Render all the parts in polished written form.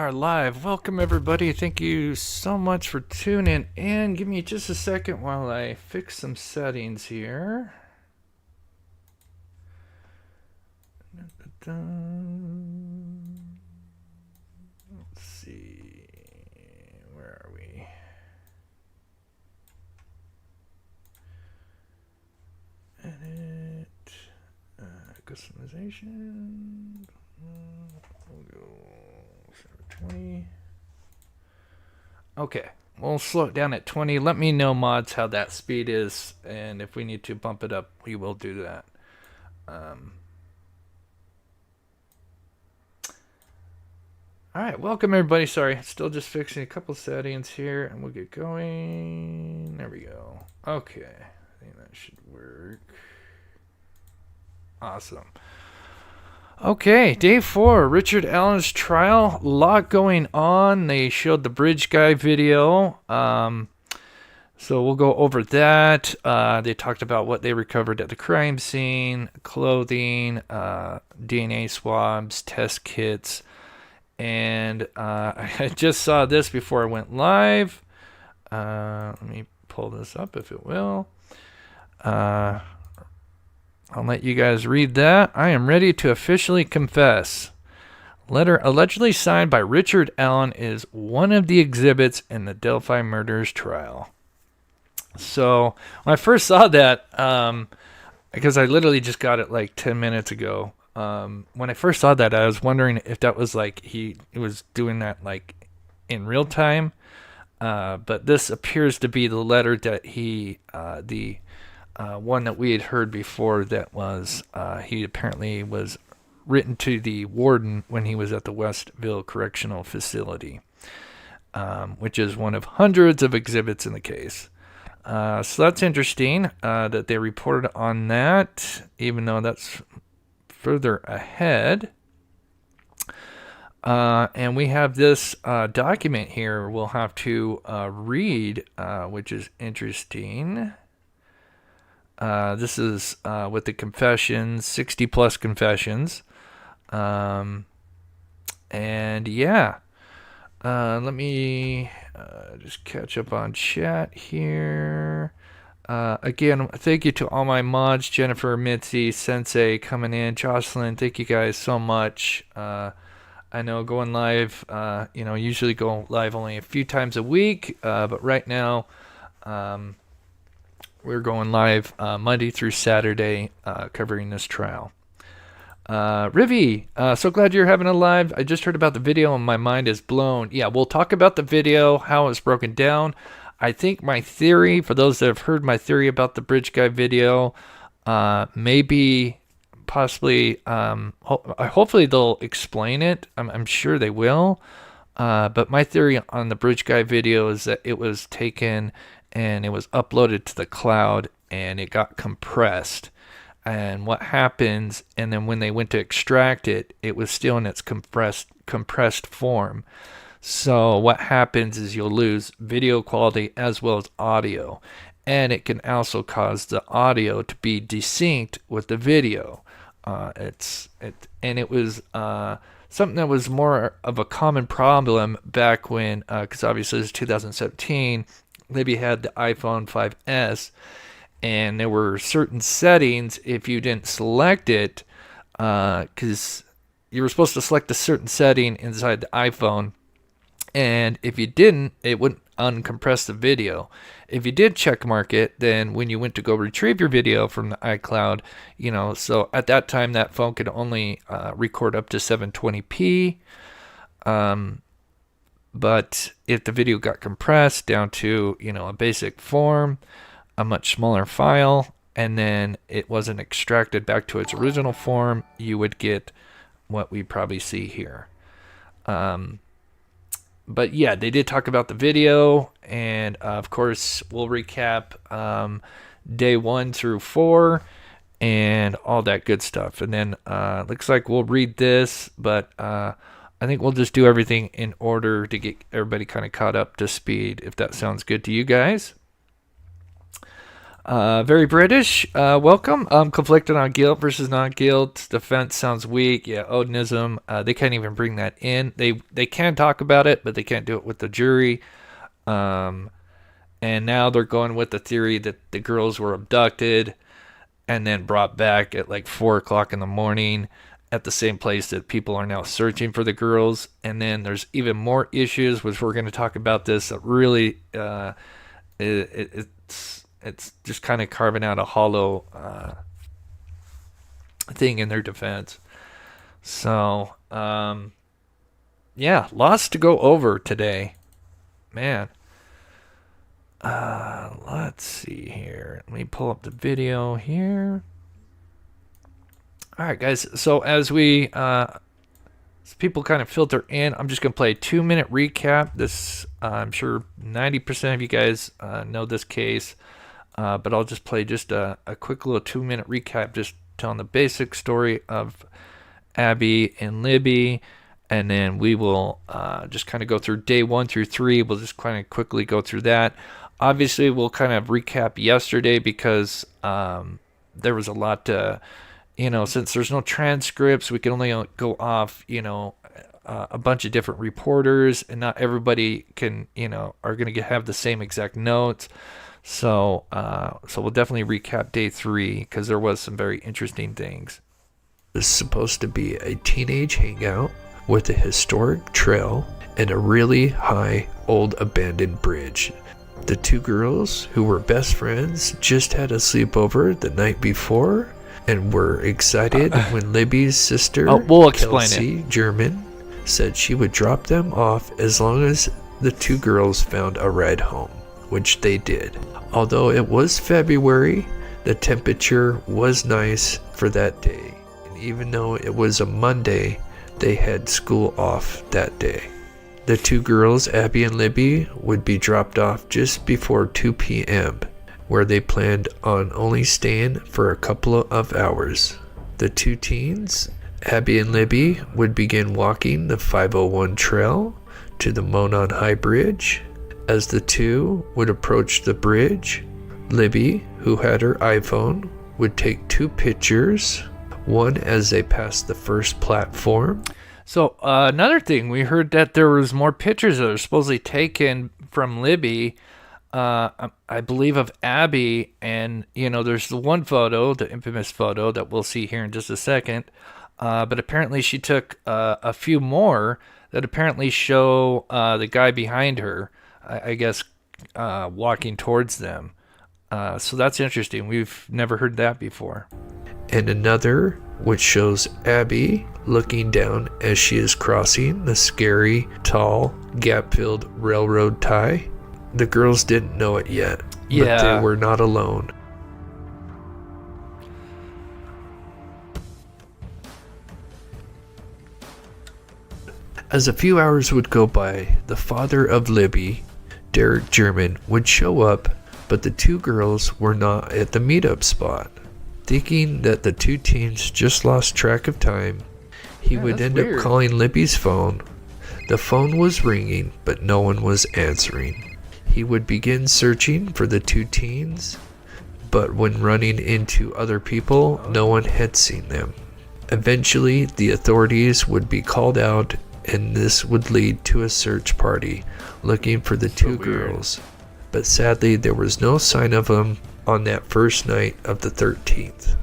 are live. Welcome, everybody. Thank you so much for tuning in. Give me just a second while I fix some settings here. Let's see. Where are we? Edit. Customization. We'll go 720. Okay, we'll slow it down at 20. Let me know, mods, how that speed is, and if we need to bump it up, we will do that. Alright, welcome everybody. Sorry, still just fixing a couple settings here, and we'll get going. There we go. Okay, I think that should work. Awesome. Okay, day 4, Richard Allen's trial. A lot going on. They showed the bridge guy video. So we'll go over that. They talked about what they recovered at the crime scene, clothing, DNA swabs, test kits. And I just saw this before I went live. Let me pull this up if it will. I'll let you guys read that. I am ready to officially confess. Letter allegedly signed by Richard Allen is one of the exhibits in the Delphi murders trial. So when I first saw that, because I literally just got it like 10 minutes ago, when I first saw that, I was wondering if that was like he was doing that like in real time. But this appears to be the letter that he, one that we had heard before that was, he apparently was written to the warden when he was at the Westville Correctional Facility, which is one of hundreds of exhibits in the case. So that's interesting that they reported on that, even though that's further ahead. And we have this document here we'll have to read, which is interesting. This is with the confessions, 60 plus confessions. And yeah, let me just catch up on chat here. Again, thank you to all my mods, Jennifer, Mitzi, Sensei coming in, Jocelyn, thank you guys so much. I know going live, usually go live only a few times a week, but right now, we're going live Monday through Saturday, covering this trial. Rivi, so glad you're having a live. I just heard about the video and my mind is blown. Yeah, we'll talk about the video, how it's broken down. I think my theory, for those that have heard my theory about the Bridge Guy video, maybe, possibly, hopefully they'll explain it. I'm sure they will. But my theory on the Bridge Guy video is that it was taken and it was uploaded to the cloud and it got compressed. And what happens, and then when they went to extract it, it was still in its compressed form. So what happens is you'll lose video quality as well as audio. And it can also cause the audio to be desynced with the video. It was something that was more of a common problem back when, because obviously it's 2017, Libby had the iPhone 5S, and there were certain settings if you didn't select it, because you were supposed to select a certain setting inside the iPhone, and if you didn't, it wouldn't uncompress the video. If you did check mark it, then when you went to go retrieve your video from the iCloud, so at that time that phone could only record up to 720p. But if the video got compressed down to, a basic form, a much smaller file, and then it wasn't extracted back to its original form, you would get what we probably see here. But yeah, they did talk about the video, and of course we'll recap day 1 through 4 and all that good stuff. And then looks like we'll read this, but I think we'll just do everything in order to get everybody kind of caught up to speed, if that sounds good to you guys. Very British. Welcome. Conflicted on guilt versus not guilt. Defense sounds weak. Yeah, Odinism. They can't even bring that in. They can talk about it, but they can't do it with the jury. Um, and now they're going with the theory that the girls were abducted and then brought back at like 4 o'clock in the morning at the same place that people are now searching for the girls. And then there's even more issues, which we're going to talk about this. That really, it's just kind of carving out a hollow thing in their defense. So, yeah, lots to go over today, man. Let's see here. Let me pull up the video here. All right, guys. So as people kind of filter in, I'm just gonna play a 2-minute recap. This I'm sure 90% of you guys know this case, but I'll just play just a quick little 2-minute recap, just telling the basic story of Abby and Libby, and then we will just kind of go through day 1 through 3. We'll just kind of quickly go through that. Obviously, we'll kind of recap yesterday because there was a lot to, since there's no transcripts, we can only go off, a bunch of different reporters, and not everybody can, are going to have the same exact notes. So we'll definitely recap day 3 because there was some very interesting things. This is supposed to be a teenage hangout with a historic trail and a really high old abandoned bridge. The two girls, who were best friends, just had a sleepover the night before and were excited when Libby's sister, Kelsey German, said she would drop them off as long as the two girls found a ride home, which they did. Although it was February, the temperature was nice for that day, and even though it was a Monday, they had school off that day. The two girls, Abby and Libby, would be dropped off just before 2 p.m., where they planned on only staying for a couple of hours. The two teens, Abby and Libby, would begin walking the 501 trail to the Monon High Bridge. As the two would approach the bridge, Libby, who had her iPhone, would take 2 pictures, one as they passed the first platform. So another thing, we heard that there was more pictures that are supposedly taken from Libby, I believe of Abby, and there's the one photo, the infamous photo that we'll see here in just a second, but apparently she took a few more that apparently show the guy behind her, I guess, walking towards them. So that's interesting. We've never heard that before. And another which shows Abby looking down as she is crossing the scary, tall, gap-filled railroad tie. The girls didn't know it yet, but they were not alone. As a few hours would go by, the father of Libby, Derek German, would show up, but the two girls were not at the meetup spot. Thinking that the two teens just lost track of time, he would end up calling Libby's phone. The phone was ringing, but no one was answering. He would begin searching for the two teens, but when running into other people, no one had seen them. Eventually, the authorities would be called out, and this would lead to a search party looking for the two girls. But sadly, there was no sign of them on that first night of the 13th.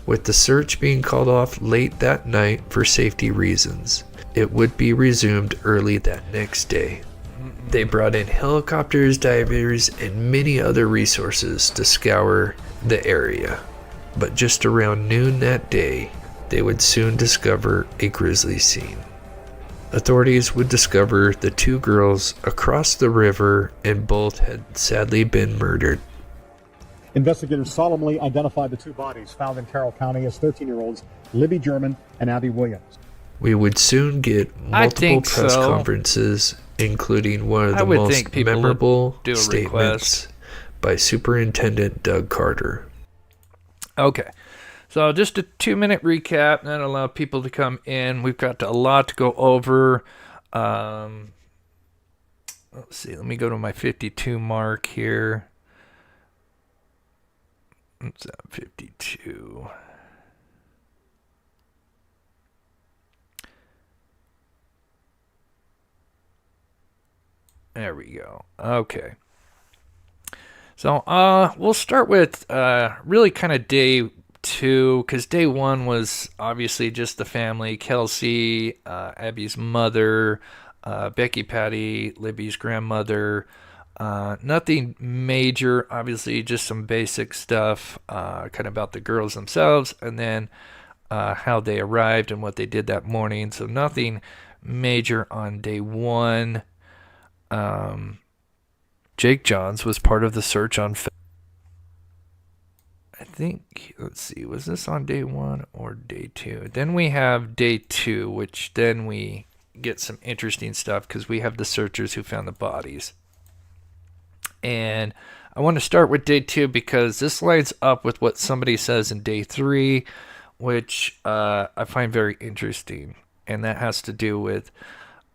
With the search being called off late that night for safety reasons, it would be resumed early that next day. They brought in helicopters, divers, and many other resources to scour the area. But just around noon that day, they would soon discover a grisly scene. Authorities would discover the two girls across the river, and both had sadly been murdered. Investigators solemnly identified the two bodies found in Carroll County as 13-year-olds Libby German and Abby Williams. We would soon get multiple press conferences, including one of the most memorable statements by Superintendent Doug Carter. Okay, so just a 2-minute recap, and that'll allow people to come in. We've got a lot to go over. Let's see, let me go to my 52 mark here. It's 52. There we go. Okay. So we'll start with really kind of day two, because day one was obviously just the family: Kelsey, Abby's mother, Becky, Patty, Libby's grandmother. Nothing major, obviously, just some basic stuff, kind of about the girls themselves, and then how they arrived and what they did that morning. So nothing major on day one. Jake Johns was part of the search on I think, let's see, was this on day one or day two? Then we have day two, which then we get some interesting stuff because we have the searchers who found the bodies. And I want to start with day two because this lines up with what somebody says in day three, which I find very interesting. And that has to do with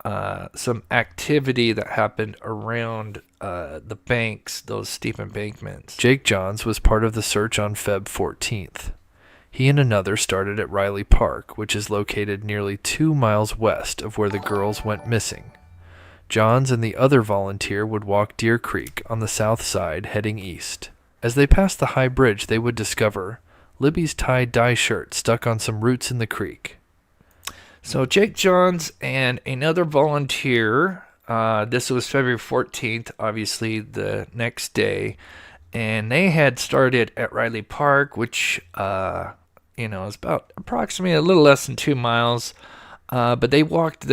some activity that happened around the banks, those steep embankments. Jake Johns was part of the search on Feb 14th. He and another started at Riley Park, which is located nearly 2 miles west of where the girls went missing. Johns and the other volunteer would walk Deer Creek on the south side, heading east. As they passed the high bridge, they would discover Libby's tie-dye shirt stuck on some roots in the creek. So Jake Johns and another volunteer, this was February 14th, obviously the next day, and they had started at Riley Park, which, is about approximately a little less than 2 miles, but they walked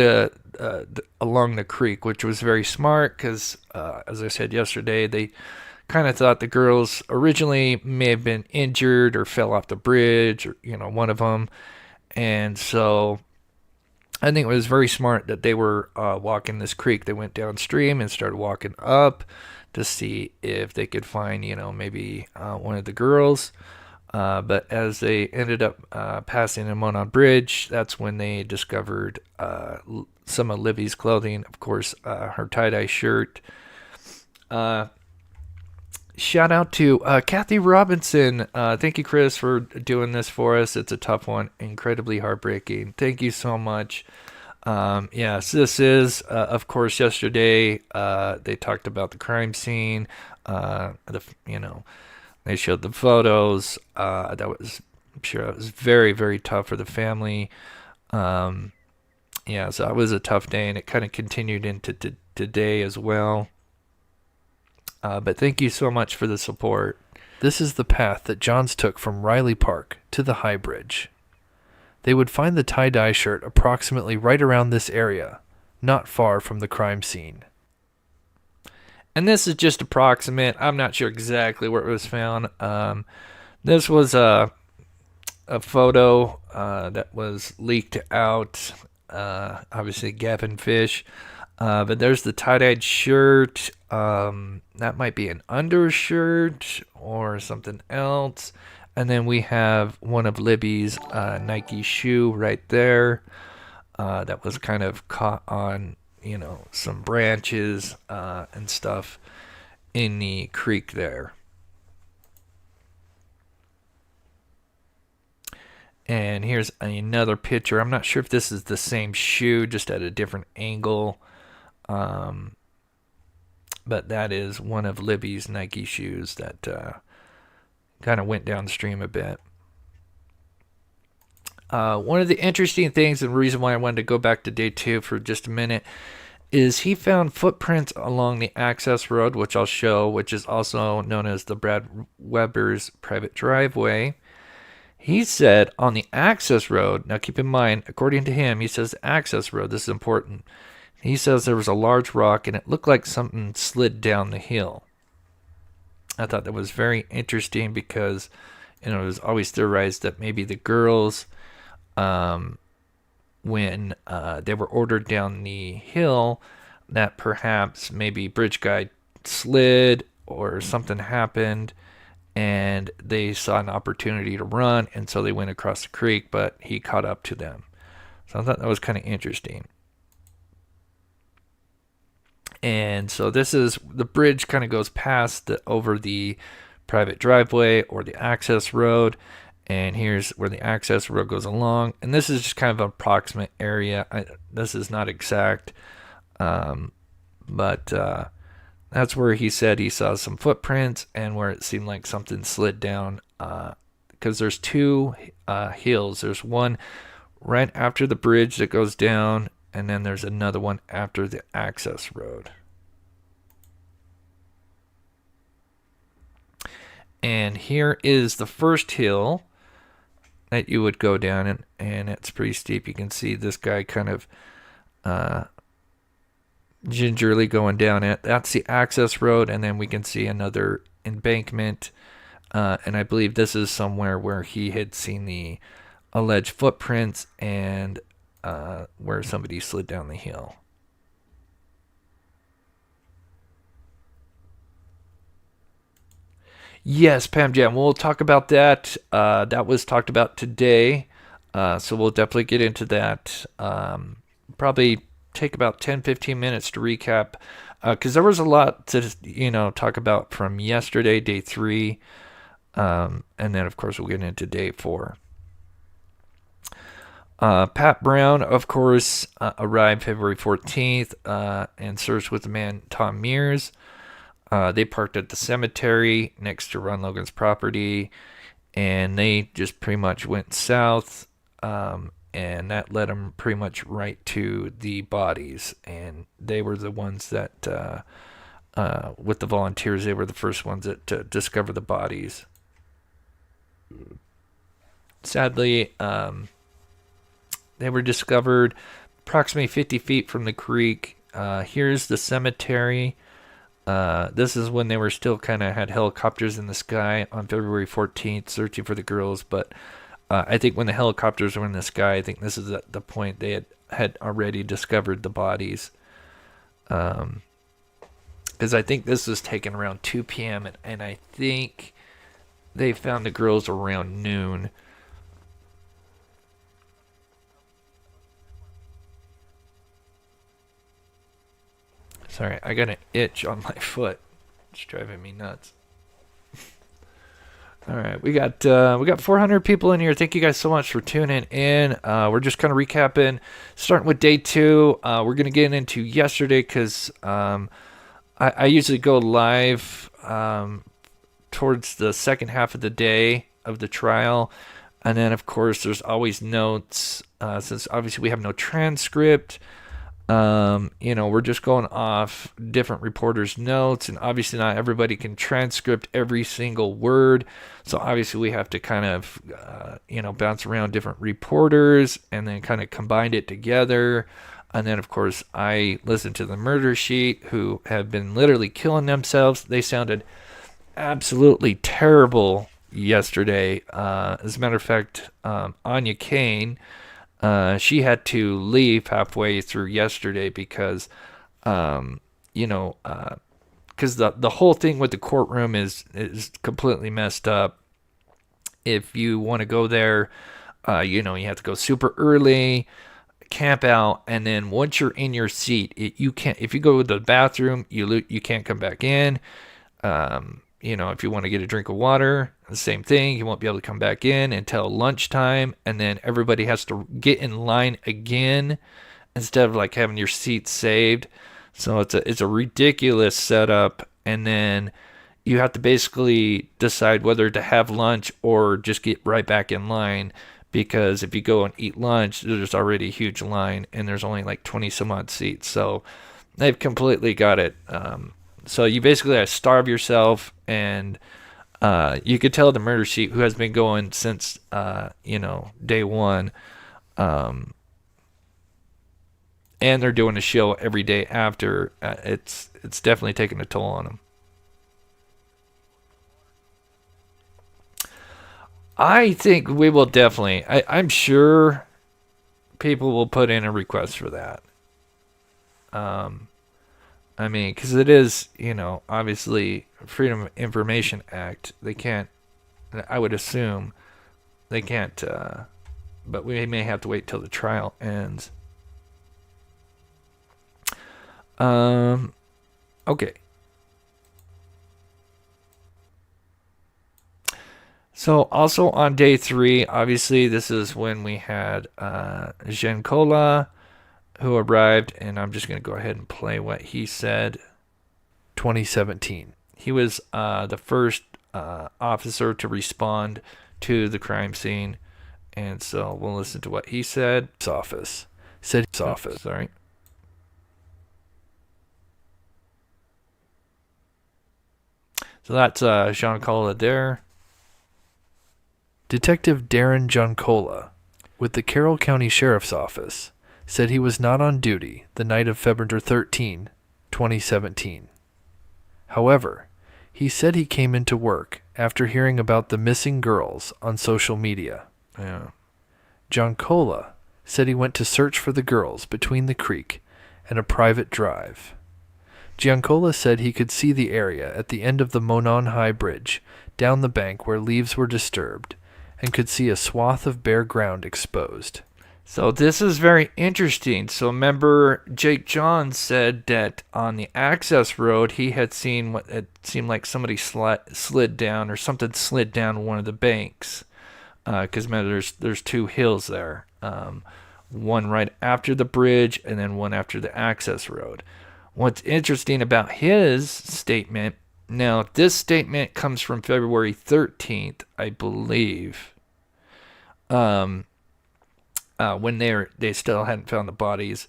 along the creek, which was very smart because, as I said yesterday, they kind of thought the girls originally may have been injured or fell off the bridge, or, one of them, and so I think it was very smart that they were walking this creek. They went downstream and started walking up to see if they could find, maybe one of the girls. But as they ended up passing the Monon Bridge, that's when they discovered some of Libby's clothing. Of course, her tie-dye shirt. Shout out to Kathy Robinson. Thank you, Chris, for doing this for us. It's a tough one. Incredibly heartbreaking. Thank you so much. Yes, this is, of course, yesterday they talked about the crime scene. They showed the photos. I'm sure it was very, very tough for the family. So it was a tough day, and it kind of continued into today as well. But thank you so much for the support. This is the path that Johns took from Riley Park to the High Bridge. They would find the tie-dye shirt approximately right around this area, not far from the crime scene. And this is just approximate. I'm not sure exactly where it was found. This was a photo that was leaked out. Obviously, Gavin Fish. But there's the tie-dyed shirt. That might be an undershirt or something else. And then we have one of Libby's Nike shoe right there. That was kind of caught on, some branches and stuff in the creek there. And here's another picture. I'm not sure if this is the same shoe, just at a different angle. But that is one of Libby's Nike shoes that kind of went downstream a bit. One of the interesting things, and the reason why I wanted to go back to day two for just a minute, is he found footprints along the access road, which I'll show, which is also known as the Brad Weber's private driveway. He said on the access road, now keep in mind, according to him, he says access road, this is important. He says there was a large rock and it looked like something slid down the hill. I thought that was very interesting because, it was always theorized that maybe the girls, when they were ordered down the hill, that perhaps maybe bridge guy slid or something happened and they saw an opportunity to run, and so they went across the creek, but he caught up to them. So I thought that was kind of interesting. And so this is, the bridge kind of goes past over the private driveway or the access road. And here's where the access road goes along. And this is just kind of an approximate area. This is not exact, but that's where he said he saw some footprints and where it seemed like something slid down. Because there's two hills. There's one right after the bridge that goes down, and then there's another one after the access road. And here is the first hill that you would go down, and it's pretty steep. You can see this guy kind of gingerly going down it. That's the access road, and then we can see another embankment. And I believe this is somewhere where he had seen the alleged footprints and where somebody slid down the hill. Yes, Pam Jam. We'll talk about that. That was talked about today. So we'll definitely get into that. Probably take about 10-15 minutes to recap. Because there was a lot to, talk about from yesterday, day 3. And then, of course, we'll get into day 4. Pat Brown, of course, arrived February 14th and searched with the man Tom Mears. They parked at the cemetery next to Ron Logan's property, and they just pretty much went south, and that led them pretty much right to the bodies. And they were the ones that, with the volunteers, they were the first ones that discovered the bodies. Sadly, they were discovered approximately 50 feet from the creek. Here's the cemetery. This is when they were still kind of had helicopters in the sky on February 14th searching for the girls. But I think when the helicopters were in the sky, I think this is at the point they had already discovered the bodies. Because I think this was taken around 2 p.m. And I think they found the girls around noon. Sorry, I got an itch on my foot. It's driving me nuts. All right, we got 400 people in here. Thank you guys so much for tuning in. We're just kind of recapping, starting with day 2. We're gonna get into yesterday because I usually go live towards the second half of the day of the trial, and then of course there's always notes since obviously we have no transcript. We're just going off different reporters' notes, and obviously not everybody can transcript every single word. So obviously we have to kind of, bounce around different reporters and then kind of combine it together. And then, of course, I listened to the murder sheet, who have been literally killing themselves. They sounded absolutely terrible yesterday. As a matter of fact, Anya Kane, she had to leave halfway through yesterday because, because the whole thing with the courtroom is completely messed up. If you want to go there, you have to go super early, camp out, and then once you're in your seat, you can't. If you go to the bathroom, you can't come back in. If you want to get a drink of water, the same thing. You won't be able to come back in until lunchtime, and then everybody has to get in line again instead of like having your seat saved. So it's a ridiculous setup, and then you have to basically decide whether to have lunch or just get right back in line, because if you go and eat lunch, there's already a huge line, and there's only like 20 some odd seats. So they've completely got it. So you basically have to starve yourself, and you could tell the murder sheet, who has been going since day 1, and they're doing a show every day after. It's definitely taking a toll on them. I think we will definitely. I'm sure people will put in a request for that. Because it is, obviously Freedom of Information Act. They can't, I would assume, they can't, but we may have to wait till the trial ends. Okay. So also on day 3, obviously this is when we had Giancola who arrived, and I'm just going to go ahead and play what he said. 2017. He was the first officer to respond to the crime scene, and so we'll listen to what he said. Office. Sorry. So that's Giancola there. Detective Darren Giancola with the Carroll County Sheriff's Office said he was not on duty the night of February 13, 2017. However, he said he came into work after hearing about the missing girls on social media. Yeah. Giancola said he went to search for the girls between the creek and a private drive. Giancola said he could see the area at the end of the Monon High Bridge down the bank where leaves were disturbed and could see a swath of bare ground exposed. So this is very interesting. So remember, Jake Johns said that on the access road, he had seen what it seemed like somebody slid down, or something slid down one of the banks. Because remember, there's 2 hills there. One right after the bridge and then one after the access road. What's interesting about his statement, now this statement comes from February 13th, I believe. When they still hadn't found the bodies,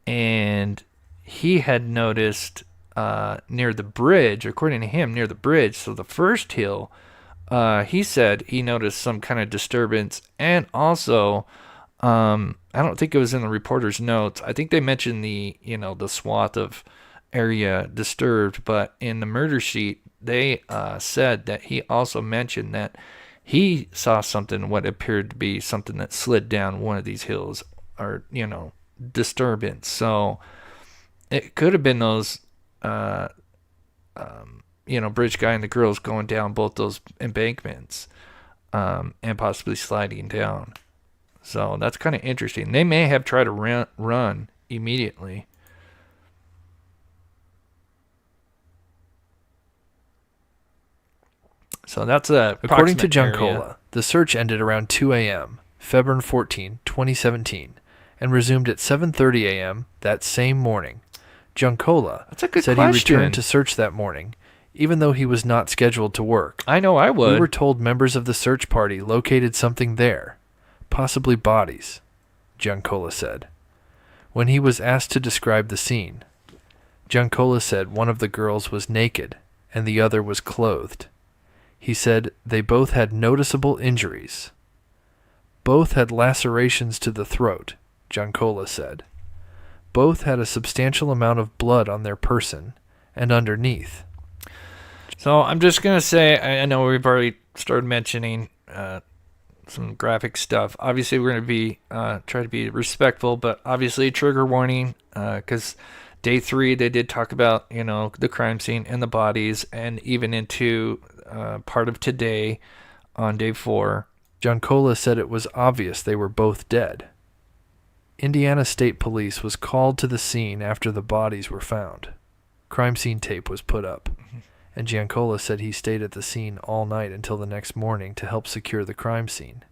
and he had noticed near the bridge, according to him, near the bridge, so the first hill, he said he noticed some kind of disturbance, and also, I don't think it was in the reporter's notes. I think they mentioned the swath of area disturbed, but in the murder sheet, they said that he also mentioned that he saw something, what appeared to be something that slid down one of these hills, or, disturbance. So it could have been those, bridge guy and the girls going down both those embankments, and possibly sliding down. So that's kind of interesting. They may have tried to run immediately. So that's according to Giancola, the search ended around 2 a.m., February 14, 2017, and resumed at 7:30 a.m. that same morning. Giancola said he returned to search that morning, even though he was not scheduled to work. I know I would. We were told members of the search party located something there, possibly bodies, Giancola said. When he was asked to describe the scene, Giancola said one of the girls was naked and the other was clothed. He said they both had noticeable injuries. Both had lacerations to the throat, Giancola said. Both had a substantial amount of blood on their person and underneath. So I'm just going to say, I know we've already started mentioning some graphic stuff. Obviously, we're going to be try to be respectful, but obviously trigger warning, because day 3 they did talk about the crime scene and the bodies, and even into part of today on day 4. Giancola said it was obvious they were both dead. Indiana State Police was called to the scene after the bodies were found. Crime scene tape was put up, and Giancola said he stayed at the scene all night until the next morning to help secure the crime scene.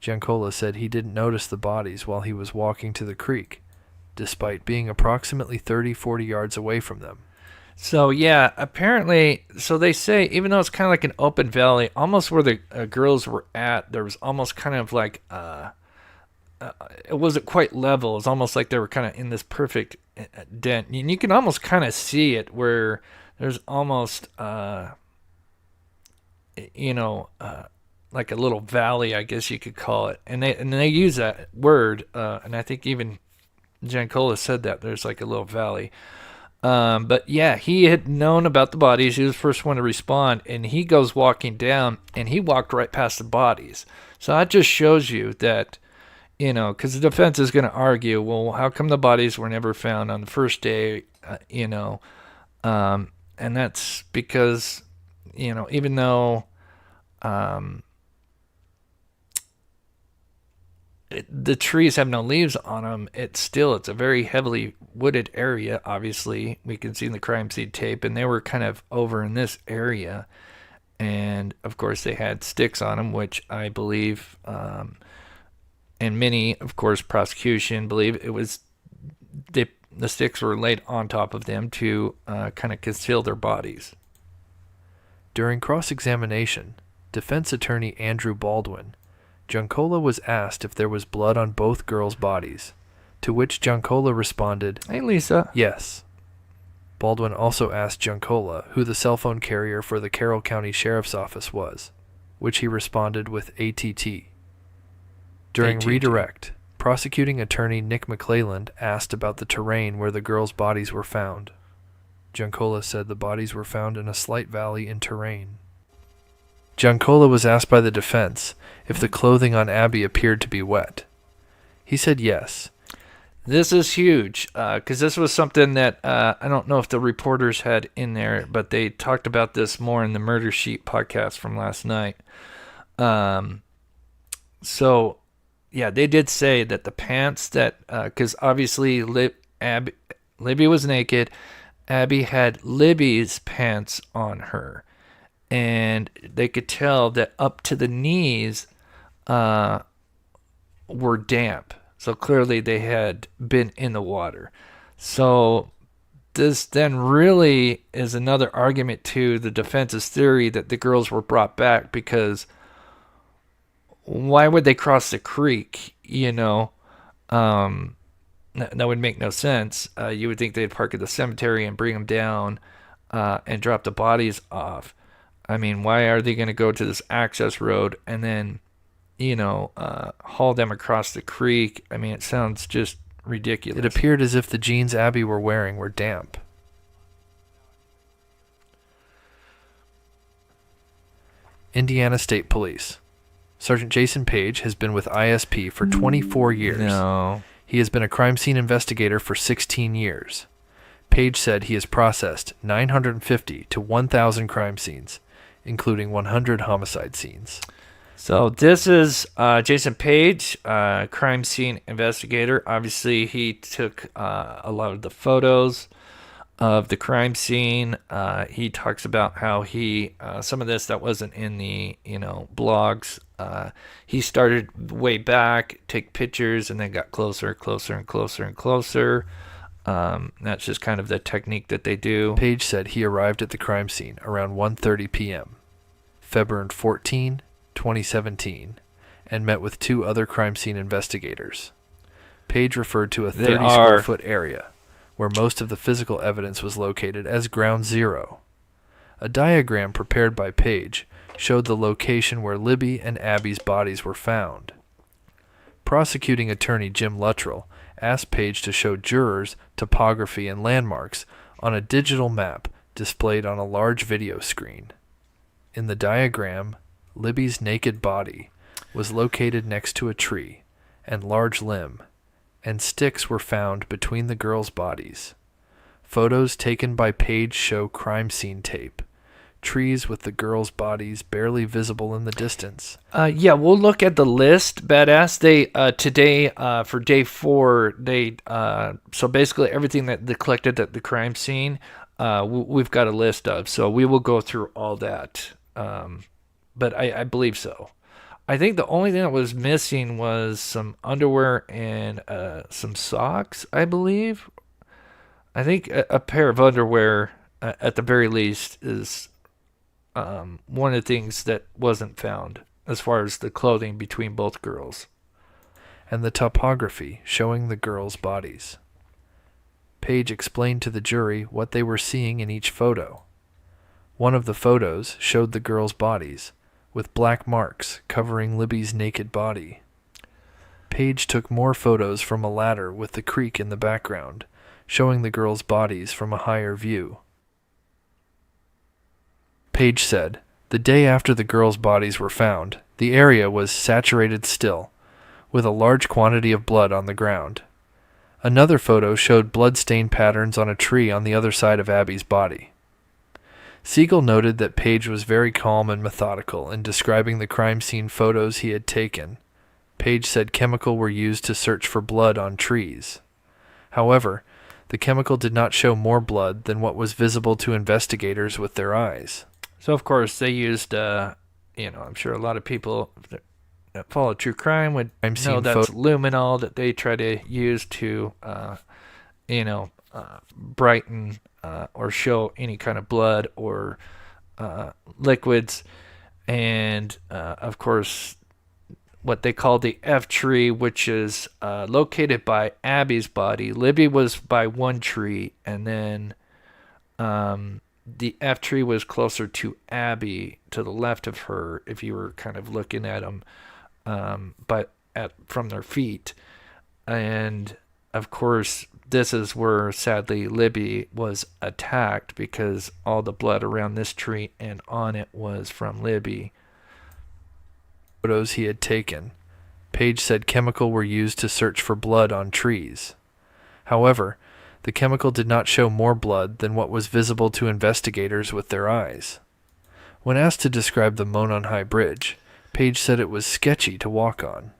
Giancola said he didn't notice the bodies while he was walking to the creek, despite being approximately 30-40 yards away from them. So, yeah, apparently, so they say, even though it's kind of like an open valley, almost where the girls were at, there was almost kind of like, it wasn't quite level. It was almost like they were kind of in this perfect dent. And you can almost kind of see it where there's almost, like a little valley, I guess you could call it. And they use that word, and I think even Giancola said that there's like a little valley. But yeah, he had known about the bodies. He was the first one to respond, and he goes walking down, and he walked right past the bodies. So that just shows you that, because the defense is going to argue, well, how come the bodies were never found on the first day, and that's because, even though, the trees have no leaves on them, it's a very heavily wooded area. Obviously, we can see in the crime scene tape, and they were kind of over in this area, And of course they had sticks on them, which I believe, and many, of course, prosecution believe it was the sticks were laid on top of them to kind of conceal their bodies. During cross-examination, defense attorney Andrew Baldwin, Giancola was asked if there was blood on both girls' bodies, to which Giancola responded, "Hey, Lisa." yes. Baldwin also asked Giancola who the cell phone carrier for the Carroll County Sheriff's Office was, which he responded with ATT. During ATT. redirect, prosecuting attorney Nick McClelland asked about the terrain where the girls' bodies were found. Giancola said the bodies were found in a slight valley in terrain. Giancola was asked by the defense if the clothing on Abby appeared to be wet. He said yes. This is huge because this was something that I don't know if the reporters had in there, but they talked about this more in the Murder Sheet podcast from last night. So, yeah, they did say that the pants that, because obviously Libby was naked, Abby had Libby's pants on her, and they could tell that up to the knees were damp. So clearly they had been in the water. So this then really is another argument to the defense's theory that the girls were brought back because why would they cross the creek? That would make no sense. You would think they'd park at the cemetery and bring them down and drop the bodies off. I mean, why are they going to go to this access road and then, haul them across the creek? I mean, it sounds just ridiculous. It appeared as if the jeans Abby were wearing were damp. Indiana State Police. Sergeant Jason Page has been with ISP for 24 years. No. He has been a crime scene investigator for 16 years. Page said he has processed 950 to 1,000 crime scenes, including 100 homicide scenes. So this is Jason Page, crime scene investigator. Obviously, he took a lot of the photos of the crime scene. He talks about how he, some of this that wasn't in the, blogs, he started way back, take pictures, and then got closer, closer, and closer, and closer. That's just kind of the technique that they do. Page said he arrived at the crime scene around 1:30 p.m., February 14, 2017, and met with 2 other crime scene investigators. Page referred to a 30-square-foot area where most of the physical evidence was located as Ground Zero. A diagram prepared by Page showed the location where Libby and Abby's bodies were found. Prosecuting attorney Jim Luttrell asked Page to show jurors topography and landmarks on a digital map displayed on a large video screen. In the diagram, Libby's naked body was located next to a tree and large limb, and sticks were found between the girls' bodies. Photos taken by Page show crime scene tape, trees with the girls' bodies barely visible in the distance. Yeah, we'll look at the list, badass. They today for day 4, they so basically everything that they collected at the crime scene, we've got a list of. So we will go through all that. But I believe so. I think the only thing that was missing was some underwear and some socks, I believe. I think a pair of underwear, at the very least, is one of the things that wasn't found as far as the clothing between both girls. And the topography showing the girls' bodies. Page explained to the jury what they were seeing in each photo. One of the photos showed the girls' bodies, with black marks covering Libby's naked body. Page took more photos from a ladder with the creek in the background, showing the girls' bodies from a higher view. Page said, the day after the girls' bodies were found, the area was saturated still, with a large quantity of blood on the ground. Another photo showed blood-stain patterns on a tree on the other side of Abby's body. Siegel noted that Page was very calm and methodical in describing the crime scene photos he had taken. Page said chemical were used to search for blood on trees. However, the chemical did not show more blood than what was visible to investigators with their eyes. So of course they used, I'm sure a lot of people that follow true crime would Crime know scene that's luminol that they try to use to, brighten or show any kind of blood or liquids, and of course what they call the F tree, which is located by Abby's body. Libby was by one tree, and then the F tree was closer to Abby, to the left of her, if you were kind of looking at them, from their feet. And of course, this is where sadly Libby was attacked, because all the blood around this tree and on it was from Libby. Photos he had taken, Page said chemical were used to search for blood on trees. However, the chemical did not show more blood than what was visible to investigators with their eyes. When asked to describe the Monon High Bridge, Page said it was sketchy to walk on.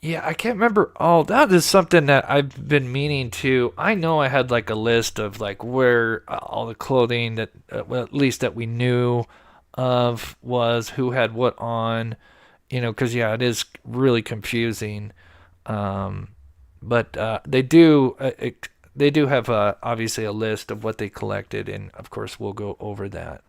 Yeah, I can't remember. Oh, that is something that I've been meaning to. I know I had like a list of like where all the clothing that, well, at least that we knew of, was who had what on, because yeah, it is really confusing. But they do have obviously a list of what they collected, and of course we'll go over that.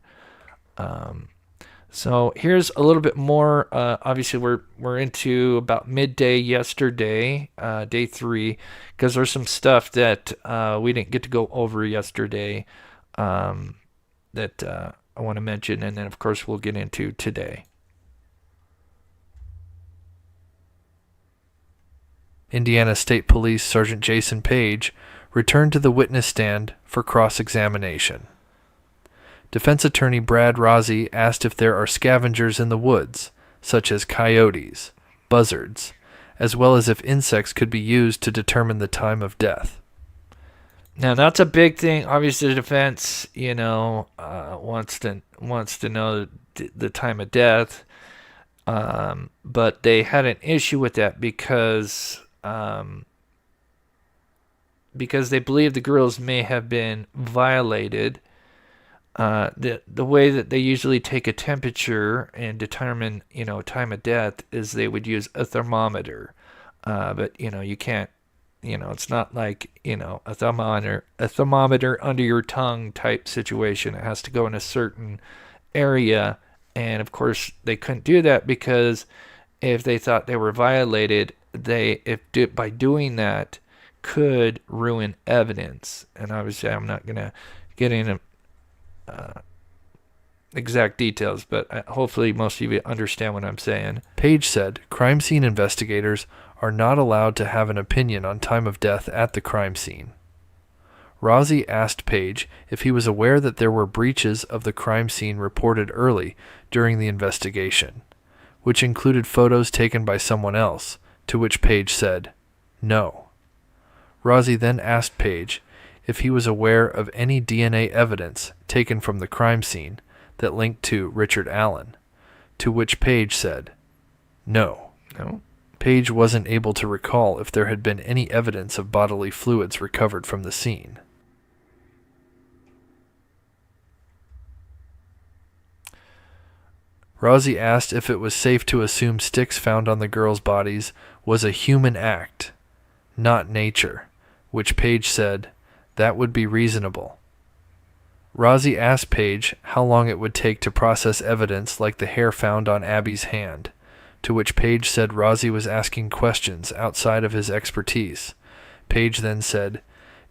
So here's a little bit more. Obviously, we're into about midday yesterday, day 3, because there's some stuff that we didn't get to go over yesterday, that I want to mention, and then of course we'll get into today. Indiana State Police Sergeant Jason Page returned to the witness stand for cross-examination. Defense attorney Brad Rozzi asked if there are scavengers in the woods, such as coyotes, buzzards, as well as if insects could be used to determine the time of death. Now that's a big thing. Obviously, the defense, wants to know the time of death, but they had an issue with that because they believe the girls may have been violated. The way that they usually take a temperature and determine, time of death is they would use a thermometer. But you can't, it's not like, a thermometer under your tongue type situation. It has to go in a certain area. And of course they couldn't do that, because if they thought they were violated, by doing that could ruin evidence. And obviously I'm not going to get into exact details, but hopefully most of you understand what I'm saying. Page said crime scene investigators are not allowed to have an opinion on time of death at the crime scene. Rozzi asked Page if he was aware that there were breaches of the crime scene reported early during the investigation, which included photos taken by someone else, to which Page said no. Rozzi then asked Page if he was aware of any DNA evidence taken from the crime scene that linked to Richard Allen, to which Page said no. No. Page wasn't able to recall if there had been any evidence of bodily fluids recovered from the scene. Rozzi asked if it was safe to assume sticks found on the girls' bodies was a human act, not nature, which Page said that would be reasonable. Rozzi asked Page how long it would take to process evidence like the hair found on Abby's hand, to which Page said Rozzi was asking questions outside of his expertise. Page then said,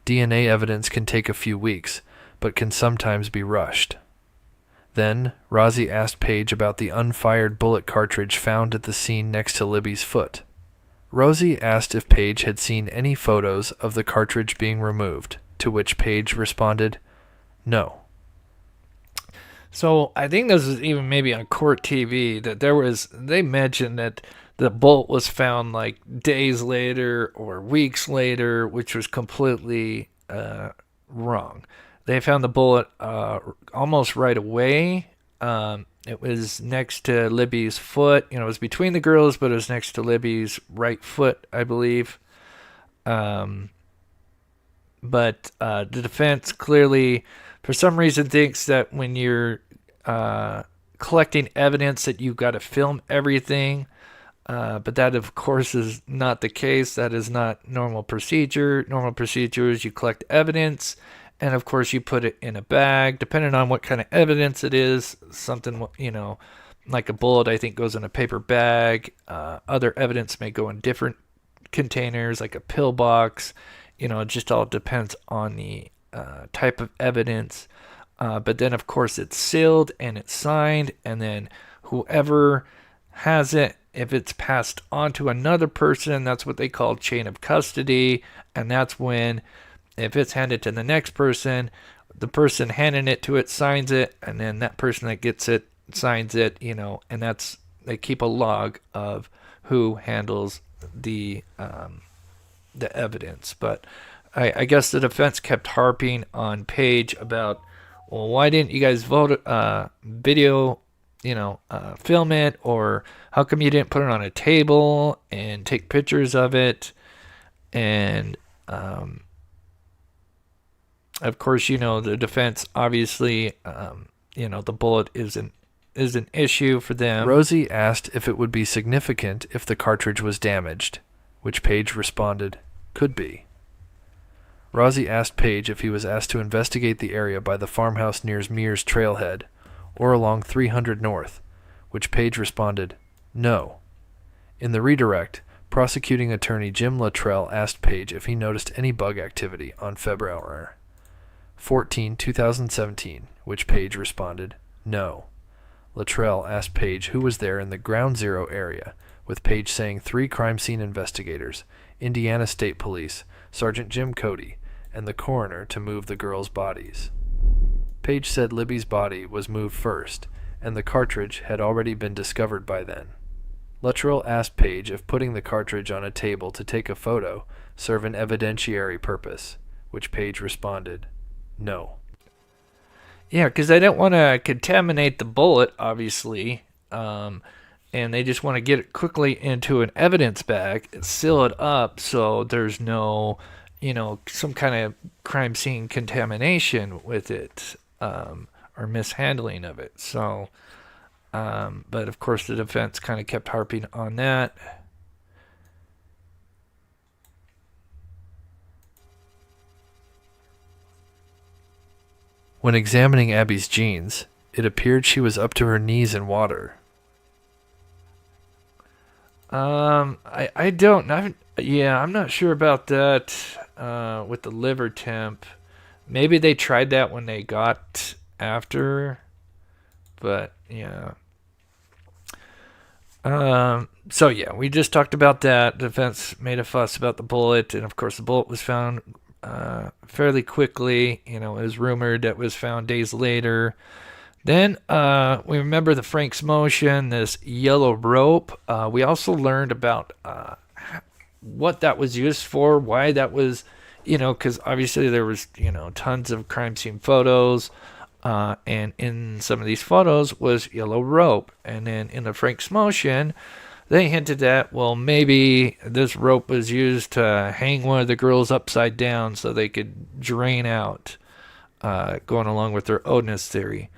DNA evidence can take a few weeks, but can sometimes be rushed. Then, Rozzi asked Page about the unfired bullet cartridge found at the scene next to Libby's foot. Rozzi asked if Page had seen any photos of the cartridge being removed, to which Page responded, no. So I think this was even maybe on court TV that they mentioned that the bullet was found like days later or weeks later, which was completely wrong. They found the bullet almost right away. It was next to Libby's foot. It was between the girls, but it was next to Libby's right foot, I believe. But the defense clearly, for some reason, thinks that when you're collecting evidence that you've got to film everything. But that, of course, is not the case. That is not normal procedure. Normal procedure is you collect evidence, and of course, you put it in a bag. Depending on what kind of evidence it is, something, like a bullet, I think, goes in a paper bag. Other evidence may go in different containers, like a pill box. It just all depends on the type of evidence. But then, of course, it's sealed and it's signed, and then whoever has it, if it's passed on to another person, that's what they call chain of custody. And that's when, if it's handed to the next person, the person handing it to it signs it, and then that person that gets it signs it, and they keep a log of who handles the evidence. But I guess the defense kept harping on Paige about, well, why didn't you guys video, film it, or how come you didn't put it on a table and take pictures of it? And of course, the defense obviously, the bullet is an issue for them. Rosie asked if it would be significant if the cartridge was damaged, which Paige responded, could be. Rosie asked Paige if he was asked to investigate the area by the farmhouse near Mears Trailhead, or along 300 North, which Paige responded, no. In the redirect, prosecuting attorney Jim Luttrell asked Paige if he noticed any bug activity on February 14, 2017, which Paige responded, no. Luttrell asked Paige who was there in the Ground Zero area, with Paige saying 3 crime scene investigators, Indiana State Police, Sergeant Jim Cody, and the coroner to move the girls' bodies. Paige said Libby's body was moved first, and the cartridge had already been discovered by then. Luttrell asked Paige if putting the cartridge on a table to take a photo served an evidentiary purpose, which Paige responded, no. Yeah, because they don't want to contaminate the bullet, obviously, and they just want to get it quickly into an evidence bag and seal it up so there's no, some kind of crime scene contamination with it, or mishandling of it. So, but of course the defense kind of kept harping on that. When examining Abby's jeans, it appeared she was up to her knees in water. I don't. I'm not sure about that. With the liver temp, maybe they tried that when they got after, but yeah. So yeah, we just talked about that. Defense made a fuss about the bullet, and of course the bullet was found fairly quickly. It was rumored that it was found days later. Then we remember the Frank's motion, this yellow rope. We also learned about what that was used for, why that was, because obviously there was, tons of crime scene photos. And in some of these photos was yellow rope. And then in the Frank's motion, they hinted that, well, maybe this rope was used to hang one of the girls upside down so they could drain out, going along with their Odinist theory.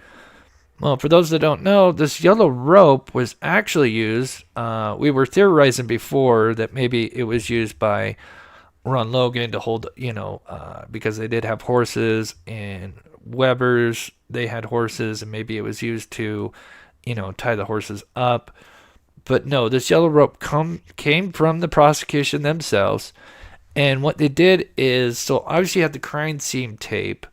Well, for those that don't know, this yellow rope was actually used. We were theorizing before that maybe it was used by Ron Logan to hold, because they did have horses, and Weber's, they had horses, and maybe it was used to, tie the horses up. But no, this yellow rope came from the prosecution themselves. And what they did is, so obviously you had the crime scene tape,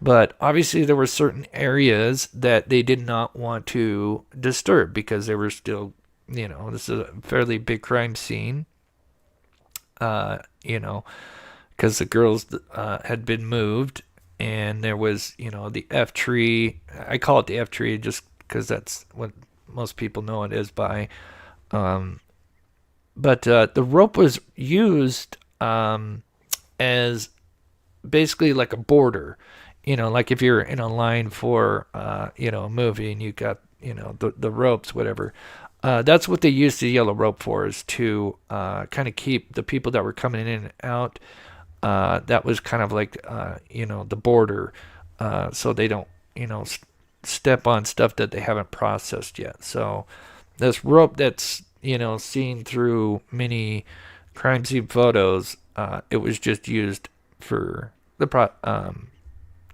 but obviously there were certain areas that they did not want to disturb because they were still, this is a fairly big crime scene, because the girls had been moved, and there was, the F tree. I call it the F tree just because that's what most people know it is by. But the rope was used as basically like a border. Like if you're in a line for, a movie and you got, the ropes, whatever. That's what they used the yellow rope for, is to kind of keep the people that were coming in and out that was kind of like, the border, so they don't, step on stuff that they haven't processed yet. So this rope that's, seen through many crime scene photos, it was just used for the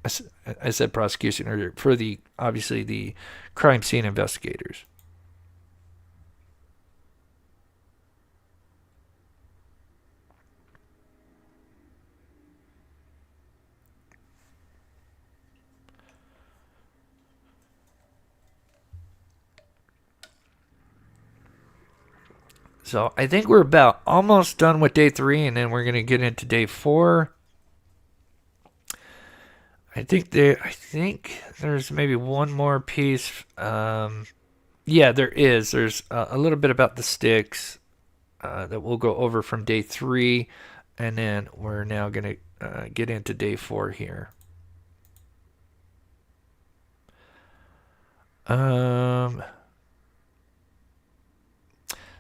I said prosecution earlier, for obviously the crime scene investigators. So I think we're about almost done with day 3, and then we're gonna get into day 4. I think there's maybe one more piece. Yeah, there is. There's a little bit about the sticks that we'll go over from day 3, and then we're now gonna get into day 4 here.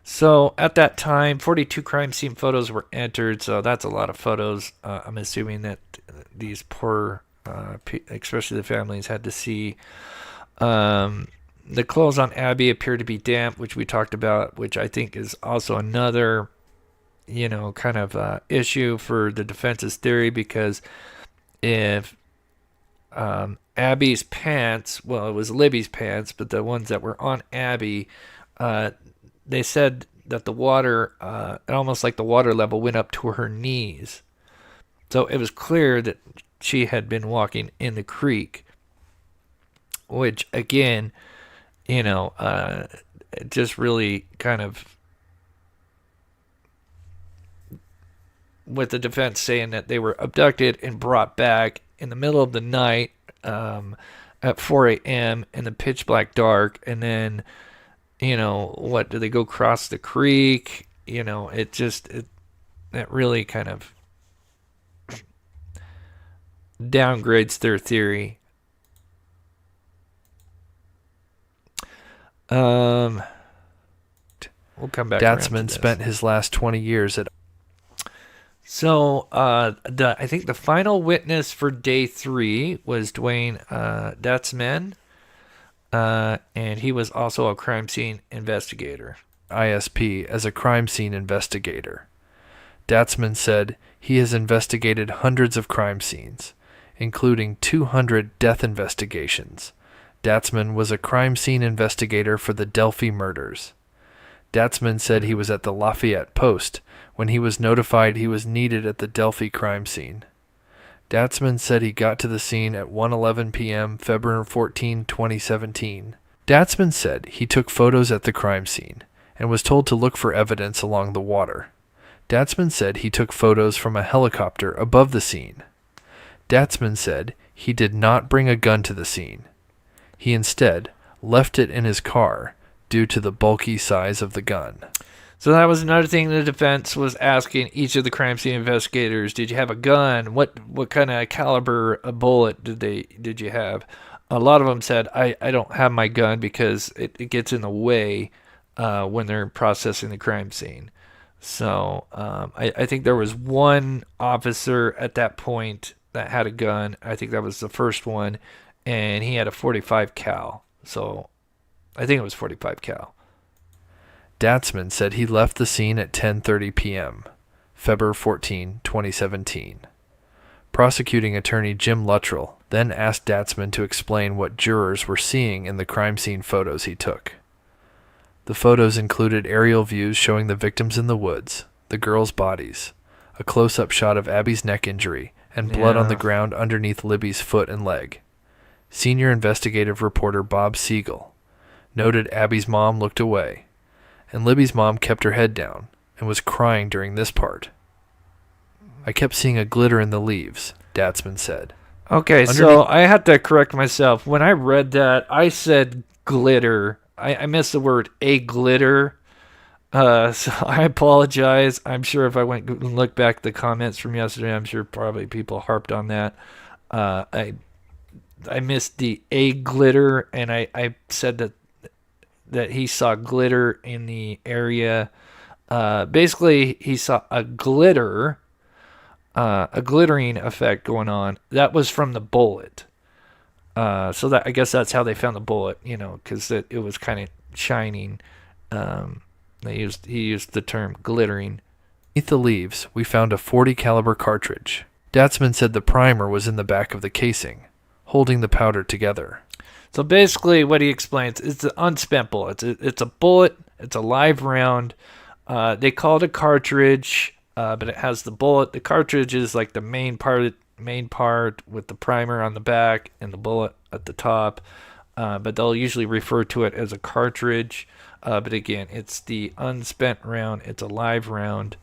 So at that time, 42 crime scene photos were entered. So that's a lot of photos. I'm assuming that these poor, especially the families, had to see. The clothes on Abby appear to be damp, which we talked about, which I think is also another, kind of issue for the defense's theory, because if Abby's pants, well, it was Libby's pants, but the ones that were on Abby, they said that the water, almost like the water level went up to her knees. So it was clear that she had been walking in the creek, which again, just really kind of, with the defense saying that they were abducted and brought back in the middle of the night, at 4 a.m. in the pitch black dark, and then, what, do they go cross the creek? That really kind of downgrades their theory. We'll come back. Datsman spent his last 20 years at. So, I think the final witness for day 3 was Dwayne Datsman, and he was also a crime scene investigator. ISP as a crime scene investigator. Datsman said he has investigated hundreds of crime scenes, including 200 death investigations. Datsman was a crime scene investigator for the Delphi murders. Datsman said he was at the Lafayette Post when he was notified he was needed at the Delphi crime scene. Datsman said he got to the scene at 1:11 p.m. February 14, 2017. Datsman said he took photos at the crime scene and was told to look for evidence along the water. Datsman said he took photos from a helicopter above the scene. Datsman said he did not bring a gun to the scene. He instead left it in his car due to the bulky size of the gun. So that was another thing the defense was asking each of the crime scene investigators. Did you have a gun? What kind of caliber of bullet did you have? A lot of them said, I don't have my gun because it gets in the way when they're processing the crime scene. So I think there was one officer at that point that had a gun. I think that was the first one, and he had a 45 cal. So I think it was 45 cal. Datsman said he left the scene at 10:30 p.m., February 14, 2017. Prosecuting attorney Jim Luttrell then asked Datsman to explain what jurors were seeing in the crime scene photos he took. The photos included aerial views showing the victims in the woods, the girls' bodies, a close-up shot of Abby's neck injury, and blood on the ground underneath Libby's foot and leg. Senior investigative reporter Bob Siegel noted Abby's mom looked away, and Libby's mom kept her head down and was crying during this part. I kept seeing a glitter in the leaves, Datsman said. Okay, so I had to correct myself. When I read that, I said glitter. I missed the word a glitter. So I apologize. I'm sure if I went and looked back at the comments from yesterday, I'm sure probably people harped on that. I missed the a glitter, and I said that he saw glitter in the area. Basically, he saw a glitter a glittering effect going on. That was from the bullet. So that I guess that's how they found the bullet, because it was kind of shining. Um, he used the term glittering. Beneath the leaves, we found a .40 caliber cartridge. Datsman said the primer was in the back of the casing, holding the powder together. So basically, what he explains is the unspent bullet. It's a bullet. It's a live round. They call it a cartridge, but it has the bullet. The cartridge is like the main part with the primer on the back and the bullet at the top. But they'll usually refer to it as a cartridge. But again, it's the unspent round. It's a live round.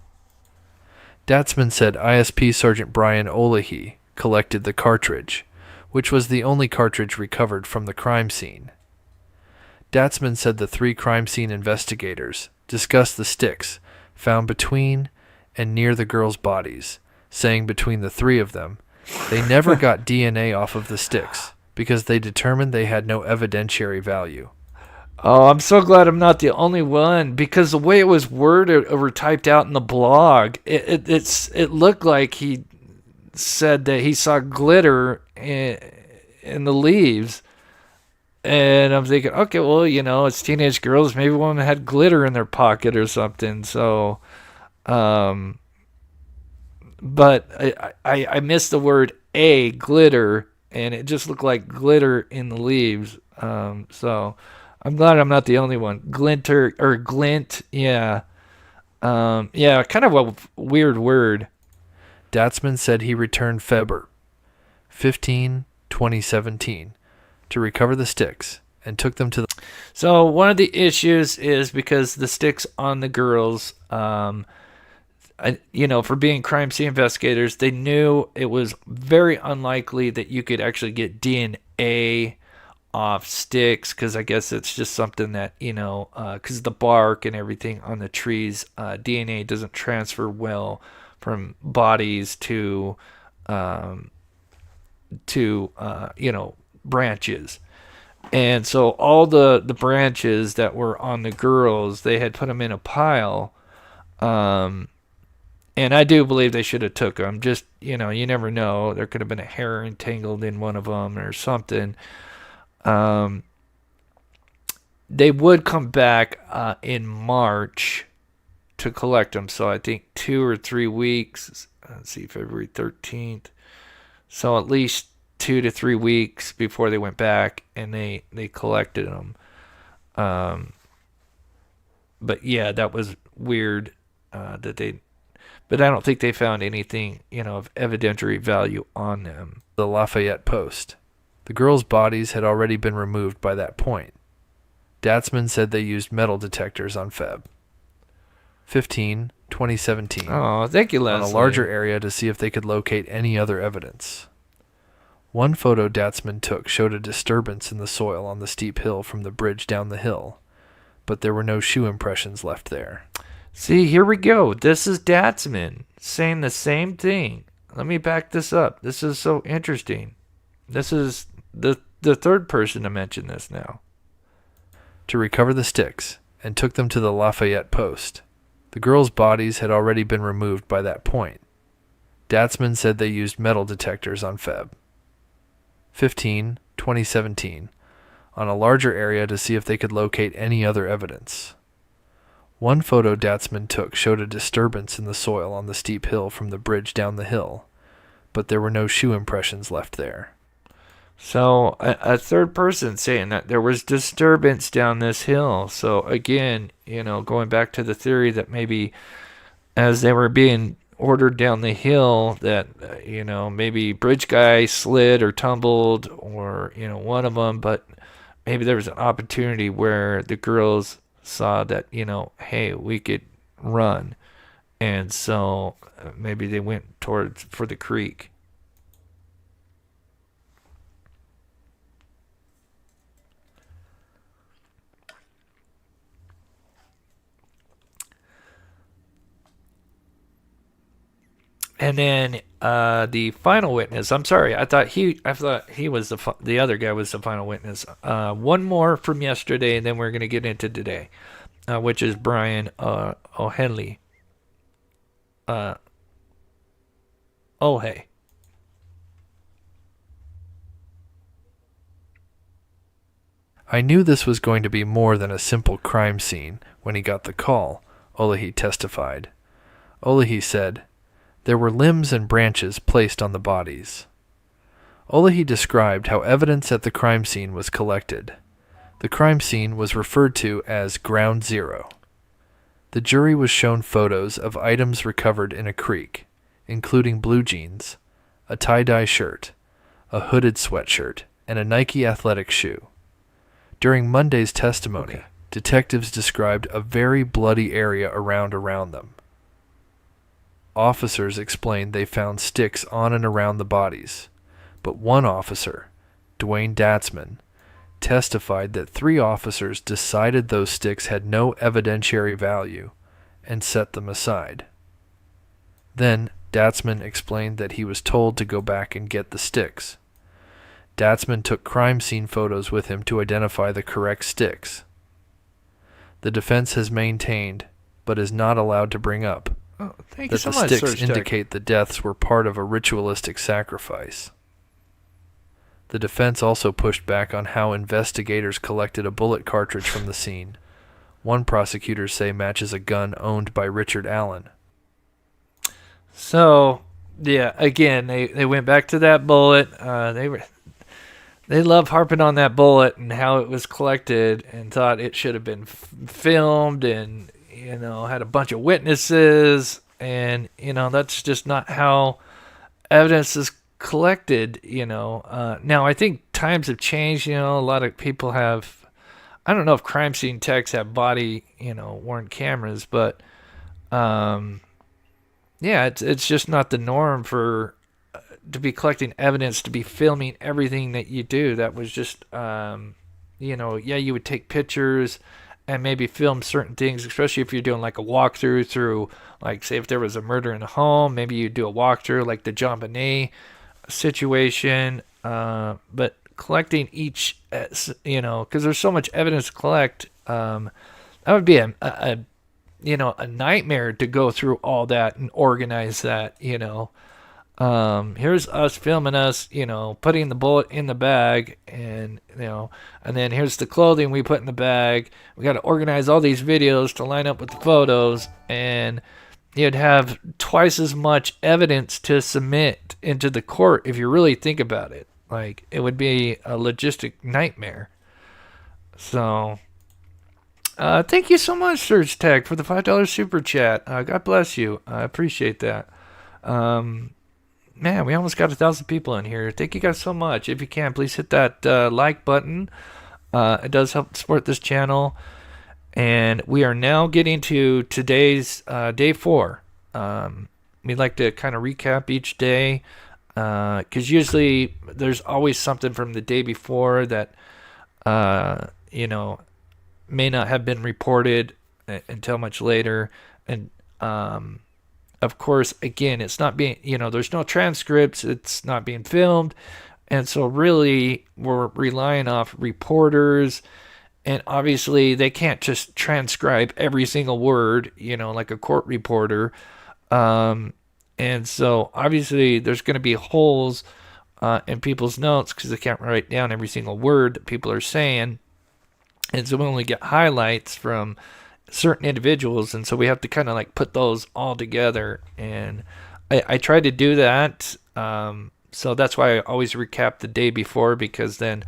Datsman said ISP Sergeant Brian Olahi collected the cartridge, which was the only cartridge recovered from the crime scene. Datsman said the 3 crime scene investigators discussed the sticks found between and near the girls' bodies, saying between the 3 of them, they never got DNA off of the sticks because they determined they had no evidentiary value. Oh, I'm so glad I'm not the only one, because the way it was worded or typed out in the blog, it looked like he said that he saw glitter in the leaves. And I'm thinking, okay, well, it's teenage girls. Maybe one had glitter in their pocket or something. So, but I missed the word glitter, and it just looked like glitter in the leaves. So I'm glad I'm not the only one. Glinter or glint, yeah. Yeah, kind of a weird word. Datsman said he returned February 15, 2017 to recover the sticks and took them to the... So one of the issues is because the sticks on the girls, for being crime scene investigators, they knew it was very unlikely that you could actually get DNA off sticks, because I guess it's just something that, because the bark and everything on the trees, DNA doesn't transfer well from bodies to branches. And so all the branches that were on the girls, they had put them in a pile. And I do believe they should have took them. Just, you never know. There could have been a hair entangled in one of them or something. They would come back in March to collect them. So I think 2 or 3 weeks. Let's see, February 13th. So at least 2 to 3 weeks before they went back and they collected them. But yeah, that was weird that they... But I don't think they found anything, of evidentiary value on them. The Lafayette Post. The girls' bodies had already been removed by that point. Datsman said they used metal detectors on Feb 15, 2017. Oh, thank you, Leslie. On a larger area to see if they could locate any other evidence. One photo Datsman took showed a disturbance in the soil on the steep hill from the bridge down the hill, but there were no shoe impressions left there. See, here we go. This is Datsman saying the same thing. Let me back this up. This is so interesting. This is the third person to mention this now. To recover the sticks and took them to the Lafayette Post. The girls' bodies had already been removed by that point. Datsman said they used metal detectors on Feb 15, 2017, on a larger area to see if they could locate any other evidence. One photo Datsman took showed a disturbance in the soil on the steep hill from the bridge down the hill, but there were no shoe impressions left there. So a third person saying that there was disturbance down this hill. So again, going back to the theory that maybe as they were being ordered down the hill that, maybe bridge guy slid or tumbled or, one of them, but maybe there was an opportunity where the girls saw that, hey, we could run. And so maybe they went for the creek. And then the final witness. I'm sorry. I thought he was the other guy was the final witness. One more from yesterday, and then we're gonna get into today, which is Brian O'Henley. Oh, hey. I knew this was going to be more than a simple crime scene when he got the call, Olahi testified. Olahi said, "There were limbs and branches placed on the bodies." Olahi described how evidence at the crime scene was collected. The crime scene was referred to as Ground Zero. The jury was shown photos of items recovered in a creek, including blue jeans, a tie-dye shirt, a hooded sweatshirt, and a Nike athletic shoe. During Monday's testimony, detectives described a very bloody area around them. Officers explained they found sticks on and around the bodies, but one officer, Dwayne Datsman, testified that 3 officers decided those sticks had no evidentiary value and set them aside. Then Datsman explained that he was told to go back and get the sticks. Datsman took crime scene photos with him to identify the correct sticks. The defense has maintained, but is not allowed to bring up, Thank you that so the much, sticks Surge Tech. indicate the deaths were part of a ritualistic sacrifice. The defense also pushed back on how investigators collected a bullet cartridge from the scene. One prosecutors say matches a gun owned by Richard Allen. So, yeah, again, they went back to that bullet. They love harping on that bullet and how it was collected, and thought it should have been filmed and, had a bunch of witnesses. And, that's just not how evidence is collected, Now, I think times have changed, a lot of people have, I don't know if crime scene techs have body, worn cameras, but, yeah, it's just not the norm for to be collecting evidence, to be filming everything that you do. That was just, you would take pictures and maybe film certain things, especially if you're doing like a walkthrough through, like, say if there was a murder in a home, maybe you do a walkthrough like the John Bonet situation. But collecting each, because there's so much evidence to collect, that would be a nightmare to go through all that and organize that. Here's us filming us, putting the bullet in the bag, and and then here's the clothing we put in the bag. We got to organize all these videos to line up with the photos, and you'd have twice as much evidence to submit into the court if you really think about it. Like, it would be a logistic nightmare. So, thank you so much, Surge Tech, for the $5 super chat. God bless you. I appreciate that. Man, we almost got 1,000 people in here. Thank you guys so much. If you can, please hit that like button. It does help support this channel. And we are now getting to today's day 4. We like to kind of recap each day, because usually there's always something from the day before that may not have been reported until much later. And of course, again, it's not being, there's no transcripts, it's not being filmed. And so really we're relying off reporters, and obviously they can't just transcribe every single word, like a court reporter. And so obviously there's going to be holes in people's notes because they can't write down every single word that people are saying. And so we only get highlights from certain individuals, and so we have to kind of like put those all together. And I try to do that. So that's why I always recap the day before, because then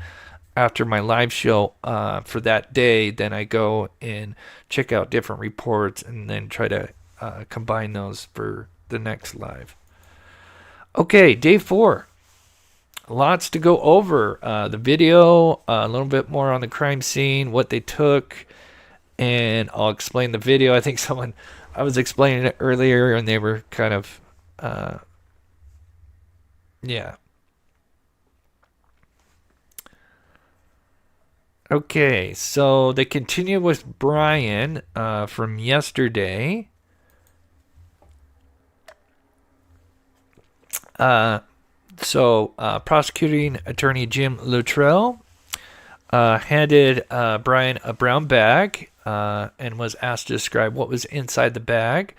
after my live show for that day, then I go and check out different reports and then try to combine those for the next live. Okay, day 4. Lots to go over. The video, a little bit more on the crime scene, what they took, and I'll explain the video. I think I was explaining it earlier, and they were kind of, yeah. Okay, so they continue with Brian from yesterday. So prosecuting attorney Jim Luttrell handed Brian a brown bag and was asked to describe what was inside the bag.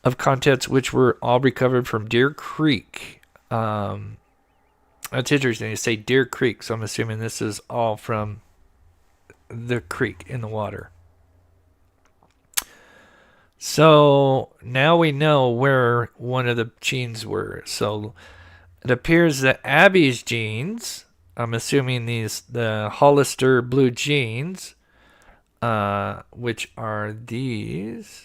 of contents which were all recovered from Deer Creek. That's interesting. You say Deer Creek, so I'm assuming this is all from the creek in the water. So now we know where one of the genes were. So it appears that Abby's genes, I'm assuming the Hollister blue genes, which are these.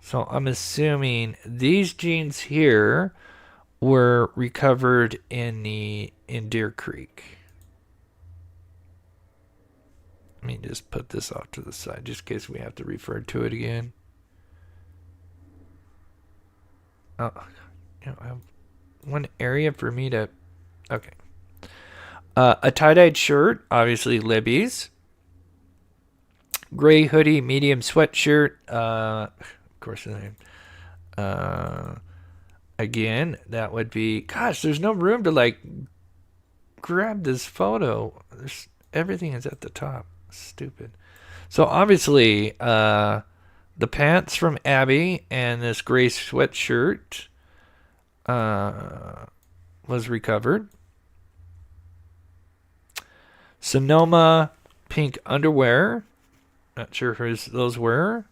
So I'm assuming these genes here were recovered in Deer Creek. Let me just put this off to the side just in case we have to refer to it again. Oh, I have one area for me to... Okay. A tie-dyed shirt, obviously Libby's. Gray hoodie, medium sweatshirt. Of course, again, that would be... Gosh, there's no room to, like, grab this photo. Everything is at the top. Stupid. So, obviously, the pants from Abby and this gray sweatshirt was recovered. Sonoma pink underwear. Not sure who those were.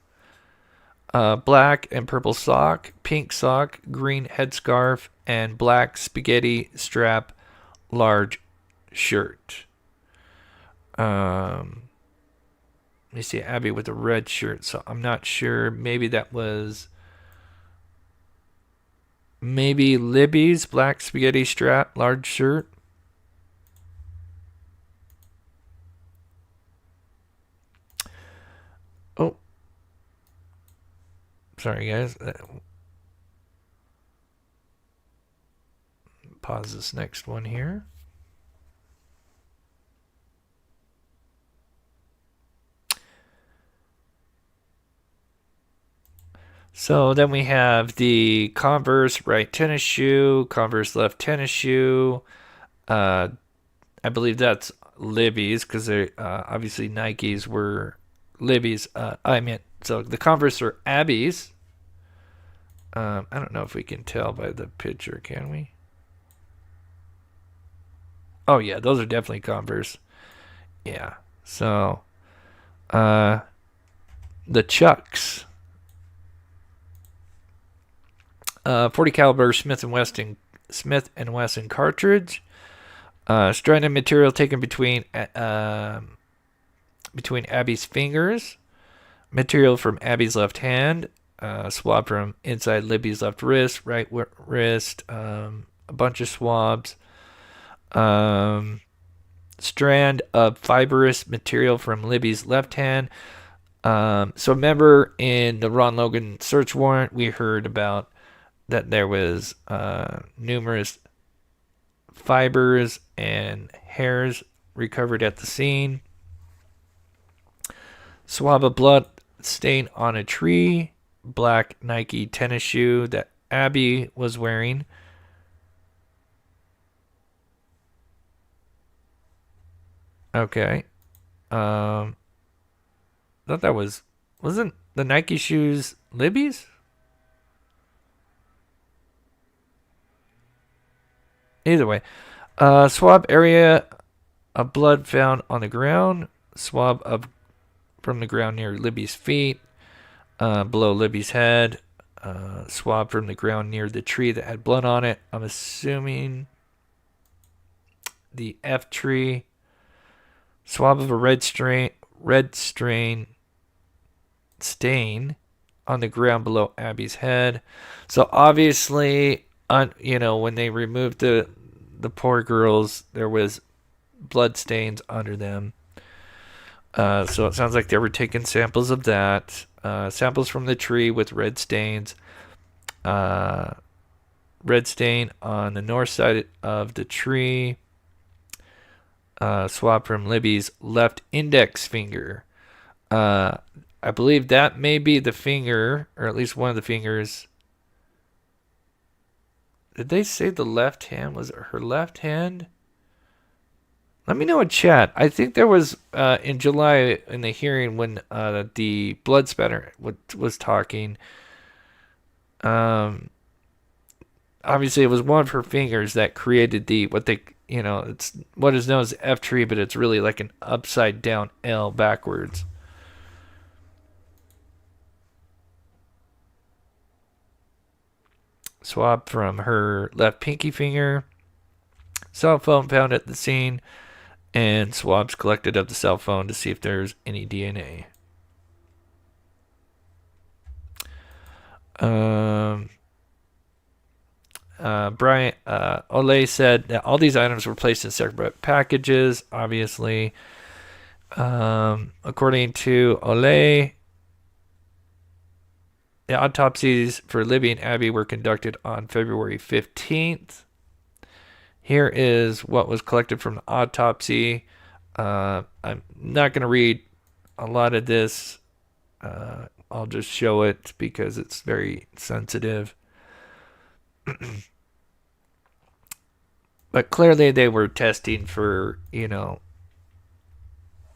Black and purple sock, pink sock, green headscarf, and black spaghetti strap large shirt. Let me see, Abby with a red shirt, so I'm not sure. Maybe that was... Maybe Libby's black spaghetti strap large shirt. Oh. Sorry, guys. Pause this next one here. So then we have the Converse right tennis shoe, Converse left tennis shoe. I believe that's Libby's because they obviously Nikes were Libby's. So the Converse are Abby's. I don't know if we can tell by the picture, can we? Oh yeah, those are definitely Converse. Yeah. So the Chucks. 40 caliber Smith and Wesson cartridge. Stranded material taken between Abby's fingers. Material from Abby's left hand. Swab from inside Libby's left wrist, right wrist. A bunch of swabs. Strand of fibrous material from Libby's left hand. So remember in the Ron Logan search warrant, we heard about that there was numerous fibers and hairs recovered at the scene. Swab of blood stain on a tree. Black Nike tennis shoe that Abby was wearing. Okay. Thought that wasn't the Nike shoes Libby's? Either way. Swab area of blood found on the ground. Swab from the ground near Libby's feet. Below Libby's head. Swab from the ground near the tree that had blood on it. I'm assuming the F tree. Swab of a red stain on the ground below Abby's head. So obviously, when they removed the poor girls, there was blood stains under them. So it sounds like they were taking samples of that. Samples from the tree with red stains. Red stain on the north side of the tree. Swab from Libby's left index finger. I believe that may be the finger, or at least one of the fingers. Did they say the left hand? Was it her left hand? Let me know in chat. I think there was in July in the hearing when the blood spatter was talking. Um, Obviously, it was one of her fingers that created it's what is known as F tree, but it's really like an upside down L backwards. Swab from her left pinky finger. Cell phone found at the scene, and swabs collected of the cell phone to see if there's any DNA. Brian Ole said that all these items were placed in separate packages. Obviously, according to Ole, the autopsies for Libby and Abby were conducted on February 15th. Here is what was collected from the autopsy. I'm not going to read a lot of this. I'll just show it because it's very sensitive. But clearly they were testing for,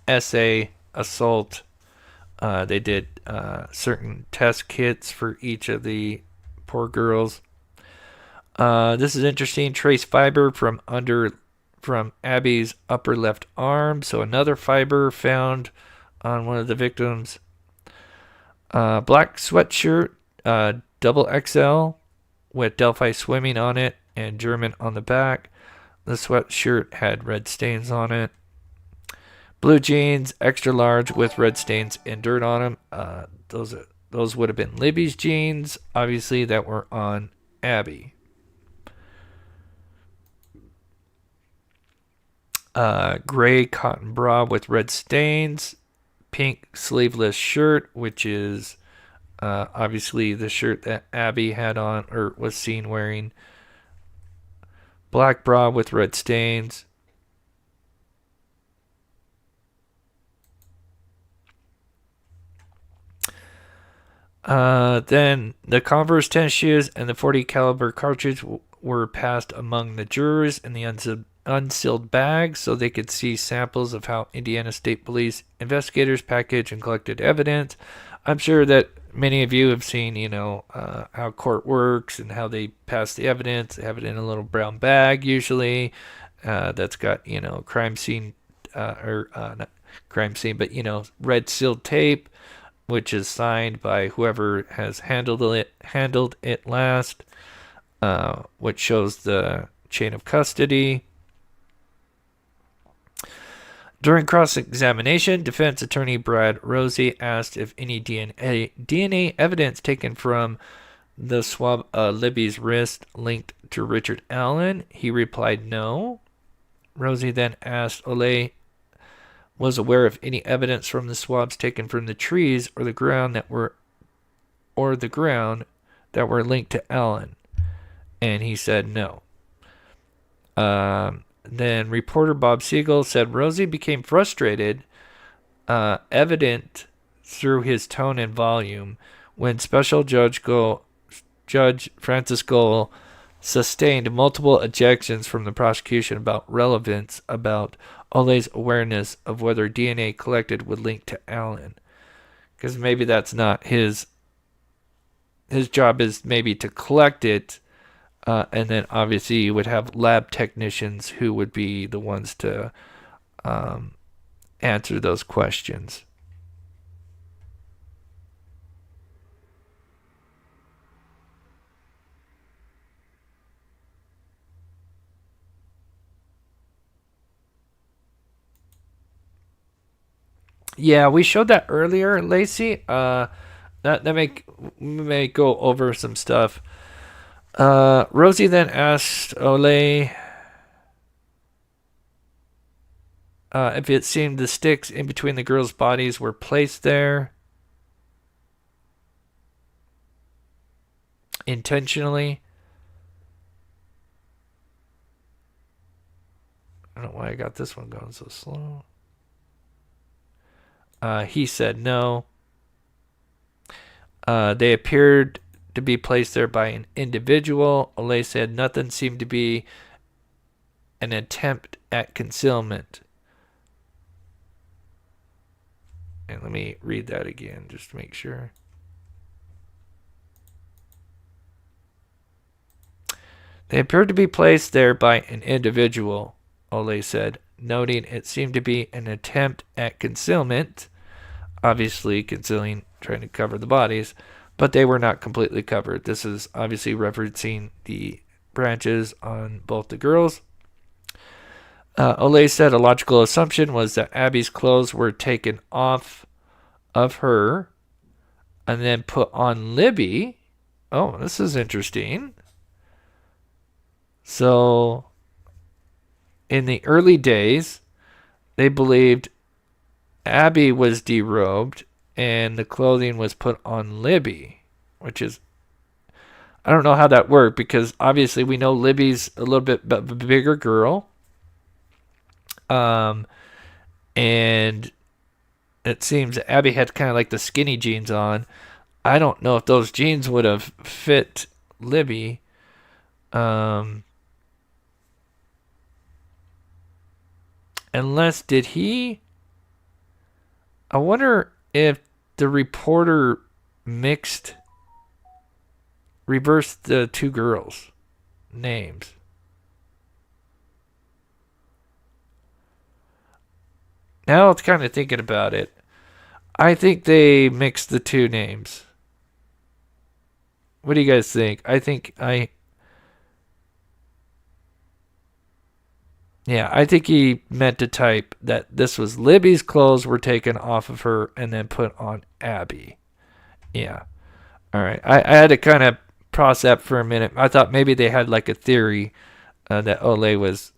SA, assault. They did certain test kits for each of the poor girls. This is interesting. Trace fiber from Abby's upper left arm. So another fiber found on one of the victims. Black sweatshirt, double XL, with Delphi swimming on it and German on the back. The sweatshirt had red stains on it. Blue jeans, extra large, with red stains and dirt on them. Those would have been Libby's jeans, obviously, that were on Abby. Gray cotton bra with red stains. Pink sleeveless shirt, which is obviously the shirt that Abby had on or was seen wearing. Black bra with red stains. Then the Converse tennis shoes and the .40 caliber cartridge were passed among the jurors in the unsealed bag so they could see samples of how Indiana State Police investigators packaged and collected evidence. I'm sure that many of you have seen, how court works and how they pass the evidence. They have it in a little brown bag usually that's got, crime scene not crime scene, but, red sealed tape, which is signed by whoever has handled it last, which shows the chain of custody. During cross-examination, defense attorney Brad Rosie asked if any DNA evidence taken from the swab Libby's wrist linked to Richard Allen. He replied no. Rosie then asked Ole was aware of any evidence from the swabs taken from the trees or the ground that were linked to Allen, and he said no. Then reporter Bob Siegel said Rosie became frustrated, evident through his tone and volume, when Special Judge Francis Goel sustained multiple objections from the prosecution about relevance about Ole's awareness of whether DNA collected would link to Allen. Because maybe that's not his job is maybe to collect it, and then obviously you would have lab technicians who would be the ones to answer those questions. Yeah, we showed that earlier, Lacey. That may go over some stuff. Rosie then asked Ole if it seemed the sticks in between the girls' bodies were placed there intentionally. I don't know why I got this one going so slow. He said no. They appeared to be placed there by an individual. Ole said nothing seemed to be an attempt at concealment. And let me read that again just to make sure. They appeared to be placed there by an individual, Ole said, noting it seemed to be an attempt at concealment, obviously concealing, trying to cover the bodies, but they were not completely covered. This is obviously referencing the branches on both the girls. Ole said a logical assumption was that Abby's clothes were taken off of her and then put on Libby. Oh, this is interesting. So, in the early days, they believed Abby was derobed and the clothing was put on Libby, which is, I don't know how that worked because obviously we know Libby's a little bit bigger girl. And it seems Abby had kind of like the skinny jeans on. I don't know if those jeans would have fit Libby. Unless, did he? I wonder if the reporter reversed the two girls' names. Now it's kind of thinking about it. I think they mixed the two names. What do you guys think? I think he meant to type that this was Libby's clothes were taken off of her and then put on Abby. Yeah. All right. I had to kind of process that for a minute. I thought maybe they had like a theory that Ole was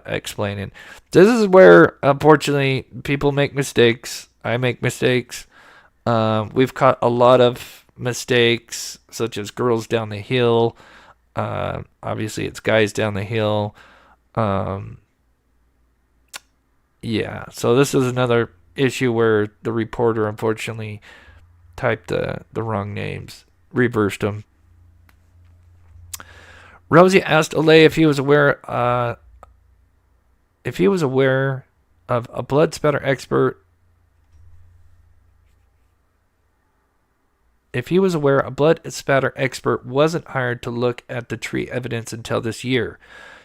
explaining. This is where, unfortunately, people make mistakes. I make mistakes. We've caught a lot of mistakes, such as girls down the hill. Obviously, it's guys down the hill. Yeah, so this is another issue where the reporter unfortunately typed the wrong names, reversed them. Rosie asked Ole if he was aware of a blood spatter expert. If he was aware a blood spatter expert wasn't hired to look at the tree evidence until this year.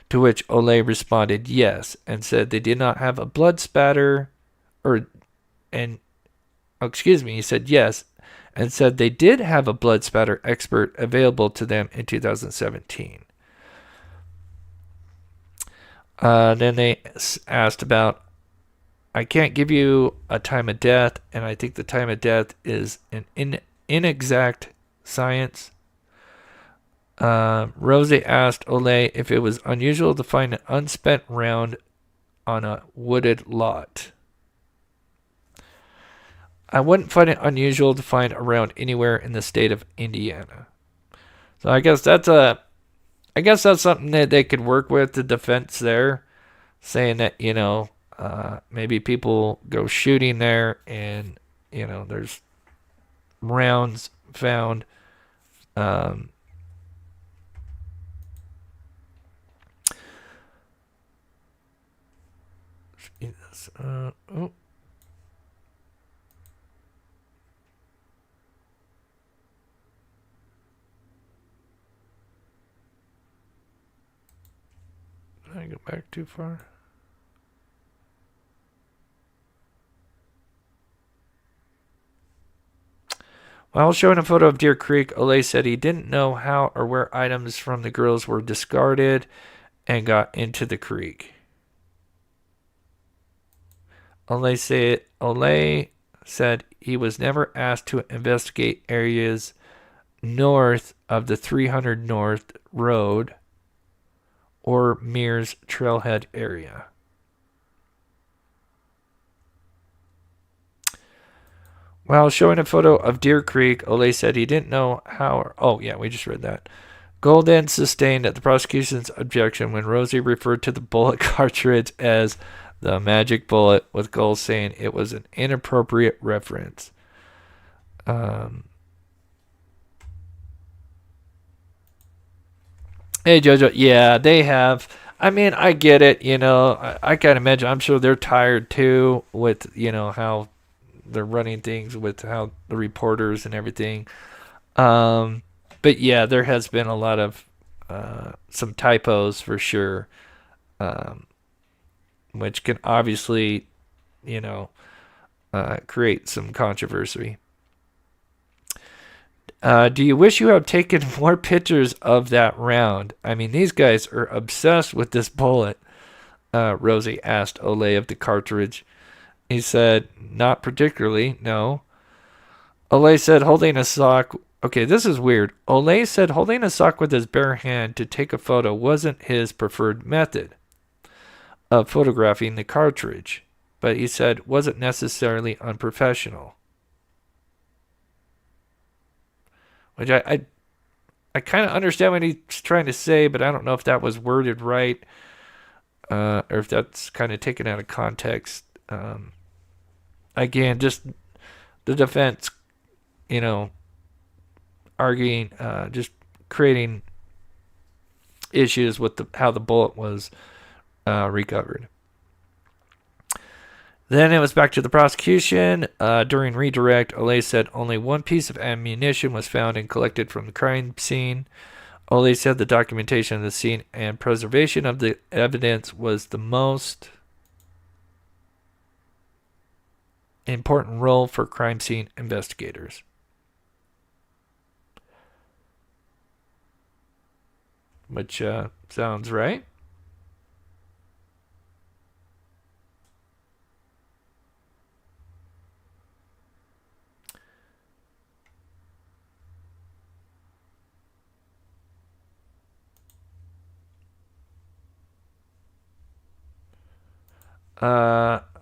To which Ole responded yes, and said they did not have a blood spatter, he said yes, and said they did have a blood spatter expert available to them in 2017. Then they asked about, I can't give you a time of death, and I think the time of death is an inexact science. Rosie asked Ole if it was unusual to find an unspent round on a wooded lot. I wouldn't find it unusual to find a round anywhere in the state of Indiana. So I guess that's something that they could work with, the defense there, saying that, maybe people go shooting there and, there's rounds found. Did I go back too far? While showing a photo of Deer Creek, Ole said he didn't know how or where items from the girls were discarded and got into the creek. Ole said he was never asked to investigate areas north of the 300 North Road or Mears Trailhead area. While showing a photo of Deer Creek, Ole said he didn't know how. We just read that. Golden sustained at the prosecution's objection when Rosie referred to the bullet cartridge as the magic bullet, with Gold saying it was an inappropriate reference. Hey, Jojo. Yeah, they have. I mean, I get it. I can't imagine. I'm sure they're tired too with how they're running things with how the reporters and everything. Um, but yeah, there has been a lot of some typos for sure, um, which can obviously you know create some controversy. Do you wish you had taken more pictures of that round? I mean, these guys are obsessed with this bullet. Rosie asked Olay of the cartridge. He said, not particularly, no. Olay said, holding a sock. Okay, this is weird. Olay said holding a sock with his bare hand to take a photo wasn't his preferred method of photographing the cartridge, but he said wasn't necessarily unprofessional. Which I kind of understand what he's trying to say, but I don't know if that was worded right, or if that's kind of taken out of context. Again, just the defense, you know, arguing, just creating issues with how the bullet was recovered. Then it was back to the prosecution. During redirect, Olay said only one piece of ammunition was found and collected from the crime scene. Olay said the documentation of the scene and preservation of the evidence was the most important role for crime scene investigators. Which sounds right.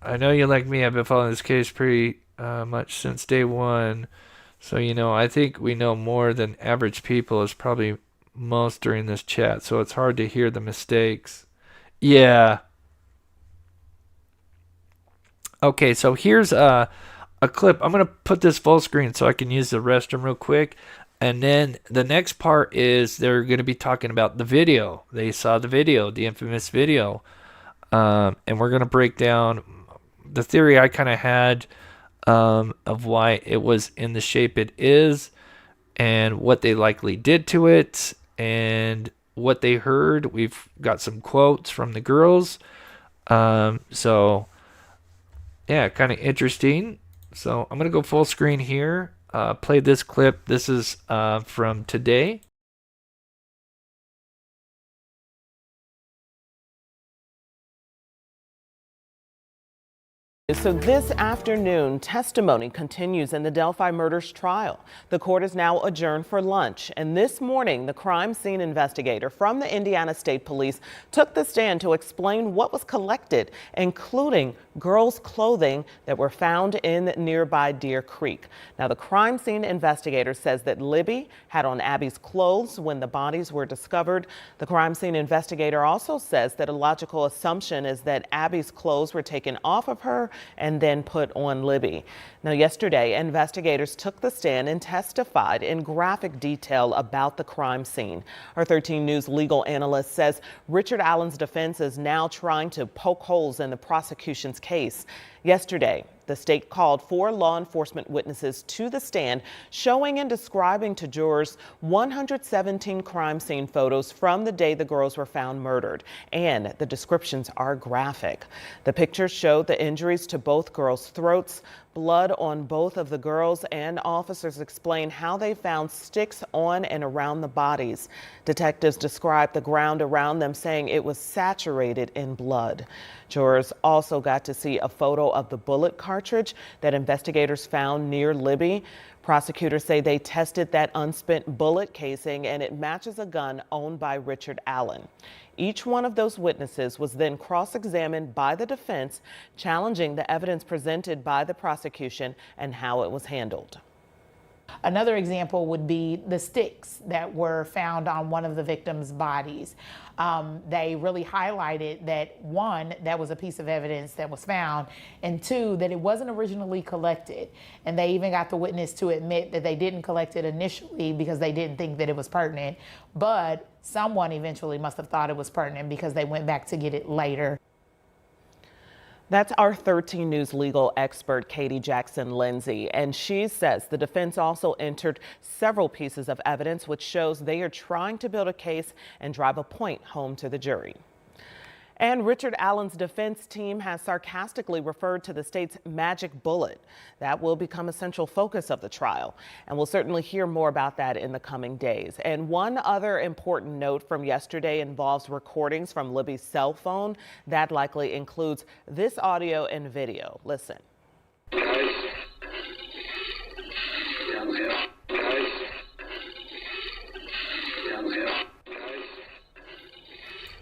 I know you like me. I've been following this case pretty much since day one. So, I think we know more than average people is probably most during this chat. So it's hard to hear the mistakes. Yeah. Okay, so here's a clip. I'm going to put this full screen so I can use the restroom real quick. And then the next part is they're going to be talking about the video. They saw the video, the infamous video. And we're going to break down the theory I kind of had of why it was in the shape it is and what they likely did to it and what they heard. We've got some quotes from the girls. So, yeah, kind of interesting. So I'm going to go full screen here. Play this clip. This is from today. So this afternoon, testimony continues in the Delphi murders trial. The court is now adjourned for lunch. And this morning, the crime scene investigator from the Indiana State Police took the stand to explain what was collected, including girls' clothing that were found in nearby Deer Creek. Now, the crime scene investigator says that Libby had on Abby's clothes when the bodies were discovered. The crime scene investigator also says that a logical assumption is that Abby's clothes were taken off of her and then put on Libby. Now, yesterday, investigators took the stand and testified in graphic detail about the crime scene. Our 13 News legal analyst says Richard Allen's defense is now trying to poke holes in the prosecution's case. Yesterday, the state called 4 law enforcement witnesses to the stand, showing and describing to jurors 117 crime scene photos from the day the girls were found murdered. And the descriptions are graphic. The pictures show the injuries to both girls' throats, blood on both of the girls, and officers explain how they found sticks on and around the bodies. Detectives described the ground around them, saying it was saturated in blood. Jurors also got to see a photo of the bullet cartridge that investigators found near Libby. Prosecutors say they tested that unspent bullet casing and it matches a gun owned by Richard Allen. Each one of those witnesses was then cross-examined by the defense, challenging the evidence presented by the prosecution and how it was handled. Another example would be the sticks that were found on one of the victims' bodies. They really highlighted that, one, that was a piece of evidence that was found, and two, that it wasn't originally collected. And they even got the witness to admit that they didn't collect it initially because they didn't think that it was pertinent, but someone eventually must have thought it was pertinent because they went back to get it later. That's our 13 News legal expert, Katie Jackson-Lindsay, and she says the defense also entered several pieces of evidence which shows they are trying to build a case and drive a point home to the jury. And Richard Allen's defense team has sarcastically referred to the state's magic bullet. That will become a central focus of the trial, and we'll certainly hear more about that in the coming days. And one other important note from yesterday involves recordings from Libby's cell phone. That likely includes this audio and video. Listen.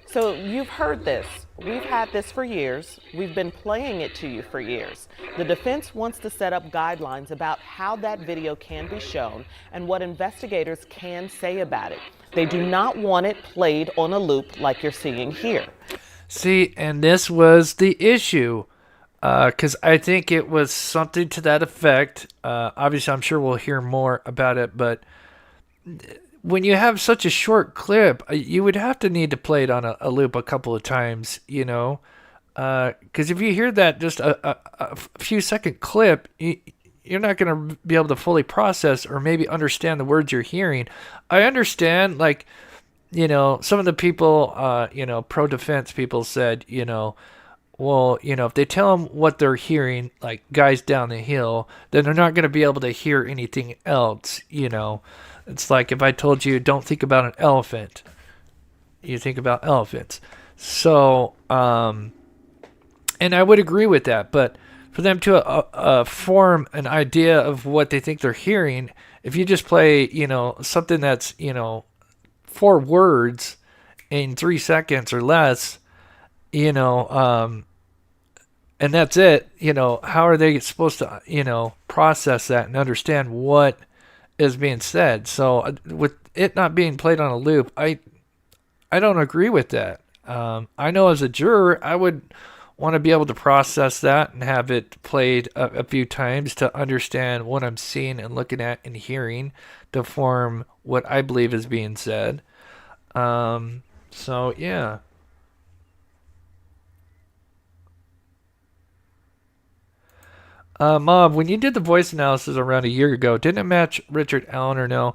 So you've heard this. We've had this for years. We've been playing it to you for years. The defense wants to set up guidelines about how that video can be shown and what investigators can say about it. They do not want it played on a loop like you're seeing here. See, and this was the issue, because I think it was something to that effect. Obviously, I'm sure we'll hear more about it, but when you have such a short clip, you would have to need to play it on a loop a couple of times, you know, because if you hear that just a few second clip, you're not going to be able to fully process or maybe understand the words you're hearing. I understand, like, you know, some of the people, you know, pro-defense people said, you know, well, you know, if they tell them what they're hearing, like guys down the hill, then they're not going to be able to hear anything else, you know. It's like if I told you don't think about an elephant, you think about elephants. So, and I would agree with that. But for them to form an idea of what they think they're hearing, if you just play, you know, something that's, you know, 4 words in 3 seconds or less, you know, and that's it, you know, how are they supposed to, you know, process that and understand what is being said? So with it not being played on a loop, I don't agree with that. I know as a juror, I would want to be able to process that and have it played a few times to understand what I'm seeing and looking at and hearing to form what I believe is being said. So yeah. Mob, when you did the voice analysis around a year ago, didn't it match Richard Allen or no?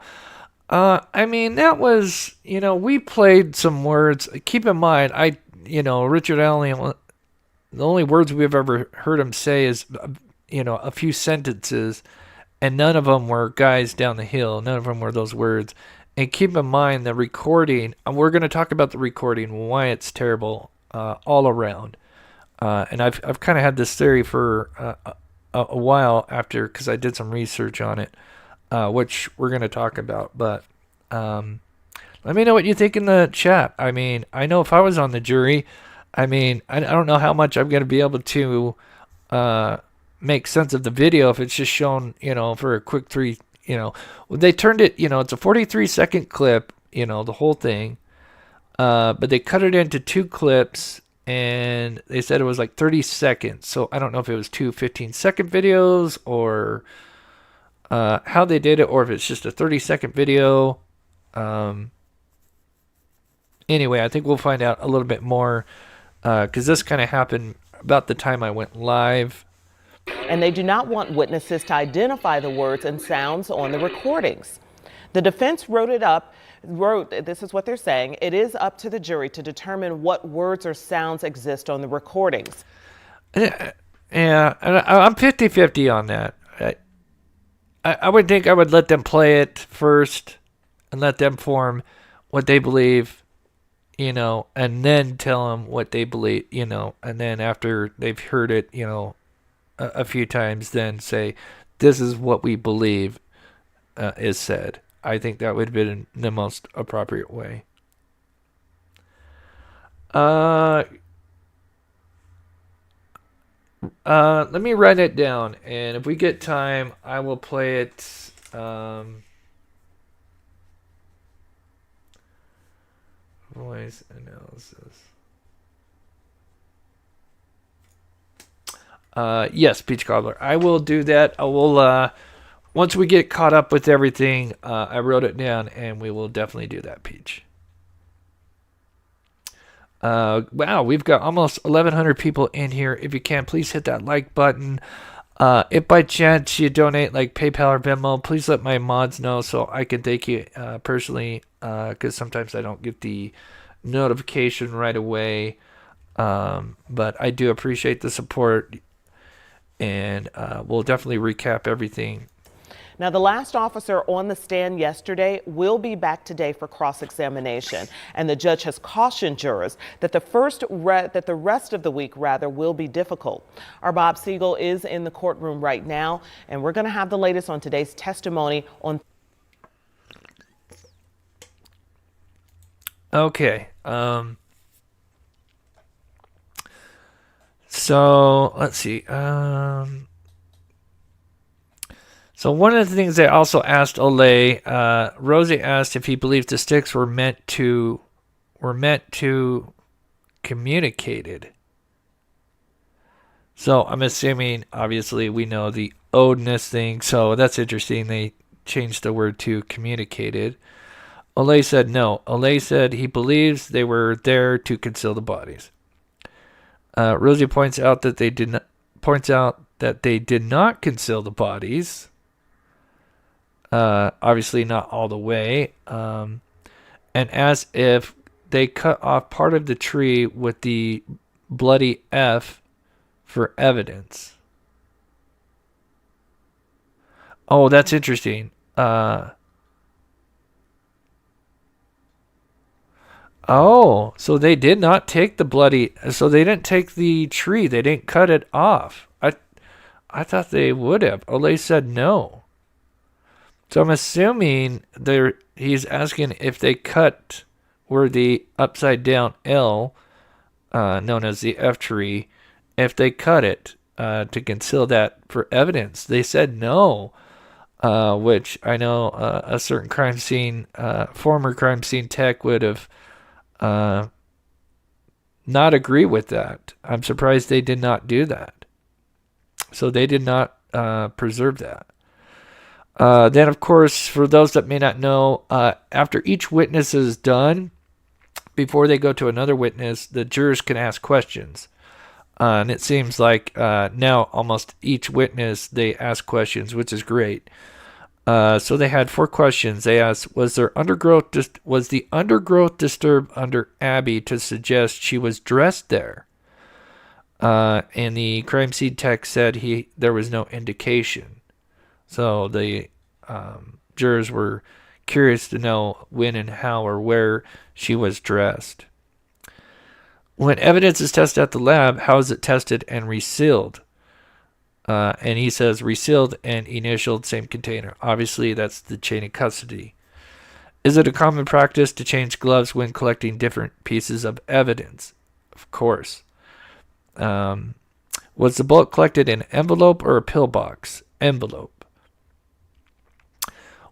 I mean, that was, you know, we played some words. Keep in mind, you know, Richard Allen, the only words we've ever heard him say is, you know, a few sentences, and none of them were guys down the hill. None of them were those words. And keep in mind the recording, and we're going to talk about the recording, why it's terrible all around. And I've kind of had this theory for a while after, because I did some research on it, which we're going to talk about. But let me know what you think in the chat. I mean, I know if I was on the jury, I mean, I don't know how much I'm going to be able to make sense of the video if it's just shown, you know, for a quick 3, you know. They turned it, you know, it's a 43-second clip, you know, the whole thing. But they cut it into 2 clips, and they said it was like 30 seconds. So I don't know if it was 2 15-second videos or how they did it, or if it's just a 30-second video. Anyway, I think we'll find out a little bit more, because this kind of happened about the time I went live. And they do not want witnesses to identify the words and sounds on the recordings. The defense wrote, this is what they're saying, it is up to the jury to determine what words or sounds exist on the recordings. Yeah, I'm 50-50 on that. I would think I would let them play it first and let them form what they believe, you know, and then tell them what they believe, you know, and then after they've heard it, you know, a few times, then say, this is what we believe is said. I think that would have been the most appropriate way. Let me write it down, and if we get time, I will play it Voice analysis. Yes, Peach Cobbler. I will do that. I will, once we get caught up with everything, I wrote it down, and we will definitely do that, Peach. Wow, we've got almost 1,100 people in here. If you can, please hit that like button. If by chance you donate like PayPal or Venmo, please let my mods know so I can thank you personally, because sometimes I don't get the notification right away. But I do appreciate the support, and we'll definitely recap everything. Now, the last officer on the stand yesterday will be back today for cross-examination, and the judge has cautioned jurors that the rest of the week will be difficult. Our Bob Siegel is in the courtroom right now, and we're going to have the latest on today's testimony on. Okay. So let's see. So one of the things they also asked Olay, Rosie asked if he believed the sticks were meant to communicated. So I'm assuming, obviously, we know the oldness thing, so that's interesting. They changed the word to communicated. Olay said no. Olay said he believes they were there to conceal the bodies. Rosie points out that they did not conceal the bodies. Obviously not all the way. And as if they cut off part of the tree with the bloody F for evidence. Oh, that's interesting. Oh, so they did not take so they didn't take the tree. They didn't cut it off. I thought they would have. Olay said no. So I'm assuming he's asking if they cut where the upside down L, known as the F tree, if they cut it to conceal that for evidence. They said no, which I know a certain crime scene, former crime scene tech would have not agree with that. I'm surprised they did not do that. So they did not preserve that. Then, of course, for those that may not know, after each witness is done, before they go to another witness, the jurors can ask questions. And it seems like now almost each witness, they ask questions, which is great. So they had 4 questions. They asked, was the undergrowth disturbed under Abby to suggest she was dressed there? And the crime scene tech said there was no indication. So the jurors were curious to know when and how or where she was dressed. When evidence is tested at the lab, how is it tested and resealed? And he says resealed and initialed, same container. Obviously, that's the chain of custody. Is it a common practice to change gloves when collecting different pieces of evidence? Of course. Was the bullet collected in an envelope or a pillbox? Envelope.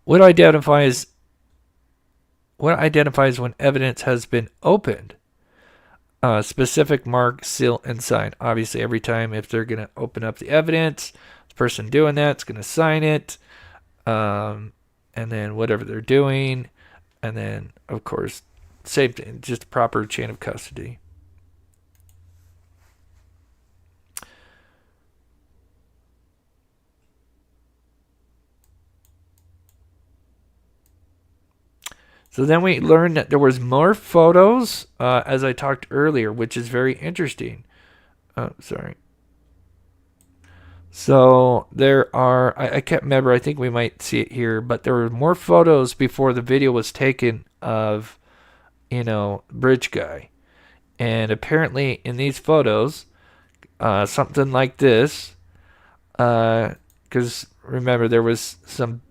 What identifies when evidence has been opened? Specific mark, seal, and sign. Obviously, every time if they're going to open up the evidence, the person doing that's going to sign it, and then whatever they're doing, and then, of course, same thing, just proper chain of custody. So then we learned that there was more photos, as I talked earlier, which is very interesting. Oh, sorry. So there are, I can't remember, I think we might see it here, but there were more photos before the video was taken of, Bridge Guy. And apparently in these photos, something like this, because remember there was some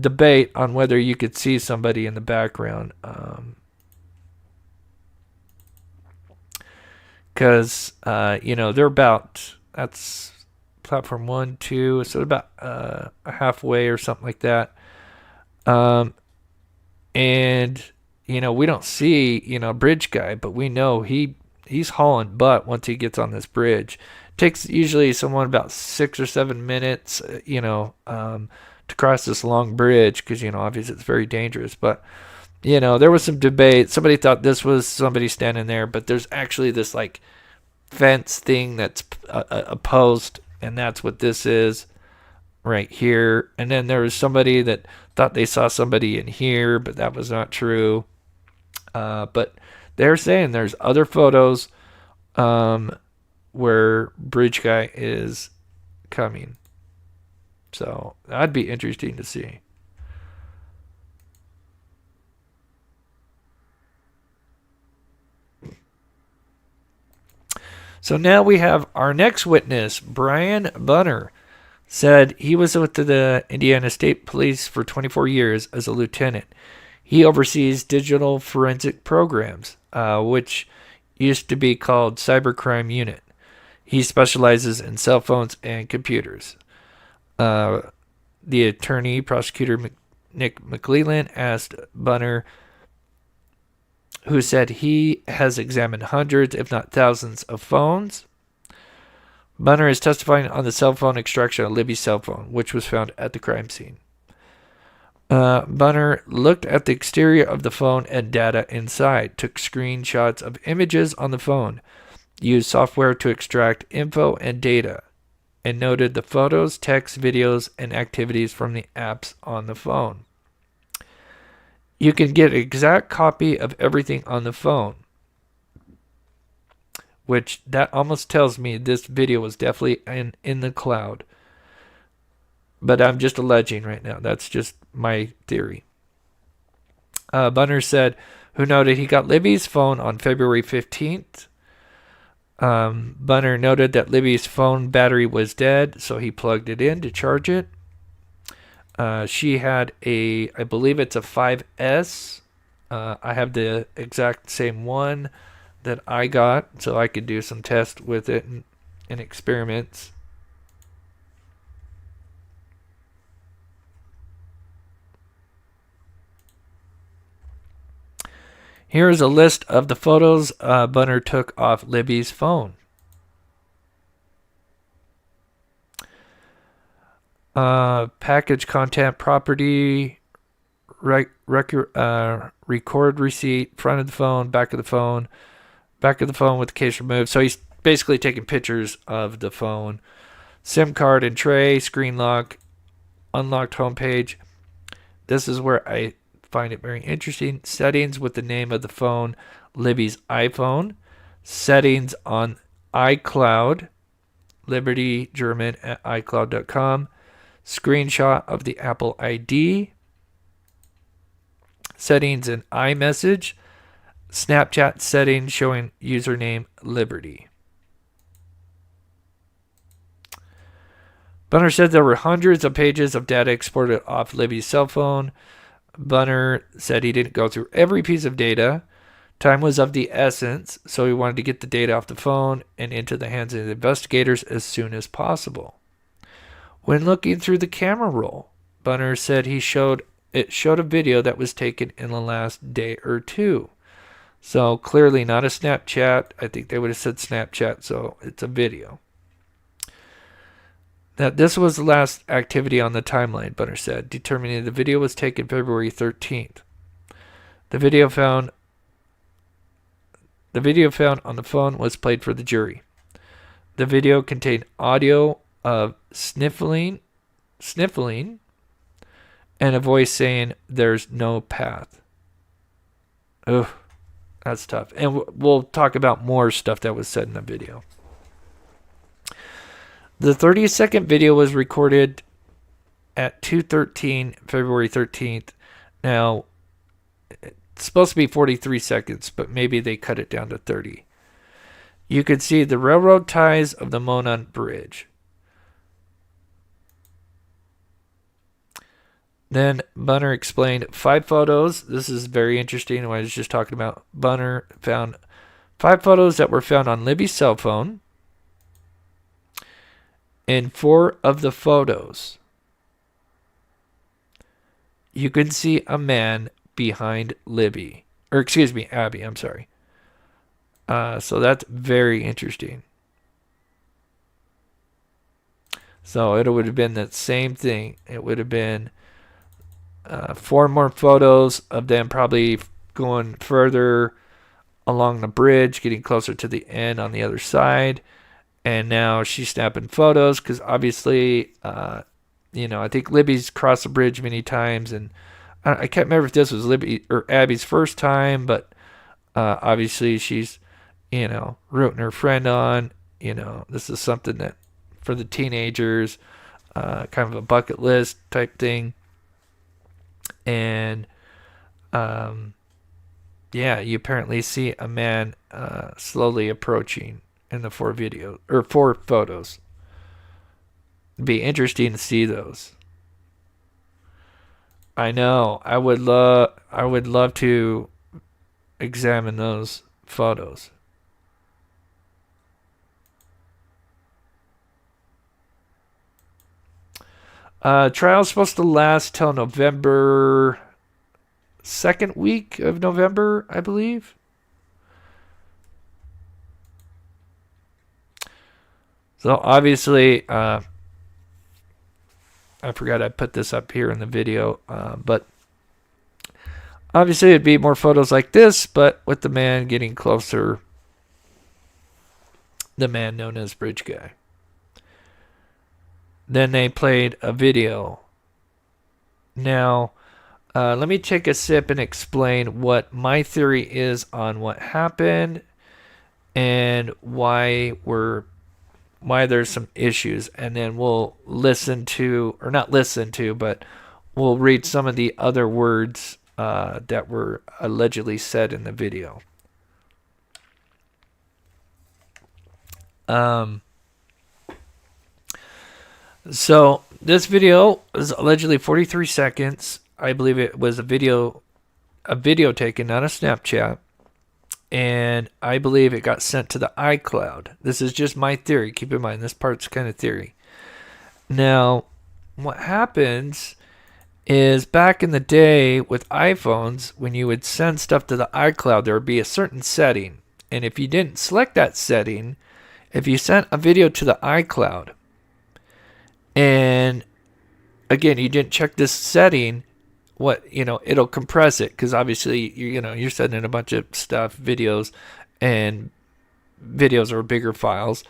debate on whether you could see somebody in the background, because they're about, that's platform 1, 2, so about halfway or something like that. And we don't see bridge guy, but we know he's hauling butt once he gets on this bridge. It takes usually someone about 6 or 7 minutes, to cross this long bridge because obviously it's very dangerous. But there was some debate. Somebody thought this was somebody standing there, but there's actually this like fence thing that's a post, and that's what this is right here. And then there was somebody that thought they saw somebody in here, but that was not true. But they're saying there's other photos where bridge guy is coming, so that'd be interesting to see. So now we have our next witness, Brian Bunner, said he was with the Indiana State Police for 24 years as a lieutenant. He oversees digital forensic programs, which used to be called Cybercrime Unit. He specializes in cell phones and computers. The attorney, prosecutor Nick McClellan, asked Bunner, who said he has examined hundreds, if not thousands, of phones. Bunner is testifying on the cell phone extraction of Libby's cell phone, which was found at the crime scene. Bunner looked at the exterior of the phone and data inside, took screenshots of images on the phone, used software to extract info and data, and noted the photos, text, videos, and activities from the apps on the phone. You can get an exact copy of everything on the phone, which that almost tells me this video was definitely in the cloud. But I'm just alleging right now. That's just my theory. Bunner said, who noted he got Libby's phone on February 15th. Bunner noted that Libby's phone battery was dead, so he plugged it in to charge it. She had I believe it's a 5S. I have the exact same one that I got, so I could do some tests with it and experiments. Here is a list of the photos Bunner took off Libby's phone. Package content property, record receipt, front of the phone, back of the phone with the case removed. So he's basically taking pictures of the phone. SIM card and tray, screen lock, unlocked homepage. This is where I find it very interesting. Settings with the name of the phone, Libby's iPhone. Settings on iCloud, Liberty German at iCloud.com. Screenshot of the Apple ID. Settings in iMessage. Snapchat settings showing username Liberty. Bunner said there were hundreds of pages of data exported off Libby's cell phone. Bunner said he didn't go through every piece of data. Time was of the essence, so he wanted to get the data off the phone and into the hands of the investigators as soon as possible. When looking through the camera roll, Bunner said it showed a video that was taken in the last day or two. So clearly not a Snapchat. I think they would have said Snapchat, so it's a video. That this was the last activity on the timeline, Bunner said, determining the video was taken February 13th. The video found on the phone was played for the jury. The video contained audio of sniffling, and a voice saying, "There's no path." Ugh, that's tough. And we'll talk about more stuff that was said in the video. The 30-second video was recorded at 2:13, February 13th. Now, it's supposed to be 43 seconds, but maybe they cut it down to 30. You could see the railroad ties of the Monon Bridge. Then Bunner explained 5 photos. This is very interesting. What I was just talking about. Bunner found 5 photos that were found on Libby's cell phone. in 4 of the photos, you can see a man behind Libby. Or excuse me, Abby, I'm sorry. So that's very interesting. So it would have been that same thing. It would have been 4 more photos of them probably going further along the bridge, getting closer to the end on the other side. And now she's snapping photos because obviously, I think Libby's crossed the bridge many times. And I can't remember if this was Libby or Abby's first time, but obviously she's, rooting her friend on. This is something that for the teenagers, kind of a bucket list type thing. And you apparently see a man slowly approaching in the 4 photos. It'd be interesting to see those. I know. I would love to examine those photos. Trial's supposed to last till November 2nd week of November, I believe. So obviously, I forgot I put this up here in the video, but obviously it'd be more photos like this, but with the man getting closer, the man known as Bridge Guy. Then they played a video. Now, let me take a sip and explain what my theory is on what happened and why there's some issues. And then we'll but we'll read some of the other words that were allegedly said in the video. So this video is allegedly 43 seconds. I believe it was a video taken, not a Snapchat. And I believe it got sent to the iCloud. This is just my theory. Keep in mind, this part's kind of theory. Now, what happens is back in the day with iPhones, when you would send stuff to the iCloud, there would be a certain setting. And if you didn't select that setting, if you sent a video to the iCloud, and again, you didn't check this setting, it'll compress it because obviously you're sending a bunch of stuff, videos, and videos are bigger files,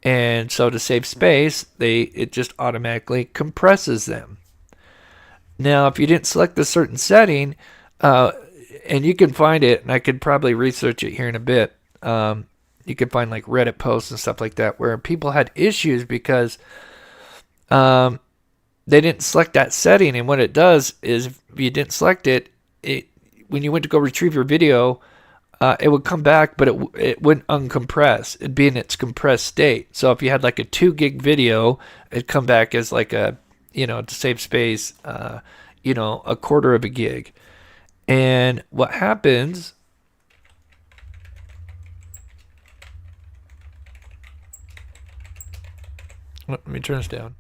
and so to save space, it just automatically compresses them. Now, if you didn't select a certain setting, and you can find it, and I could probably research it here in a bit. You can find like Reddit posts and stuff like that where people had issues because they didn't select that setting, and what it does is if you didn't select it, when you went to go retrieve your video, it would come back, but it wouldn't uncompress. It'd be in its compressed state. So if you had like a 2 gig video, it'd come back as like a, to save space, a quarter of a gig. And what happens, let me turn this down.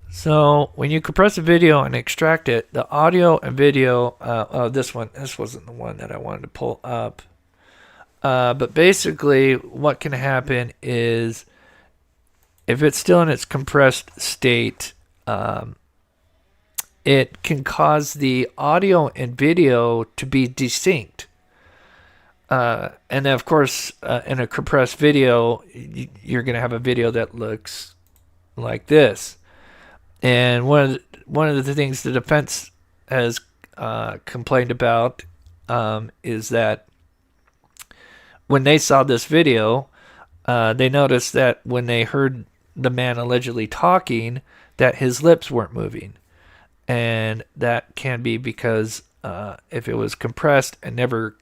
So when you compress a video and extract it, the audio and video, this wasn't the one that I wanted to pull up. But basically what can happen is if it's still in its compressed state, it can cause the audio and video to be distinct. And then of course, in a compressed video, you're going to have a video that looks like this. And one of the things the defense has complained about is that when they saw this video, they noticed that when they heard the man allegedly talking, that his lips weren't moving. And that can be because if it was compressed and never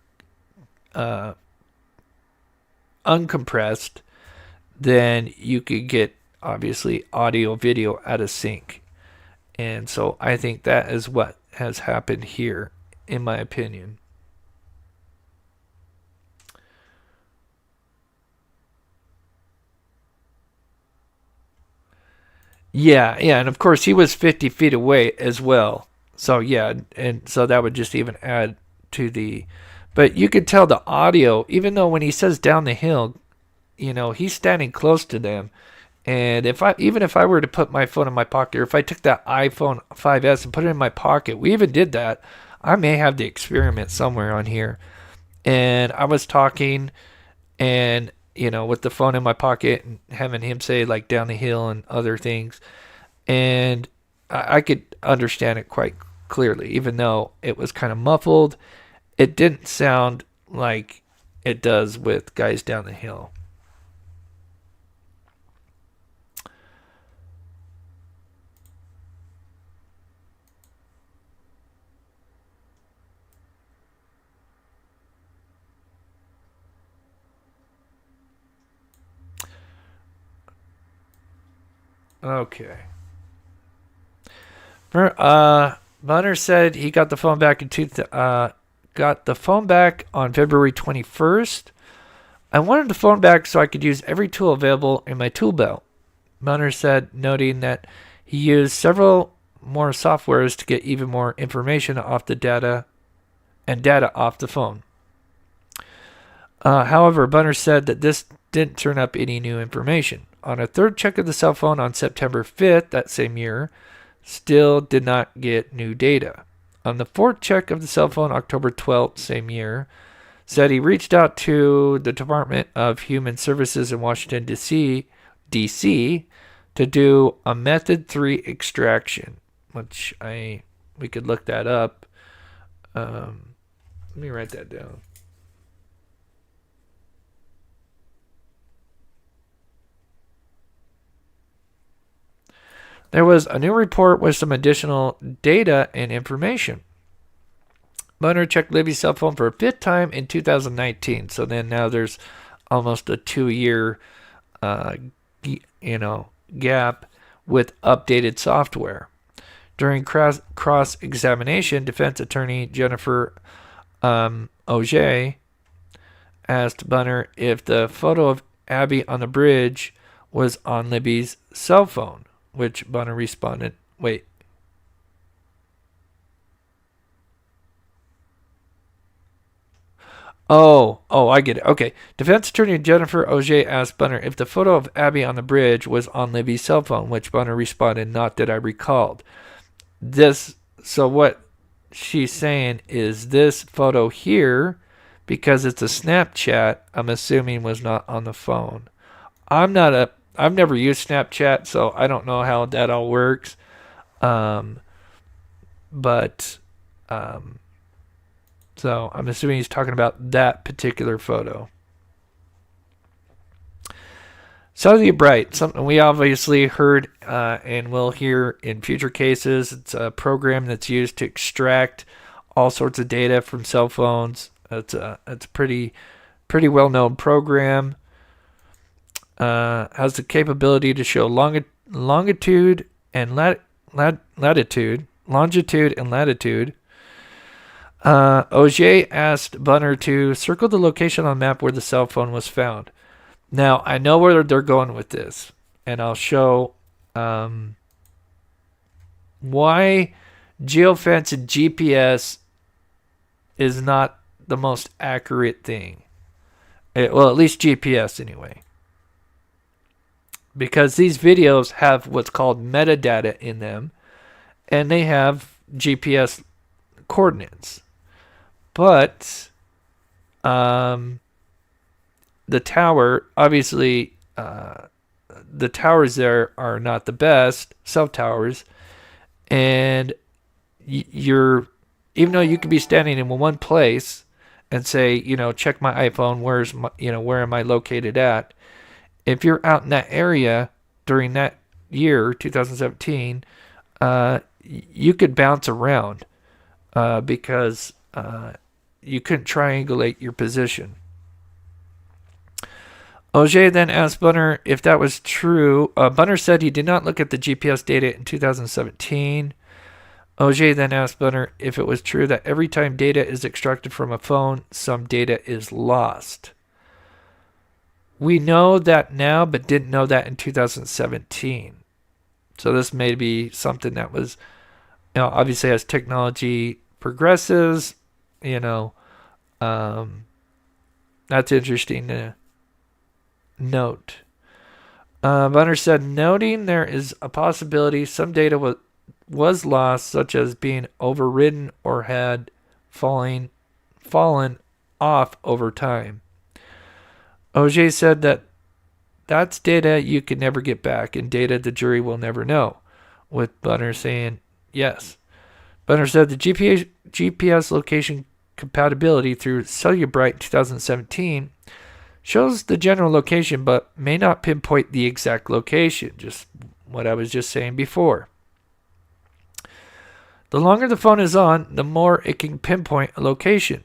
uncompressed, then you could get, obviously, audio video out of sync. And so I think that is what has happened here, in my opinion. Yeah, and of course he was 50 feet away as well. So yeah, and so that would just even add to the, but you could tell the audio, even though when he says down the hill, he's standing close to them. And even if I were to put my phone in my pocket, or if I took that iPhone 5S and put it in my pocket, we even did that. I may have the experiment somewhere on here. And I was talking, and with the phone in my pocket and having him say like down the hill and other things, and I could understand it quite clearly, even though it was kind of muffled. It didn't sound like it does with guys down the hill. Okay. Bunner said he got the phone back on February 21st. I wanted the phone back so I could use every tool available in my tool belt. Bunner said, noting that he used several more softwares to get even more information off the data off the phone. However, Bunner said that this didn't turn up any new information. On a third check of the cell phone on September 5th that same year, still did not get new data. On the fourth check of the cell phone, October 12th, same year, said he reached out to the Department of Human Services in Washington, D.C. to do a Method 3 extraction, which we could look that up. Let me write that down. There was a new report with some additional data and information. Bunner checked Libby's cell phone for a fifth time in 2019. So then now there's almost a 2-year, gap with updated software. During cross-examination, defense attorney Jennifer Auger asked Bunner if the photo of Abby on the bridge was on Libby's cell phone, which Bunner responded, wait. Oh, I get it. Okay. Defense attorney Jennifer Auger asked Bunner if the photo of Abby on the bridge was on Libby's cell phone, which Bunner responded, not that I recalled. So what she's saying is this photo here, because it's a Snapchat, I'm assuming was not on the phone. I've never used Snapchat, so I don't know how that all works. So I'm assuming he's talking about that particular photo. Cellular Bright, something we obviously heard and will hear in future cases. It's a program that's used to extract all sorts of data from cell phones. It's a pretty well-known program. Has the capability to show longitude and latitude. Auger asked Bunner to circle the location on the map where the cell phone was found. Now, I know where they're going with this, and I'll show why geofence and GPS is not the most accurate thing. Well, at least GPS anyway. Because these videos have what's called metadata in them, and they have GPS coordinates. But the tower, obviously, the towers there are not the best, cell towers, and even though you could be standing in one place and say, check my iPhone, where am I located at? If you're out in that area during that, year, 2017, you could bounce around because you couldn't triangulate your position. Auger then asked Bunner if that was true. Bunner said he did not look at the GPS data in 2017. Auger then asked Bunner if it was true that every time data is extracted from a phone, some data is lost. We know that now, but didn't know that in 2017. So this may be something that was, obviously as technology progresses, that's interesting to note. Bunner said, noting there is a possibility some data was lost, such as being overridden or had fallen off over time. Auger said that that's data you can never get back and data the jury will never know, with Bunner saying yes. Bunner said the GPS location compatibility through Cellubrite 2017 shows the general location but may not pinpoint the exact location, just what I was just saying before. The longer the phone is on, the more it can pinpoint a location.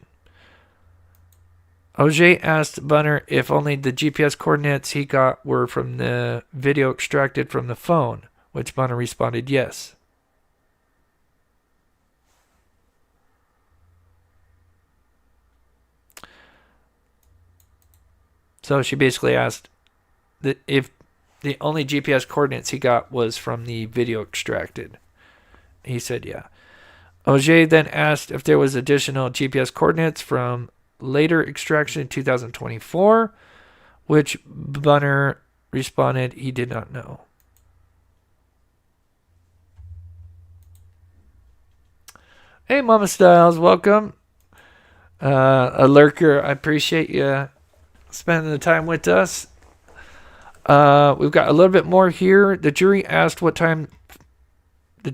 Auger asked Bunner if only the GPS coordinates he got were from the video extracted from the phone, which Bunner responded yes. So she basically asked that if the only GPS coordinates he got was from the video extracted. He said yeah. Auger then asked if there was additional GPS coordinates from later extraction in 2024, which Bunner responded he did not know. Hey, Mama Styles, welcome. A lurker, I appreciate you spending the time with us. We've got a little bit more here. The jury asked what time the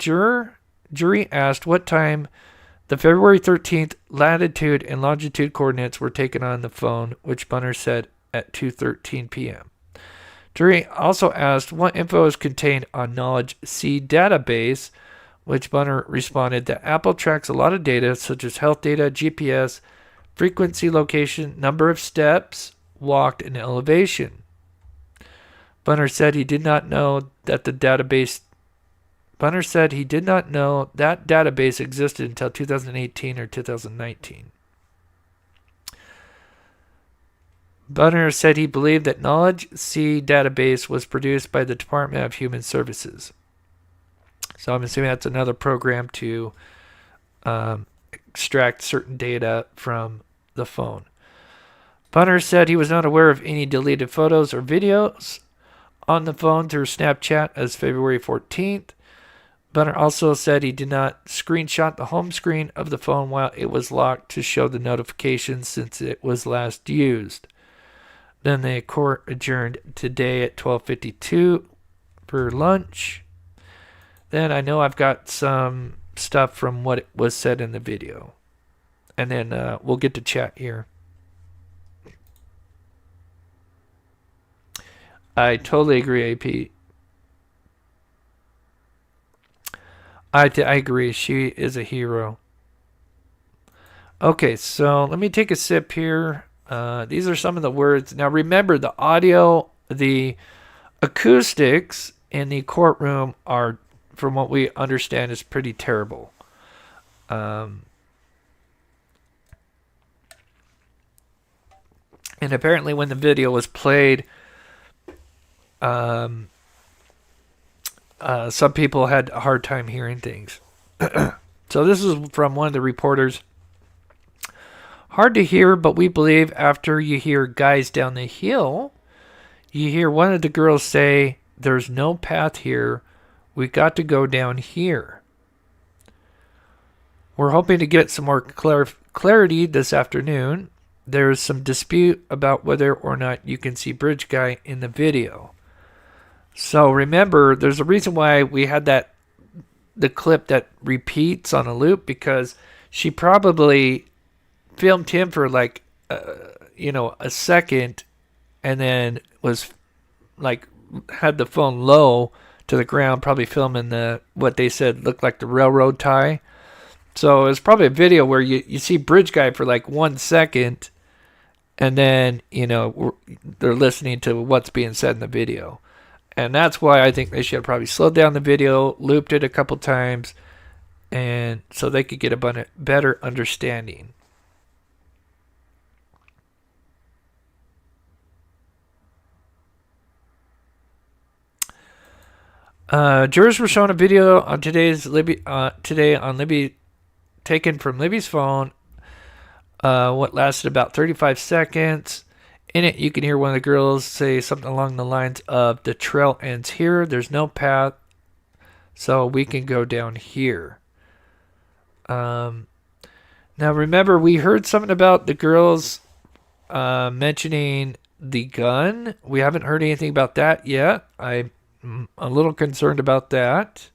February 13th latitude and longitude coordinates were taken on the phone, which Bunner said at 2:13 p.m. Jury also asked what info is contained on Knowledge C database, which Bunner responded that Apple tracks a lot of data such as health data, GPS, frequency, location, number of steps walked, and elevation. Bunner said he did not know that database existed until 2018 or 2019. Bunner said he believed that Knowledge C database was produced by the Department of Human Services. So I'm assuming that's another program to extract certain data from the phone. Bunner said he was not aware of any deleted photos or videos on the phone through Snapchat as February 14th. Bunner also said he did not screenshot the home screen of the phone while it was locked to show the notifications since it was last used. Then the court adjourned today at 12:52 for lunch. Then I know I've got some stuff from what was said in the video. And then we'll get to chat here. I totally agree, AP. I agree. She is a hero. Okay, so let me take a sip here. These are some of the words. Now remember, the audio, the acoustics in the courtroom are, from what we understand, is pretty terrible. And apparently when the video was played, some people had a hard time hearing things. So this is from one of the reporters. Hard to hear, but we believe after you hear guys down the hill, you hear one of the girls say, "There's no path here. We got to go down here." We're hoping to get some more clarity this afternoon. There's some dispute about whether or not you can see Bridge Guy in the video. So remember, there's a reason why we had the clip that repeats on a loop, because she probably filmed him for like, a second, and then was like, had the phone low to the ground, probably filming what they said looked like the railroad tie. So it's probably a video where you see Bridge Guy for like 1 second, and then, they're listening to what's being said in the video. And that's why I think they should have probably slowed down the video, looped it a couple times, and so they could get a better understanding. Jurors were shown a video on today on Libby, taken from Libby's phone, what lasted about 35 seconds. In it, you can hear one of the girls say something along the lines of, "The trail ends here. There's no path, so we can go down here." Now, remember, we heard something about the girls mentioning the gun. We haven't heard anything about that yet. I'm a little concerned about that.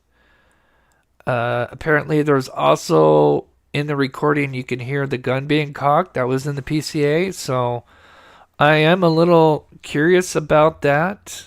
Apparently, there's also, in the recording, you can hear the gun being cocked. That was in the PCA, so I am a little curious about that.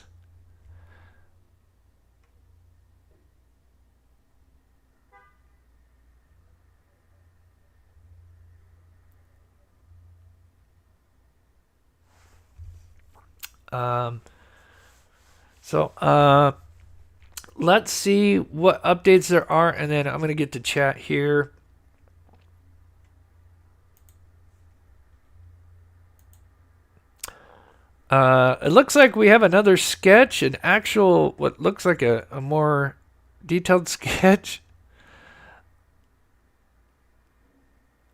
Let's see what updates there are, and then I'm going to get to chat here. It looks like we have another sketch, an actual, what looks like a more detailed sketch.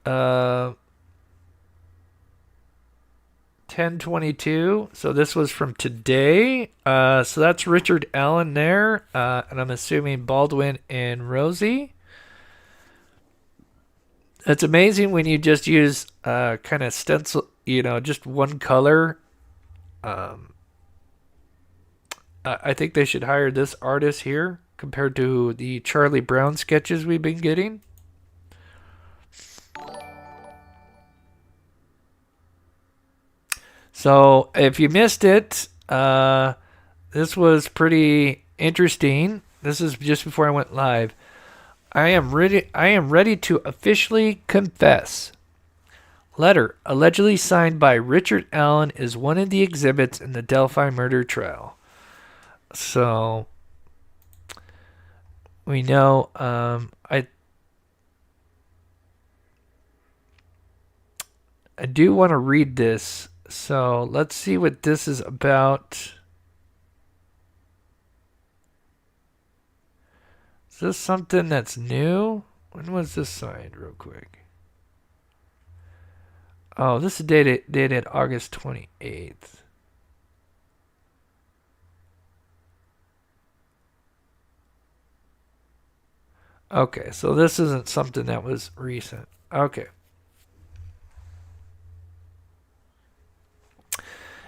10:22. So this was from today. So that's Richard Allen there, and I'm assuming Baldwin and Rosie. It's amazing when you just use kind of stencil, just one color. I think they should hire this artist here compared to the Charlie Brown sketches we've been getting. So if you missed it, this was pretty interesting. This is just before I went live. I am ready to officially confess. Letter allegedly signed by Richard Allen is one of the exhibits in the Delphi murder trial. So we know I do want to read this. So let's see what this is about. Is this something that's new? When was this signed, real quick? Oh, this is dated August 28th. Okay, so this isn't something that was recent. Okay.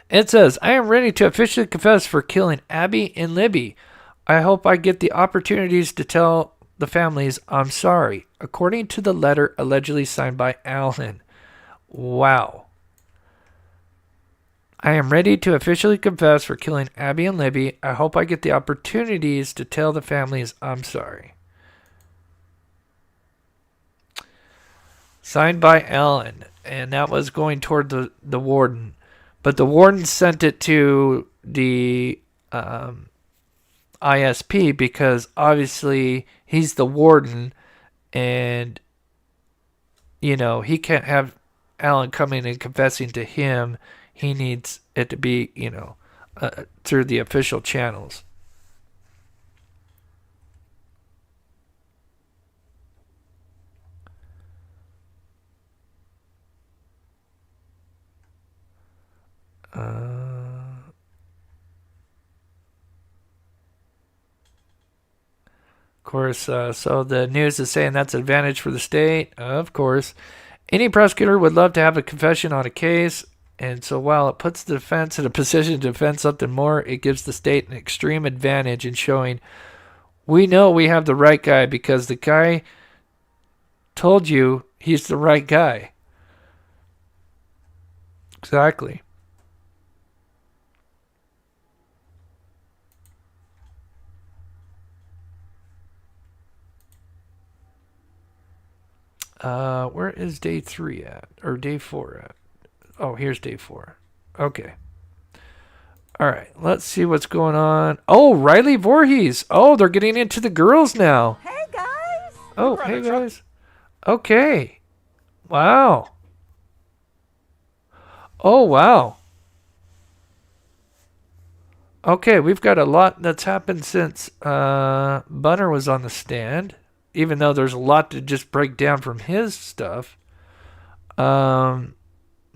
It says, I am ready to officially confess for killing Abby and Libby. I hope I get the opportunities to tell the families I'm sorry, according to the letter allegedly signed by Allen. Wow. I am ready to officially confess for killing Abby and Libby. I hope I get the opportunities to tell the families I'm sorry. Signed by Allen, and that was going toward the warden. But the warden sent it to the ISP because obviously he's the warden, and he can't have Alan coming and confessing to him. He needs it to be through the official channels. Of course, so the news is saying that's an advantage for the state. Of course, any prosecutor would love to have a confession on a case, and so while it puts the defense in a position to defend something more, it gives the state an extreme advantage in showing we know we have the right guy because the guy told you he's the right guy. Exactly. Where is day 3 at? Or day 4 at? Oh, here's day 4. Okay. All right, let's see what's going on. Oh, Riley Voorhees. Oh, they're getting into the girls now. Hey guys! Oh, hey guys. Okay. Wow. Oh, wow. Okay, we've got a lot that's happened since Bunner was on the stand, even though there's a lot to just break down from his stuff.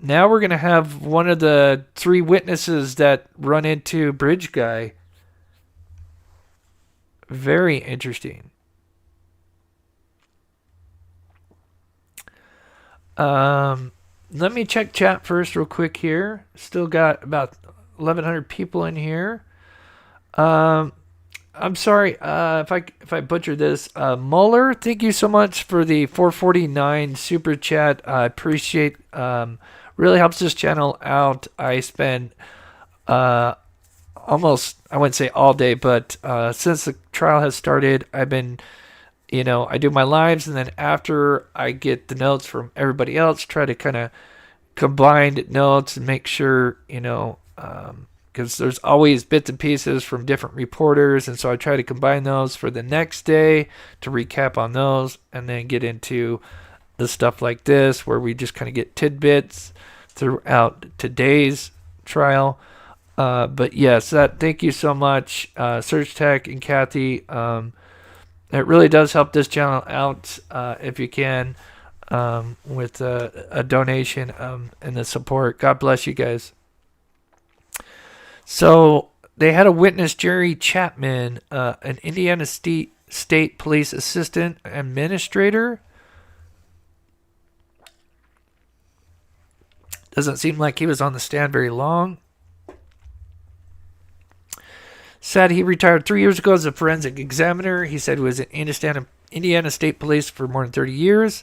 Now we're going to have one of the 3 witnesses that run into Bridge Guy. Very interesting. Let me check chat first real quick here. Still got about 1,100 people in here. I'm sorry if I butcher this. Muller, thank you so much for the 449 super chat. I appreciate. Really helps this channel out. I spend almost, I wouldn't say all day, but since the trial has started, I've been, I do my lives, and then after I get the notes from everybody else, try to kind of combine notes and make sure, because there's always bits and pieces from different reporters, and so I try to combine those for the next day to recap on those, and then get into the stuff like this where we just kind of get tidbits throughout today's trial. But yes, thank you so much, Search Tech and Kathy. It really does help this channel out if you can with a donation and the support. God bless you guys. So they had a witness, Jerry Chapman, an Indiana State Police Assistant Administrator. Doesn't seem like he was on the stand very long. Said he retired 3 years ago as a forensic examiner. He said he was in Indiana State Police for more than 30 years.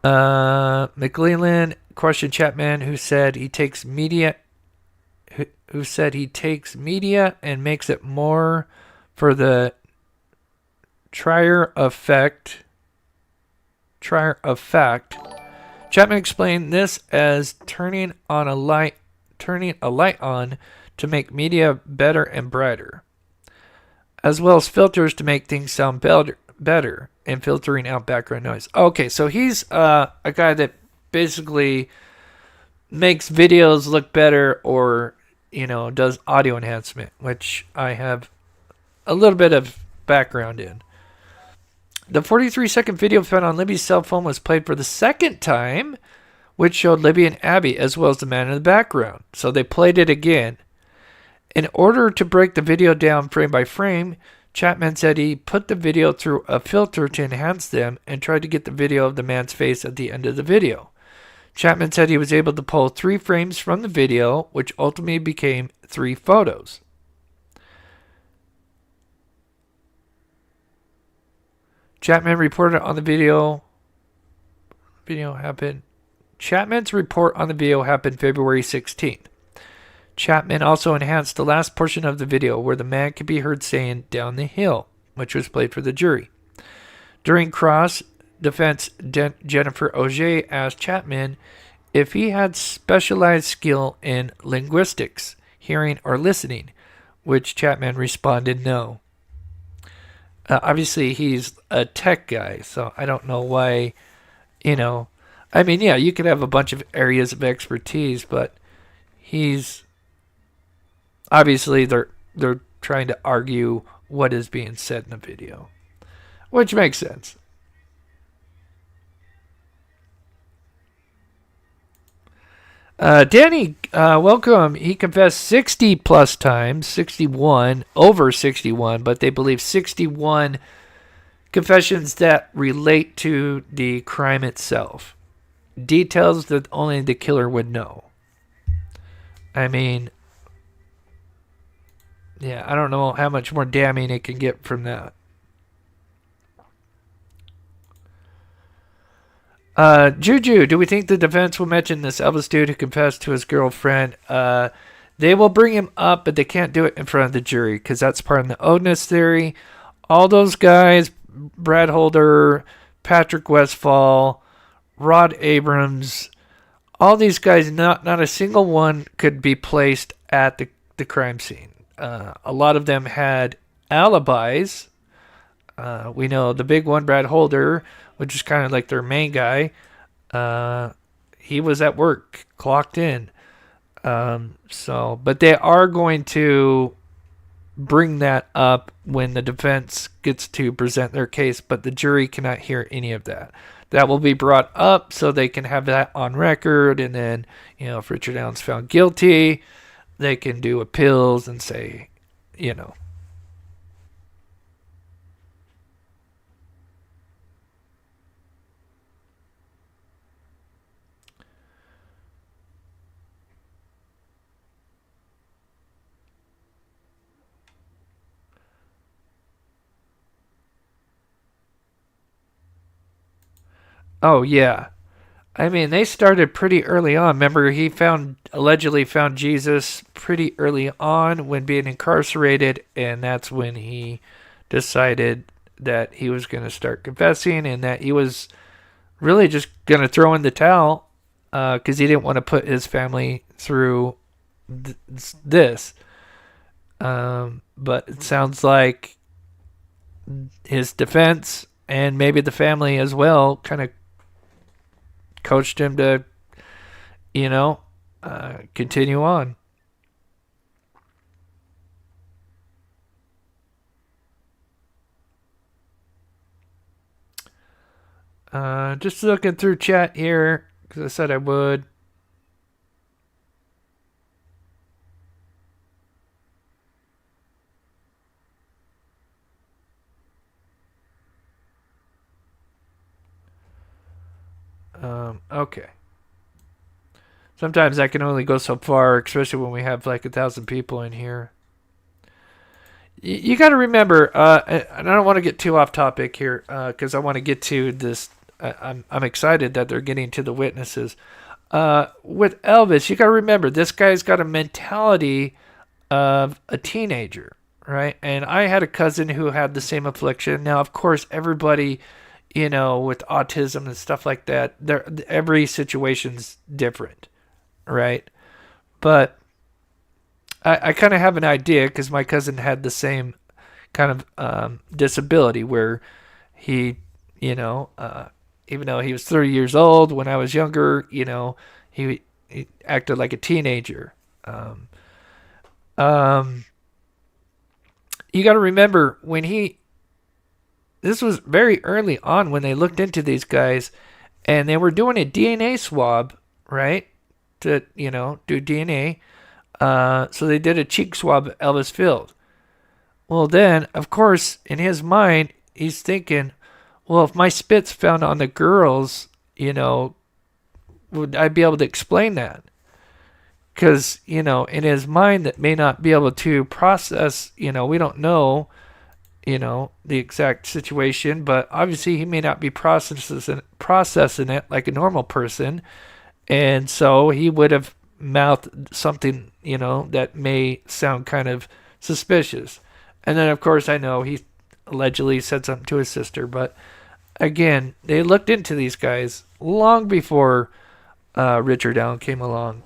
McLeland questioned Chapman, who said he takes media and makes it more for the trier of fact. Chapman explained this as turning a light on to make media better and brighter, as well as filters to make things sound better and filtering out background noise. Okay, so he's a guy that basically makes videos look better, or does audio enhancement, which I have a little bit of background in. The 43-second video found on Libby's cell phone was played for the second time, which showed Libby and Abby as well as the man in the background. So they played it again. In order to break the video down frame by frame, Chapman said he put the video through a filter to enhance them and tried to get the video of the man's face at the end of the video. Chapman said he was able to pull 3 frames from the video, which ultimately became 3 photos. Chapman reported on the video. Chapman's report on the video happened February 16th. Chapman also enhanced the last portion of the video where the man could be heard saying "down the hill," which was played for the jury. During cross, defense Jennifer Auger asked Chapman if he had specialized skill in linguistics, hearing or listening, which Chapman responded no. Obviously, he's a tech guy, so I don't know why, you could have a bunch of areas of expertise, but he's obviously they're trying to argue what is being said in the video, which makes sense. Danny, welcome. He confessed 60 plus times, 61, over 61, but they believe 61 confessions that relate to the crime itself. Details that only the killer would know. I don't know how much more damning it can get from that. Juju, do we think the defense will mention this Elvis dude who confessed to his girlfriend? They will bring him up, but they can't do it in front of the jury because that's part of the oldness theory. All those guys, Brad Holder, Patrick Westfall, Rod Abrams, all these guys, not a single one could be placed at the crime scene. A lot of them had alibis. We know the big one, Brad Holder, which is kind of like their main guy. He was at work, clocked in. But they are going to bring that up when the defense gets to present their case, but the jury cannot hear any of that. That will be brought up so they can have that on record, and then, if Richard Allen's found guilty, they can do appeals and say, oh yeah. I mean, they started pretty early on. Remember, he allegedly found Jesus pretty early on when being incarcerated, and that's when he decided that he was going to start confessing and that he was really just going to throw in the towel because he didn't want to put his family through this. But it sounds like his defense and maybe the family as well kind of coached him to, continue on. Just looking through chat here, because I said I would. Okay. Sometimes I can only go so far, especially when we have like 1,000 people in here. You got to remember, and I don't want to get too off topic here, because I want to get to this. I'm excited that they're getting to the witnesses. With Elvis, you got to remember, this guy's got a mentality of a teenager, right? And I had a cousin who had the same affliction. Now, of course, everybody, with autism and stuff like that, every situation's different, right? But I kind of have an idea because my cousin had the same kind of disability where he, even though he was 30 years old when I was younger, he acted like a teenager. You got to remember this was very early on when they looked into these guys, and they were doing a DNA swab, right? To, do DNA. So they did a cheek swab at Elvis Field. Well, then, of course, in his mind, he's thinking, well, if my spit's found on the girls, would I be able to explain that? Because, in his mind, that may not be able to process, we don't know, the exact situation, but obviously he may not be processing it like a normal person. And so he would have mouthed something, that may sound kind of suspicious. And then, of course, I know he allegedly said something to his sister, but again, they looked into these guys long before Richard Allen came along.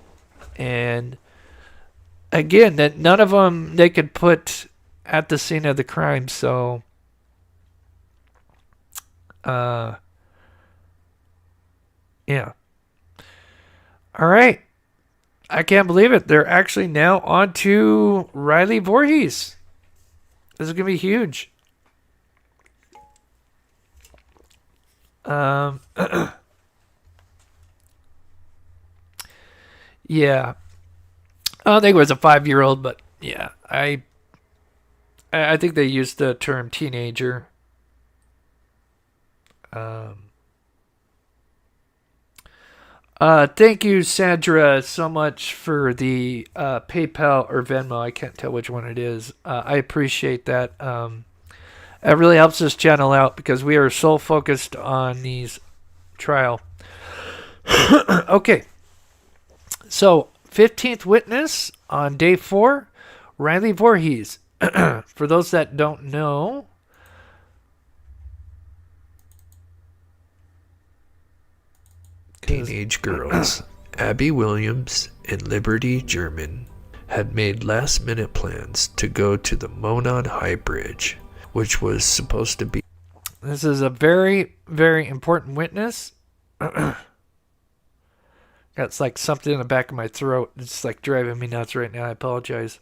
And again, that none of them they could put at the scene of the crime. So, yeah. All right. I can't believe it. They're actually now on to Riley Voorhees. This is going to be huge. Yeah. I don't think it was a 5-year-old, but yeah, I think they used the term teenager. Thank you, Sandra, so much for the PayPal or Venmo. I can't tell which one it is. I appreciate that. It really helps this channel out because we are so focused on these trial. Okay. So, 15th witness on day 4, Riley Voorhees. For those that don't know, teenage girls, Abby Williams and Liberty German, had made last-minute plans to go to the Monon High Bridge, which was supposed to be... This is a very, very important witness. Got like something in the back of my throat. It's like driving me nuts right now. I apologize.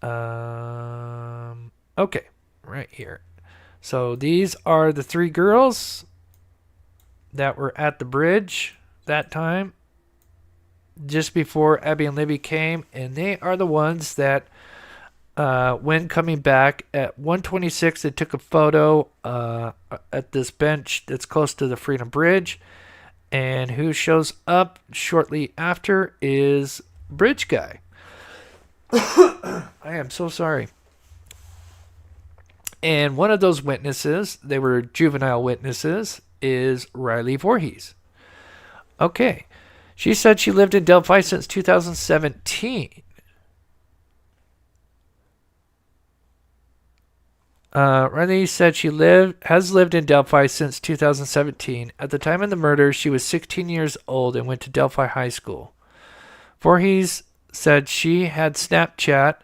Okay, right here. So these are the three girls that were at the bridge that time, just before Abby and Libby came, and they are the ones that, when coming back at 1:26, they took a photo at this bench that's close to the Freedom Bridge. And who shows up shortly after is Bridge Guy. I am so sorry. And one of those witnesses, they were juvenile witnesses, is Riley Voorhees. Okay. She said she lived in Delphi since 2017. Riley said she has lived in Delphi since 2017. At the time of the murder, she was 16 years old and went to Delphi High School. Voorhees said she had Snapchat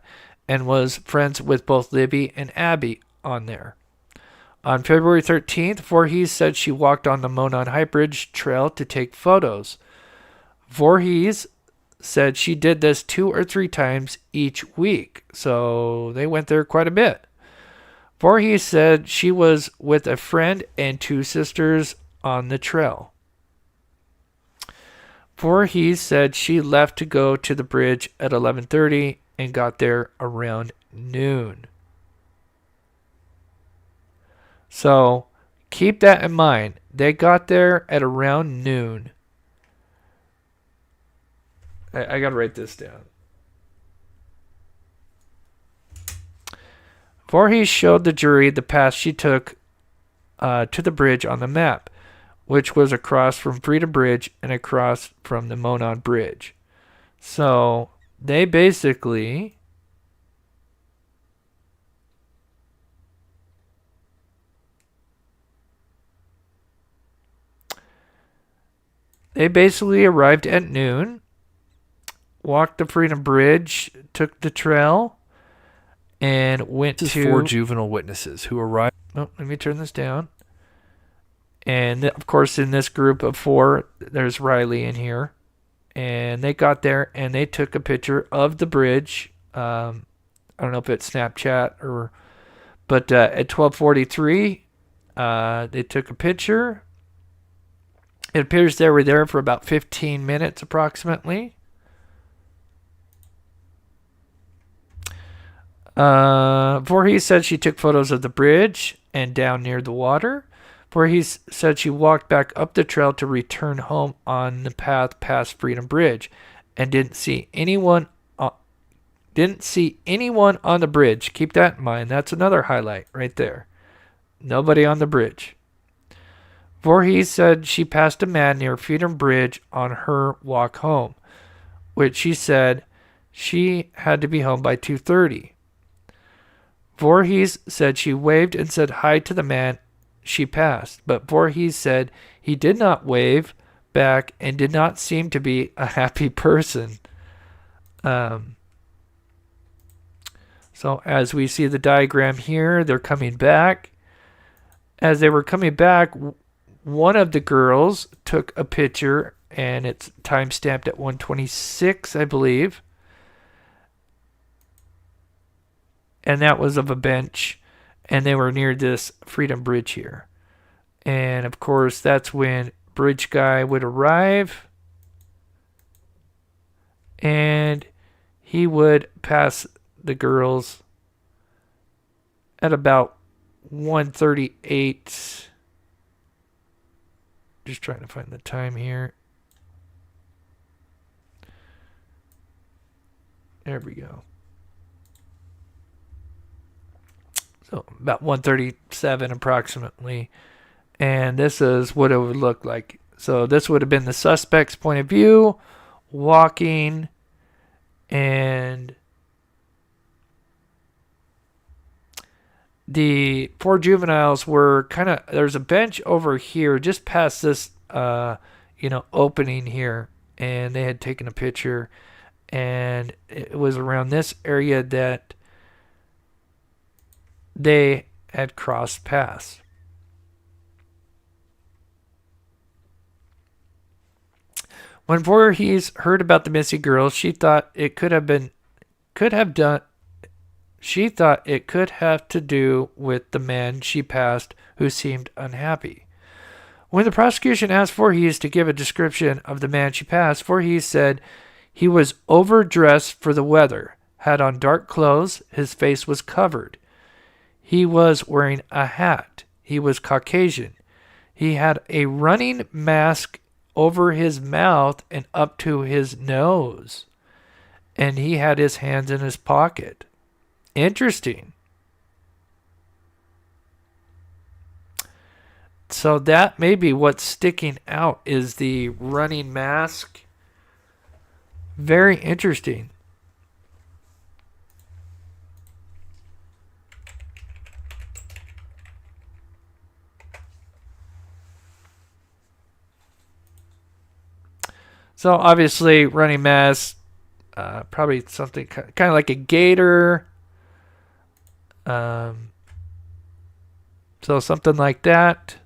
and was friends with both Libby and Abby on there. On February 13th, Voorhees said she walked on the Monon High Bridge Trail to take photos. Voorhees said she did this 2 or 3 times each week, so they went there quite a bit. Voorhees said she was with a friend and 2 sisters on the trail. Voorhees said she left to go to the bridge at 11:30 and got there around noon. So keep that in mind. They got there at around noon. I got to write this down. Voorhees showed the jury the path she took to the bridge on the map, which was across from Freedom Bridge and across from the Monon Bridge. So they basically arrived at noon, walked the Freedom Bridge, took the trail, and went This to... is 4 juvenile witnesses who arrived... Oh, let me turn this down. And, of course, in this group of 4, there's Riley in here. And they got there, and they took a picture of the bridge. I don't know if it's Snapchat or... But at 12:43, they took a picture. It appears they were there for about 15 minutes approximately. Voorhees said she took photos of the bridge and down near the water. Voorhees said she walked back up the trail to return home on the path past Freedom Bridge and didn't see anyone on the bridge. Keep that in mind. That's another highlight right there. Nobody on the bridge. Voorhees said she passed a man near Freedom Bridge on her walk home, which she said she had to be home by 2:30. Voorhees said she waved and said hi to the man she passed, but Voorhees said he did not wave back and did not seem to be a happy person. So as we see the diagram here, they're coming back. As they were coming back, one of the girls took a picture, and it's time-stamped at 1:26, I believe. And that was of a bench, and they were near this Freedom Bridge here. And, of course, that's when Bridge Guy would arrive, and he would pass the girls at about 1:38. Just trying to find the time here. There we go. So about 1:37 approximately. And this is what it would look like. So this would have been the suspect's point of view, walking, and the 4 juveniles were kind of, there's a bench over here just past this opening here, and they had taken a picture, and it was around this area that they had crossed paths. When Voorhees heard about the missing girls, she thought it could have to do with the man she passed who seemed unhappy. When the prosecution asked Voorhees to give a description of the man she passed, Voorhees said he was overdressed for the weather, had on dark clothes, his face was covered. He was wearing a hat. He was Caucasian. He had a running mask over his mouth and up to his nose. And he had his hands in his pocket. Interesting. So that may be what's sticking out is the running mask. Very interesting. So obviously running mask, probably something kind of like a gator. So something like that.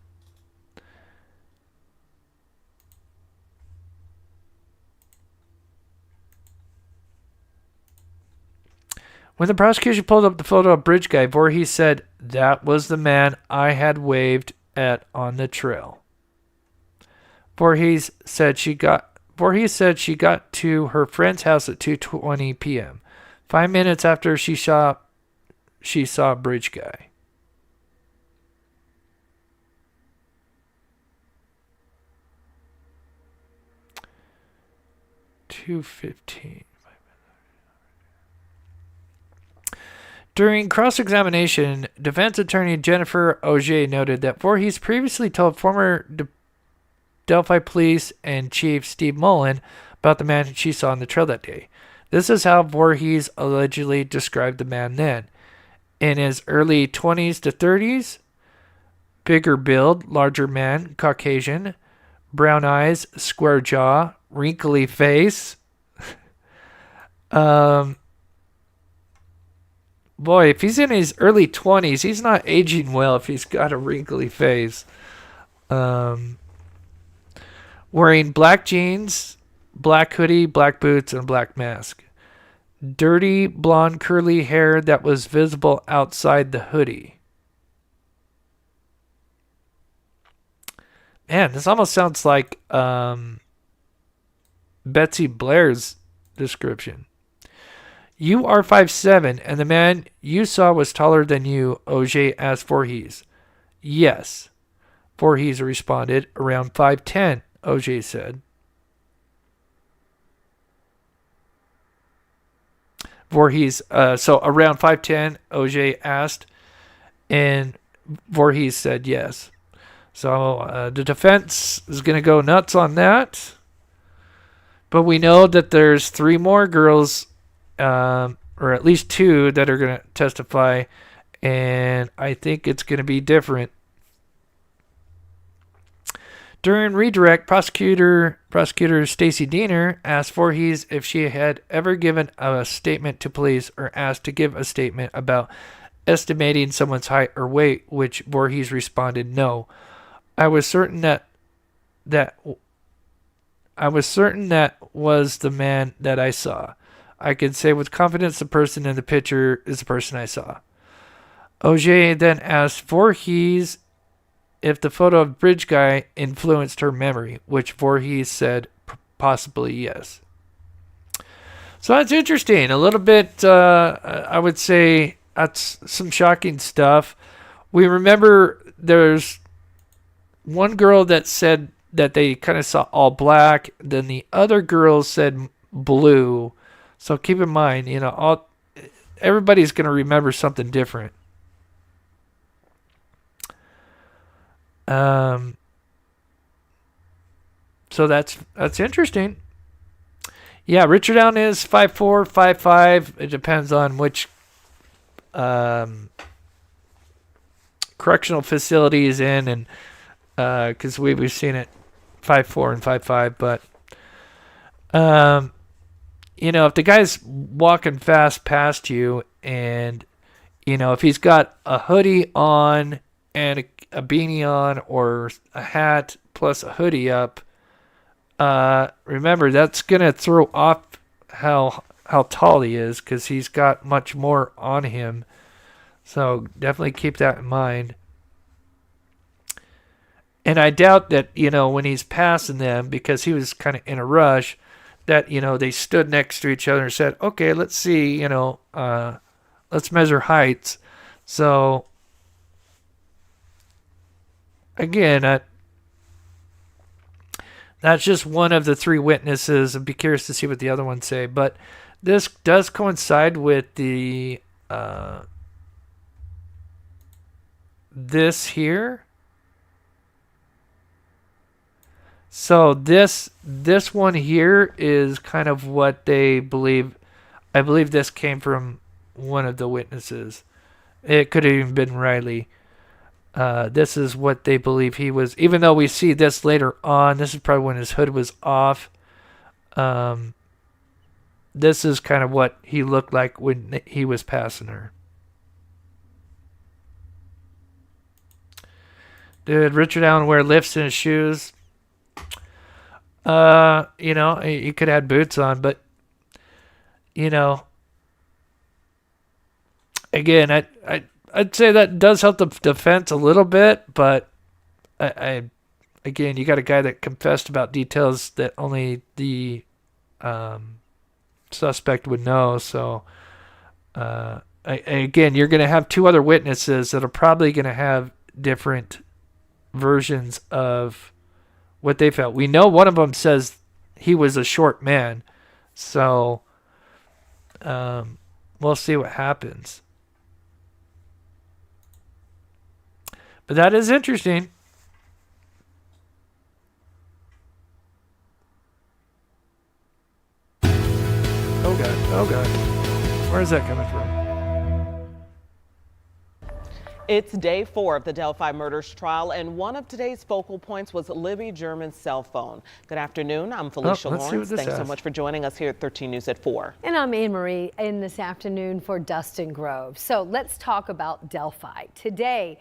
When the prosecution pulled up the photo of Bridge Guy, Voorhees said, "That was the man I had waved at on the trail." Voorhees said she got to her friend's house at 2:20 p.m. 5 minutes after she saw Bridge Guy. $2:15. During cross-examination, defense attorney Jennifer Auger noted that Voorhees previously told former Delphi police and Chief Steve Mullen about the man she saw on the trail that day. This is how Voorhees allegedly described the man then. In his early 20s to 30s, bigger build, larger man, Caucasian, brown eyes, square jaw, wrinkly face. Boy, if he's in his early 20s, he's not aging well if he's got a wrinkly face. Wearing black jeans, black hoodie, black boots, and a black mask. Dirty, blonde, curly hair that was visible outside the hoodie. Man, this almost sounds like Betsy Blair's description. You are 5'7", and the man you saw was taller than you, Auger asked Voorhees. Yes, Voorhees responded. Around 5'10", Auger said. Voorhees, so around 5'10", Auger asked, and Voorhees said yes. So the defense is going to go nuts on that. But we know that there's 3 more girls, or at least 2 that are going to testify, and I think it's going to be different. During redirect, prosecutor Stacy Diener asked Voorhees if she had ever given a statement to police or asked to give a statement about estimating someone's height or weight, which Voorhees responded, "No. I was certain that was the man that I saw. I can say with confidence the person in the picture is the person I saw." Auger then asked Voorhees if the photo of Bridge Guy influenced her memory, which Voorhees said possibly yes. So that's interesting. A little bit, I would say, that's some shocking stuff. We remember there's one girl that said that they kind of saw all black. Then the other girls said blue. So keep in mind, everybody's going to remember something different. So that's interesting. Yeah, Richard Allen is 5'4", 5'5". It depends on which correctional facility he's in, and because we've seen it 5'4" and 5'5", but if the guy's walking fast past you, and if he's got a hoodie on and a beanie on, or a hat plus a hoodie up, remember that's gonna throw off how tall he is, because he's got much more on him. So definitely keep that in mind. And I doubt that, when he's passing them, because he was kind of in a rush, that, they stood next to each other and said, okay, let's see, let's measure heights. So, again, that's just one of the three witnesses. I'd be curious to see what the other ones say. But this does coincide with the this here. So this one here is kind of what they believe. I believe this came from one of the witnesses. It could have even been Riley. This is what they believe he was. Even though we see this later on, this is probably when his hood was off. This is kind of what he looked like when he was passing her. Did Richard Allen wear lifts in his shoes? He could have boots on, but again, I'd say that does help the defense a little bit, but again, you got a guy that confessed about details that only the suspect would know. So again, you're going to have two other witnesses that are probably going to have different versions of what they felt. We know one of them says he was a short man, so we'll see what happens. But that is interesting. Oh God, oh God. Where is that coming from? It's day 4 of the Delphi murders trial, and one of today's focal points was Libby German's cell phone. Good afternoon. I'm Felicia Lawrence. Thanks so much for joining us here at 13 News at 4. And I'm Anne Marie in this afternoon for Dustin Grove. So let's talk about Delphi. Today,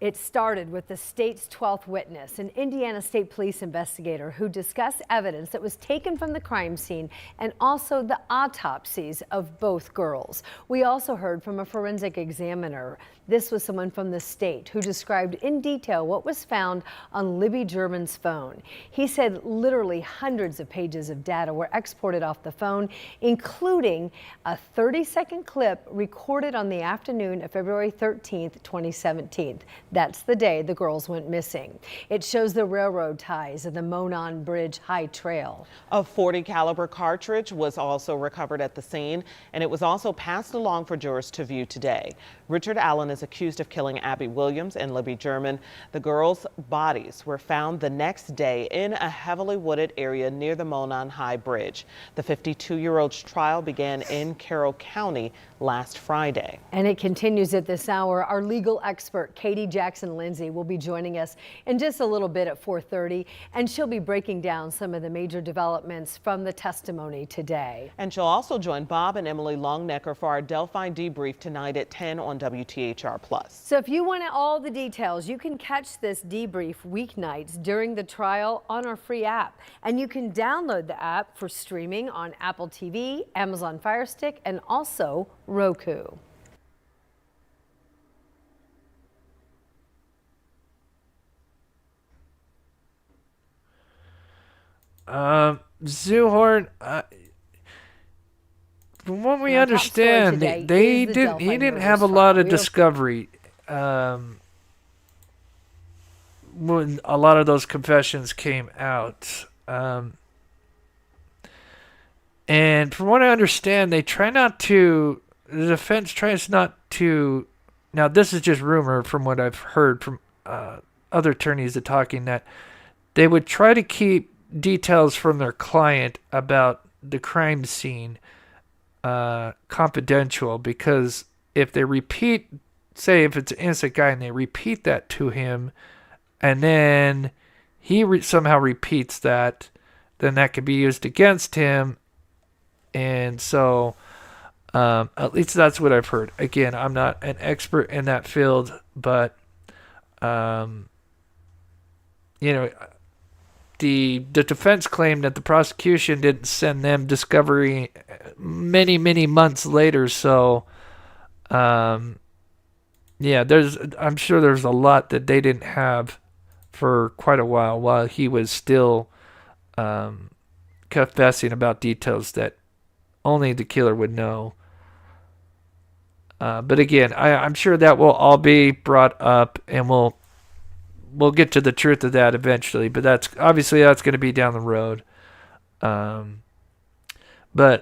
it started with the state's 12th witness, an Indiana State Police investigator who discussed evidence that was taken from the crime scene and also the autopsies of both girls. We also heard from a forensic examiner. This was someone from the state who described in detail what was found on Libby German's phone. He said literally hundreds of pages of data were exported off the phone, including a 30-second clip recorded on the afternoon of February 13th, 2017. That's the day the girls went missing. It shows the railroad ties of the Monon Bridge High Trail. A .40 caliber cartridge was also recovered at the scene, and it was also passed along for jurors to view today. Richard Allen is accused of killing Abby Williams and Libby German. The girls' bodies were found the next day in a heavily wooded area near the Monon High Bridge. The 52-year-old's trial began in Carroll County last Friday. And it continues at this hour. Our legal expert, Katie Jackson-Lindsay, will be joining us in just a little bit at 4:30, and she'll be breaking down some of the major developments from the testimony today. And she'll also join Bob and Emily Longnecker for our Delphi debrief tonight at 10 on WTHR+. So if you want all the details, you can catch this debrief weeknights during the trial on our free app. And you can download the app for streaming on Apple TV, Amazon Fire Stick, and also Roku. Zoohorn, from what we understand, he didn't have a lot of discovery when a lot of those confessions came out. And from what I understand, the defense tries not to, now this is just rumor from what I've heard from other attorneys that talking, that they would try to keep details from their client about the crime scene confidential, because if they repeat, say if it's an innocent guy and they repeat that to him, and then he somehow repeats that, then that could be used against him. And so, at least that's what I've heard. Again, I'm not an expert in that field, but, you know, the defense claimed that the prosecution didn't send them discovery many, many months later. So, yeah, I'm sure there's a lot that they didn't have for quite a while he was still confessing about details that only the killer would know. But again, I'm sure that will all be brought up, and we'll get to the truth of that eventually. But that's going to be down the road. But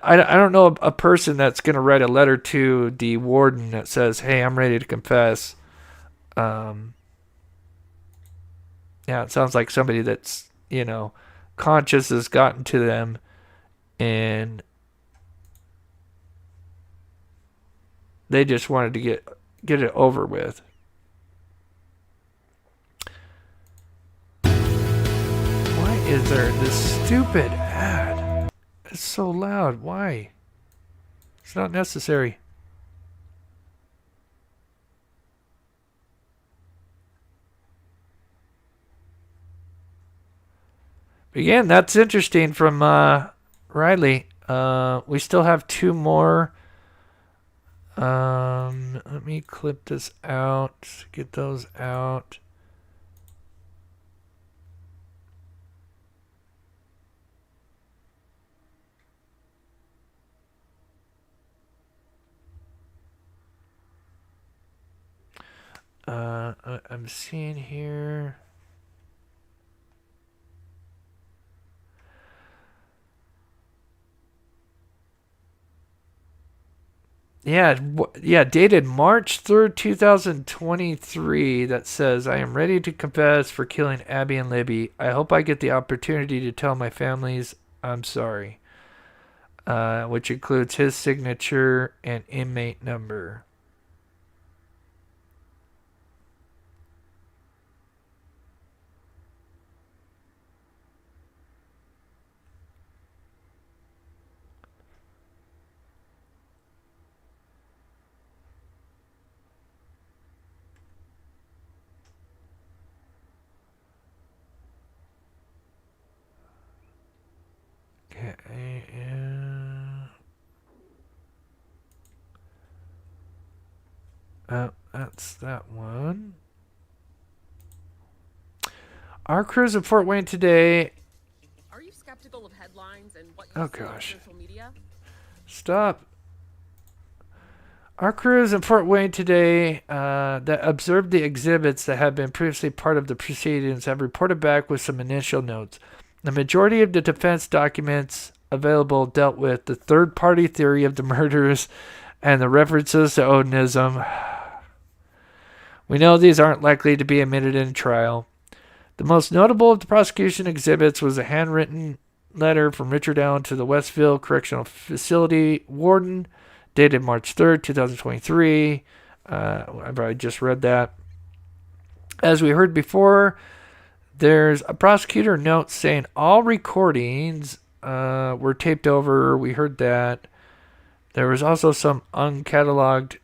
I don't know a person that's going to write a letter to the warden that says, "Hey, I'm ready to confess." Yeah, it sounds like somebody that's, conscious has gotten to them, and they just wanted to get it over with. Why is there this stupid ad? It's so loud. Why? It's not necessary. Again, that's interesting from Riley. We still have two more. Let me clip this out. Get those out. I'm seeing here. Yeah, dated March 3rd, 2023, that says, "I am ready to confess for killing Abby and Libby. I hope I get the opportunity to tell my families I'm sorry." Which includes his signature and inmate number. That's that one. Our crews in Fort Wayne today. Are you skeptical of headlines and what Oh you see on gosh. social media? Stop. Our crews in Fort Wayne today that observed the exhibits that have been previously part of the proceedings have reported back with some initial notes. The majority of the defense documents available dealt with the third-party theory of the murders and the references to Odinism. We know these aren't likely to be admitted in trial. The most notable of the prosecution exhibits was a handwritten letter from Richard Allen to the Westville Correctional Facility warden, dated March 3rd, 2023. I've already just read that. As we heard before, there's a prosecutor note saying all recordings were taped over. We heard that. There was also some uncatalogued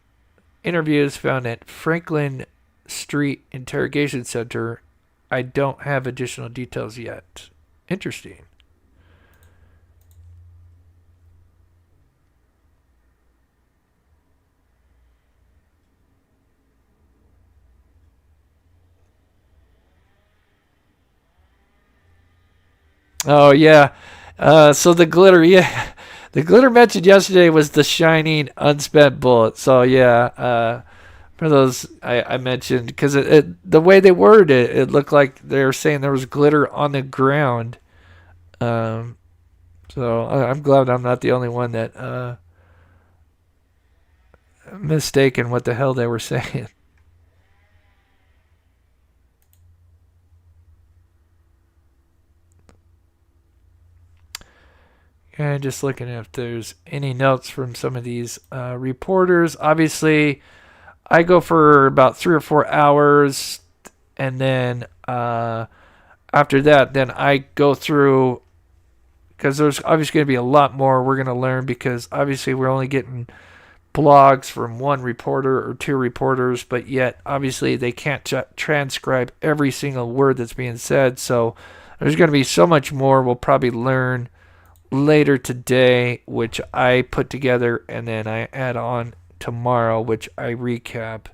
interviews found at Franklin Street Interrogation Center. I don't have additional details yet. Interesting. Oh, yeah. So the glitter, yeah. The glitter mentioned yesterday was the shining unspent bullet. So, yeah. For those I mentioned, because the way they worded it, it looked like they were saying there was glitter on the ground. So I'm glad I'm not the only one that mistaken what the hell they were saying. And just looking if there's any notes from some of these reporters. Obviously, I go for about 3 or 4 hours, and then after that, then I go through, because there's obviously going to be a lot more we're going to learn, because obviously we're only getting blogs from one reporter or two reporters, but yet obviously they can't transcribe every single word that's being said. So there's going to be so much more we'll probably learn later today, which I put together, and then I add on tomorrow, which I recap.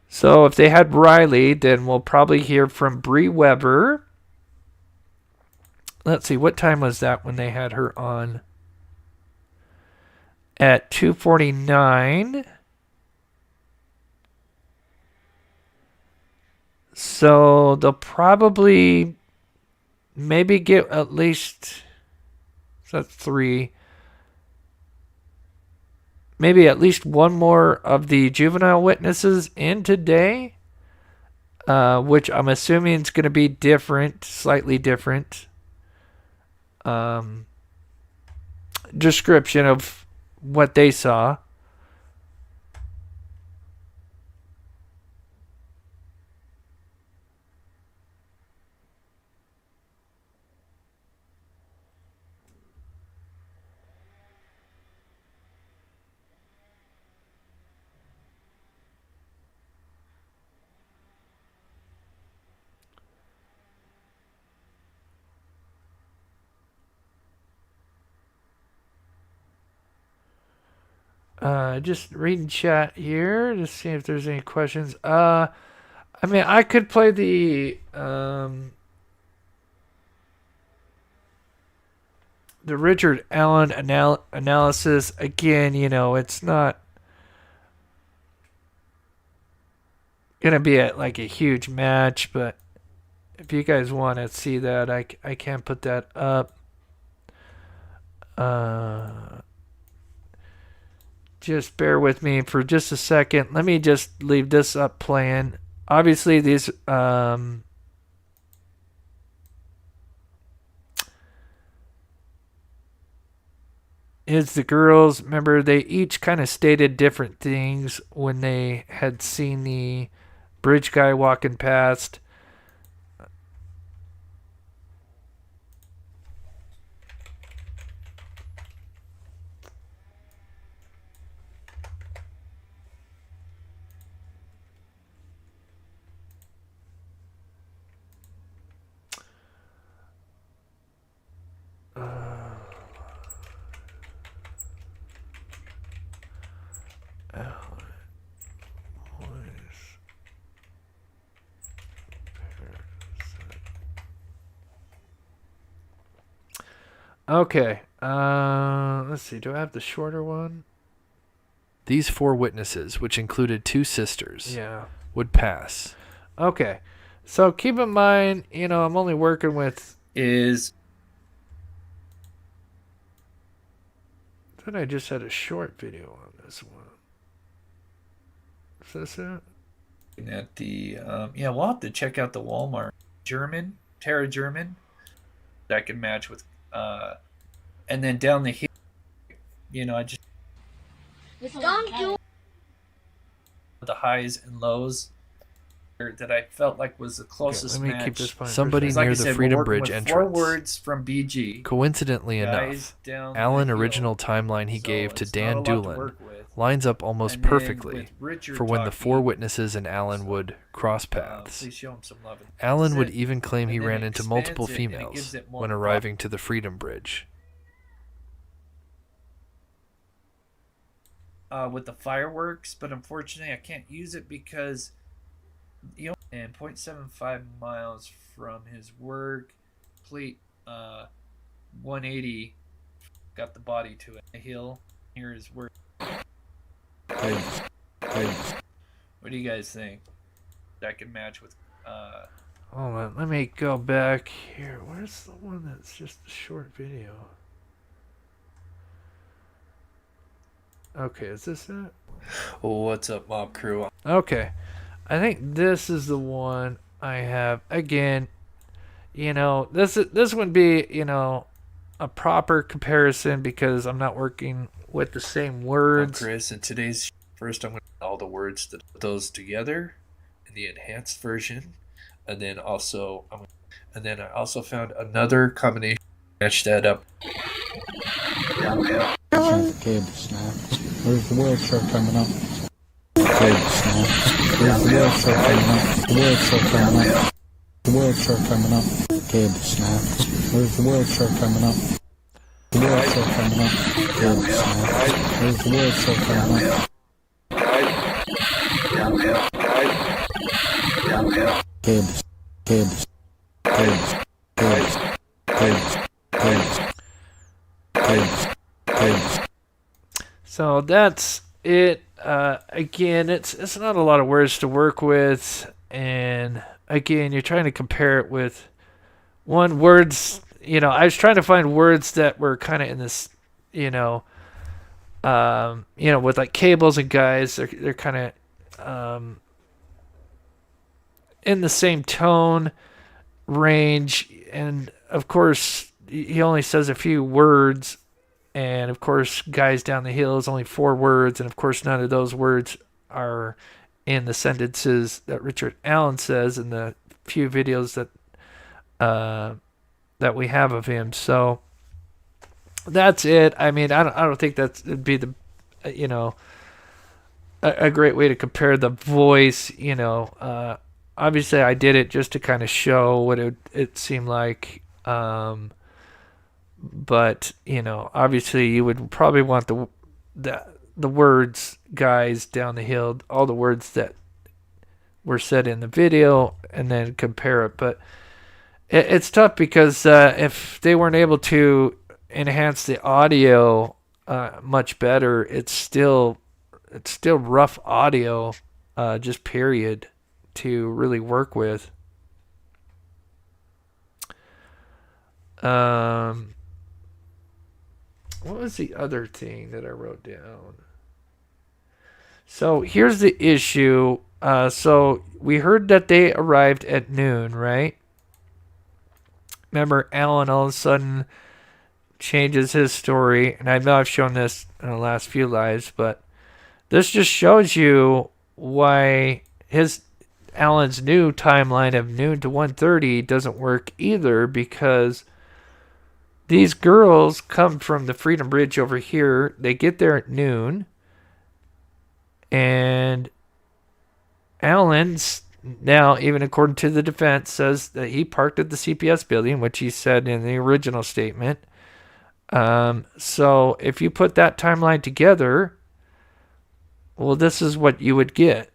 So if they had Riley, then we'll probably hear from Bree Weber. Let's see, what time was that when they had her on? At 2:49. So they'll probably maybe get at least, so that's 3. Maybe at least one more of the juvenile witnesses in today, which I'm assuming is going to be different, slightly different. Description of what they saw. Just reading chat here to see if there's any questions. I mean, I could play the Richard Allen analysis again. You know, it's not gonna be like a huge match, but if you guys want to see that, I can put that up. Just bear with me for just a second. Let me just leave this up playing. Obviously, these is the girls. Remember, they each kind of stated different things when they had seen the bridge guy walking past. Okay. Let's see. Do I have the shorter one? These 4 witnesses, which included 2 sisters, Yeah. would pass. Okay. So keep in mind, you know, I'm only working with is. I thought I just had a short video on this one. Is this it? At the yeah, we'll have to check out the Walmart Terra German. That can match with and then down the hill, you know, I just the highs and lows that I felt like was the closest Okay, let me match. keep this point. Somebody near the Freedom Bridge entrance. 4 words from BG. Coincidentally enough, Allen original timeline he gave to Dan Doolin lines up almost perfectly for when the 4 witnesses and Allen would cross paths. Allen would even claim he ran into multiple females when arriving to the Freedom Bridge. With the fireworks, but unfortunately I can't use it because and 0.75 miles from his work, complete 180, got the body to it. A hill near his work. What do you guys think? That can match with hold on, let me go back here. Where's the one that's just a short video? Okay, is this it? What's up, Mob Crew? Okay. I think this is the one I have. Again, you know, this wouldn't be, you know, a proper comparison because I'm not working with the same words. Chris, in today's First, I'm going to put all the words that put those together in the enhanced version, and then I also found another combination to match that up. Cable snaps. Where's the whale shark coming up? Cable snaps. Where's the whale shark coming up? The whale shark coming up. The whale shark coming up. Cable snaps. Where's the whale shark coming up? The whale shark coming up. Cable snaps. Where's the whale shark coming up? Cables. Cables. Cables. Cables. Cables. Cables. Cables. Cables. So that's it. Again, it's not a lot of words to work with, and again, you're trying to compare it with words. I was trying to find words that were kind of in this, with like cables and guys. They're kind of in the same tone range, and of course, he only says a few words. And, of course, guys down the hill is only 4 words. And, of course, none of those words are in the sentences that Richard Allen says in the few videos that we have of him. So that's it. I mean, I don't think that'd be the, a great way to compare the voice. Obviously, I did it just to kind of show what it seemed like. But, obviously you would probably want the words, guys down the hill, all the words that were said in the video, and then compare it. But it's tough because if they weren't able to enhance the audio much better, it's still rough audio, just period, to really work with. What was the other thing that I wrote down? So here's the issue. So we heard that they arrived at noon, right? Remember, Alan all of a sudden changes his story. And I know I've shown this in the last few lives, but this just shows you why Alan's new timeline of noon to 1:30 doesn't work either, because these girls come from the Freedom Bridge over here. They get there at noon. And Allen's now, even according to the defense, says that he parked at the CPS building, which he said in the original statement. So if you put that timeline together, well, this is what you would get.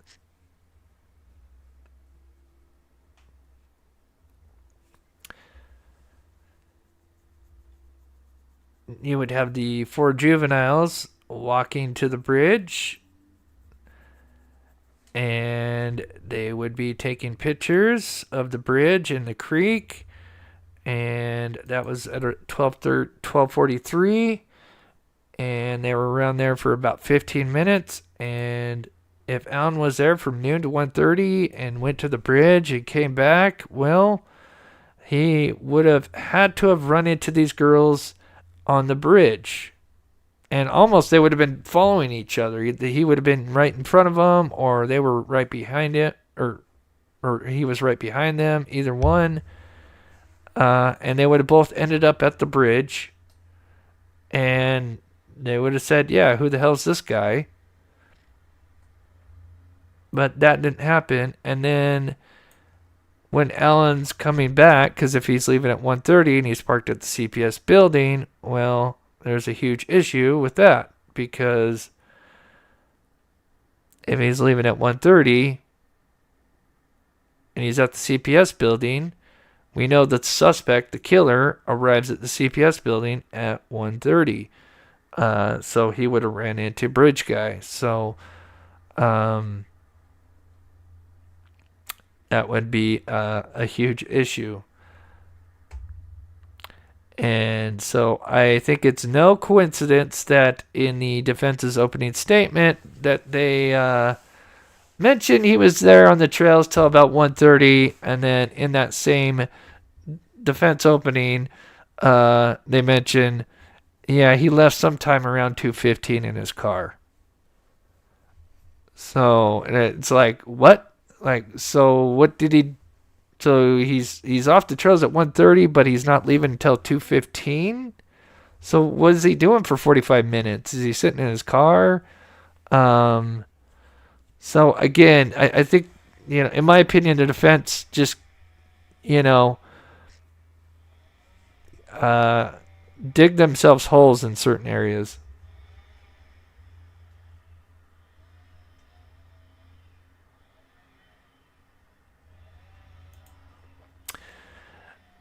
You would have the 4 juveniles walking to the bridge, and they would be taking pictures of the bridge and the creek, and that was at 12:43, and they were around there for about 15 minutes. And if Alan was there from noon to 1:30 and went to the bridge and came back, well, he would have had to have run into these girls on the bridge, and almost they would have been following each other. He would have been right in front of them, or they were right behind it, or he was right behind them, either one. And they would have both ended up at the bridge, and they would have said, yeah, who the hell's this guy? But that didn't happen. And then when Alan's coming back, because if he's leaving at 1:30 and he's parked at the CPS building, well, there's a huge issue with that, because if he's leaving at 1:30 and he's at the CPS building, we know that the suspect, the killer, arrives at the CPS building at 1:30. So he would have ran into Bridge Guy. So that would be a huge issue. And so I think it's no coincidence that in the defense's opening statement that they mentioned he was there on the trails till about 1:30, and then in that same defense opening, they mention, yeah, he left sometime around 2:15 in his car. So and it's like, what? Like, so what did he? So he's off the trails at 1:30, but he's not leaving until 2:15. So what is he doing for 45 minutes? Is he sitting in his car? Um, so again, I think, in my opinion, the defense just, you know, dig themselves holes in certain areas.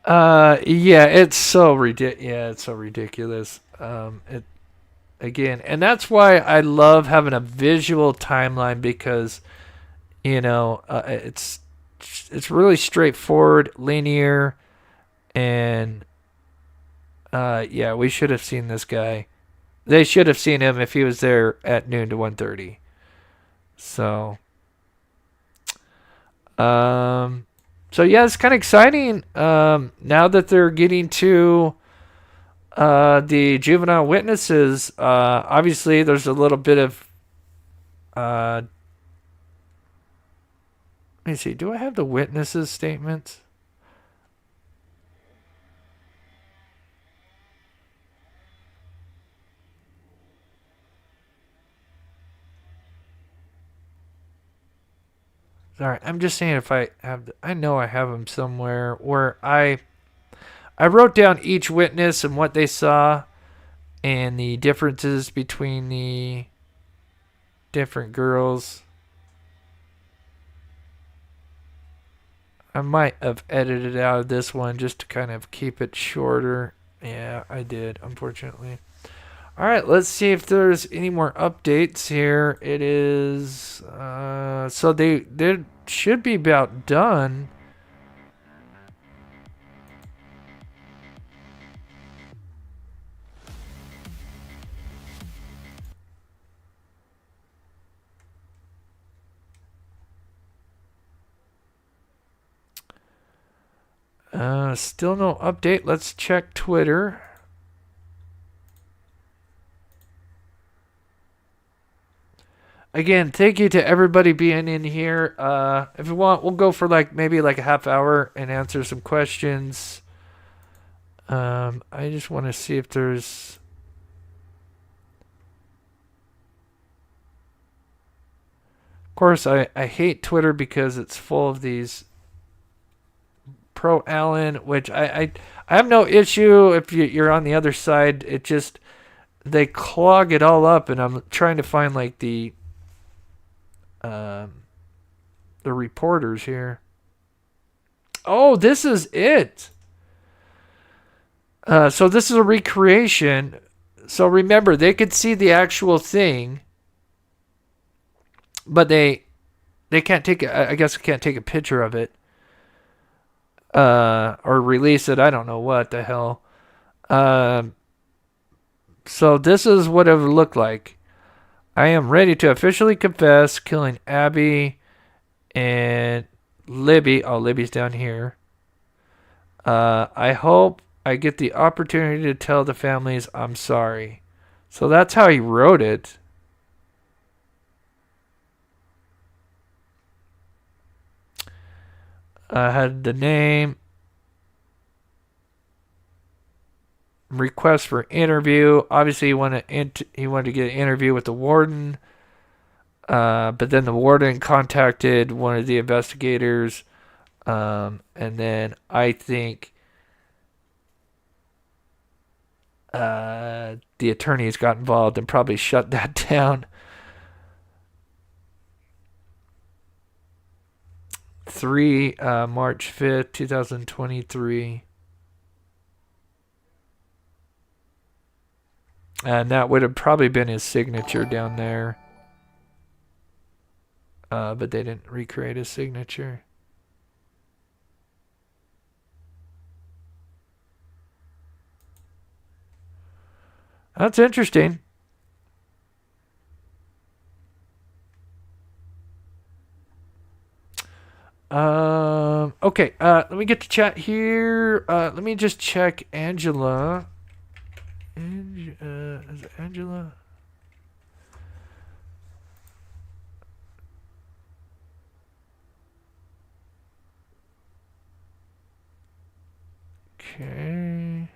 Yeah, it's so ridiculous. It again, and that's why I love having a visual timeline because, it's really straightforward, linear, and yeah, we should have seen this guy. They should have seen him if he was there at noon to 1:30. So, um, so yeah, it's kind of exciting. Now that they're getting to the juvenile witnesses, obviously there's a little bit of let me see. Do I have the witnesses' statements? Sorry, I'm just saying if I have. I know I have them somewhere where I wrote down each witness and what they saw and the differences between the different girls. I might have edited out of this one just to kind of keep it shorter. Yeah, I did, unfortunately. All right, let's see if there's any more updates here. It is so they should be about done. Still no update. Let's check Twitter. Again, thank you to everybody being in here. If you want, we'll go for maybe a half hour and answer some questions. I just want to see if there's. Of course, I hate Twitter because it's full of these pro Allen, which I have no issue if you're on the other side. It just they clog it all up, and I'm trying to find the reporters here. Oh, this is it. So this is a recreation. So remember, they could see the actual thing, but they can't take. I guess can't take a picture of it. Or release it. I don't know what the hell. So this is what it would look like. I am ready to officially confess killing Abby and Libby. Oh, Libby's down here. I hope I get the opportunity to tell the families I'm sorry. So that's how he wrote it. I had the name, request for interview. Obviously, he wanted to get an interview with the warden, but then the warden contacted one of the investigators, and then I think the attorneys got involved and probably shut that down. 3 March 5th, 2023. And that would have probably been his signature down there. But they didn't recreate his signature. That's interesting. Okay. Let me get to chat here. Let me just check Angela. Is it Angela? Okay.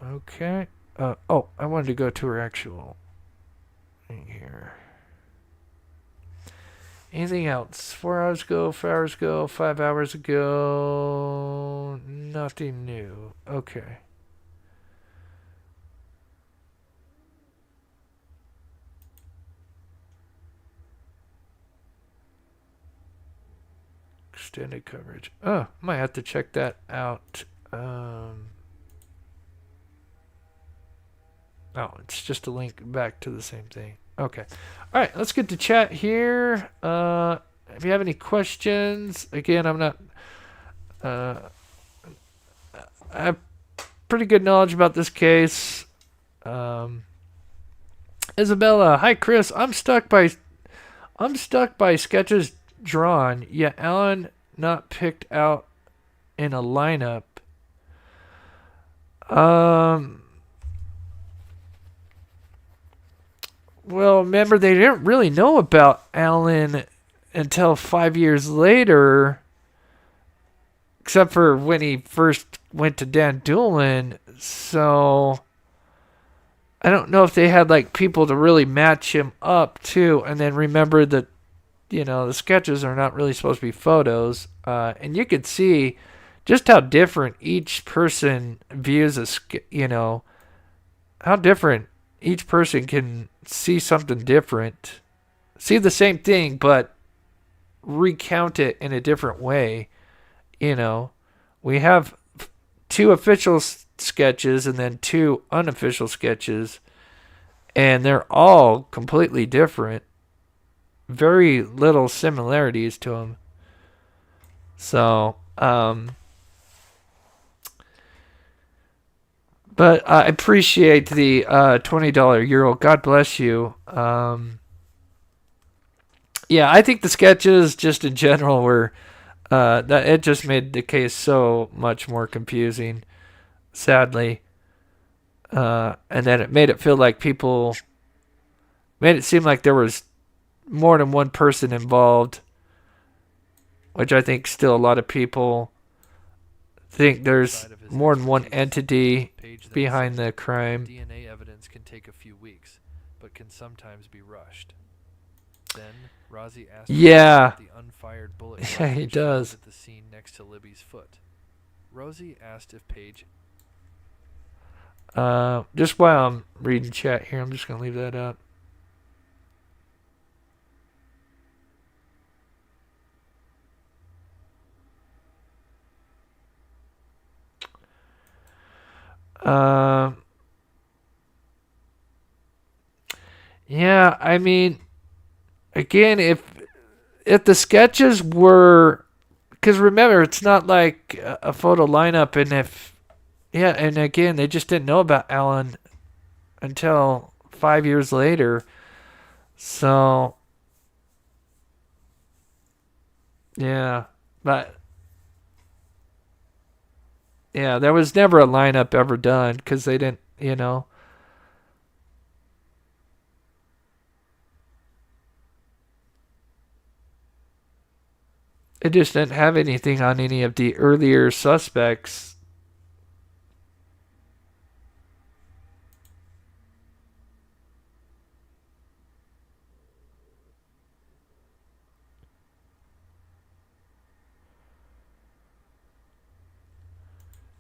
Okay. Oh, I wanted to go to her actual thing here. Anything else? 4 hours ago, 5 hours ago, 5 hours ago. Nothing new. Okay. Extended coverage. Oh, might have to check that out. Oh, it's just a link back to the same thing. Okay. All right, let's get to chat here. If you have any questions, again, I'm not. I have pretty good knowledge about this case. Isabella, hi Chris. I'm stuck by sketches drawn, yet Alan not picked out in a lineup. Well, remember they didn't really know about Alan until 5 years later, except for when he first went to Dan Doolin. So I don't know if they had like people to really match him up too. And then remember that, the sketches are not really supposed to be photos. And you could see just how different each person views how different each person can see something different, see the same thing, but recount it in a different way. We have two official sketches and then two unofficial sketches, and they're all completely different. Very little similarities to them. So, but I appreciate the $20 euro. God bless you. Yeah, I think the sketches just in general were that it just made the case so much more confusing, sadly. And then it made it feel like made it seem like there was more than one person involved, which I think still a lot of people think there's more than one entity behind the crime. DNA evidence can take a few weeks, but can sometimes be rushed. Then Rozzy asked about the unfired bullet. Yeah, he does. At the scene next to Libby's foot. Rosie asked if Paige. Just while I'm reading chat here, I'm just gonna leave that up. Yeah, I mean, again, if the sketches were, because remember, it's not like a photo lineup, and again, they just didn't know about Alan until 5 years later, so yeah, but yeah, there was never a lineup ever done because they didn't, It just didn't have anything on any of the earlier suspects.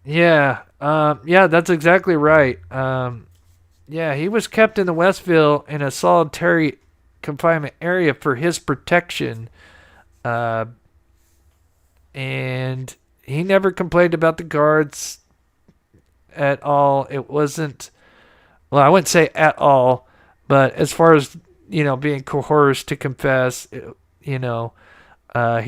Yeah, that's exactly right. Yeah, he was kept in the Westville in a solitary confinement area for his protection. And he never complained about the guards at all. It wasn't, well, I wouldn't say at all, but as far as, being coerced to confess, he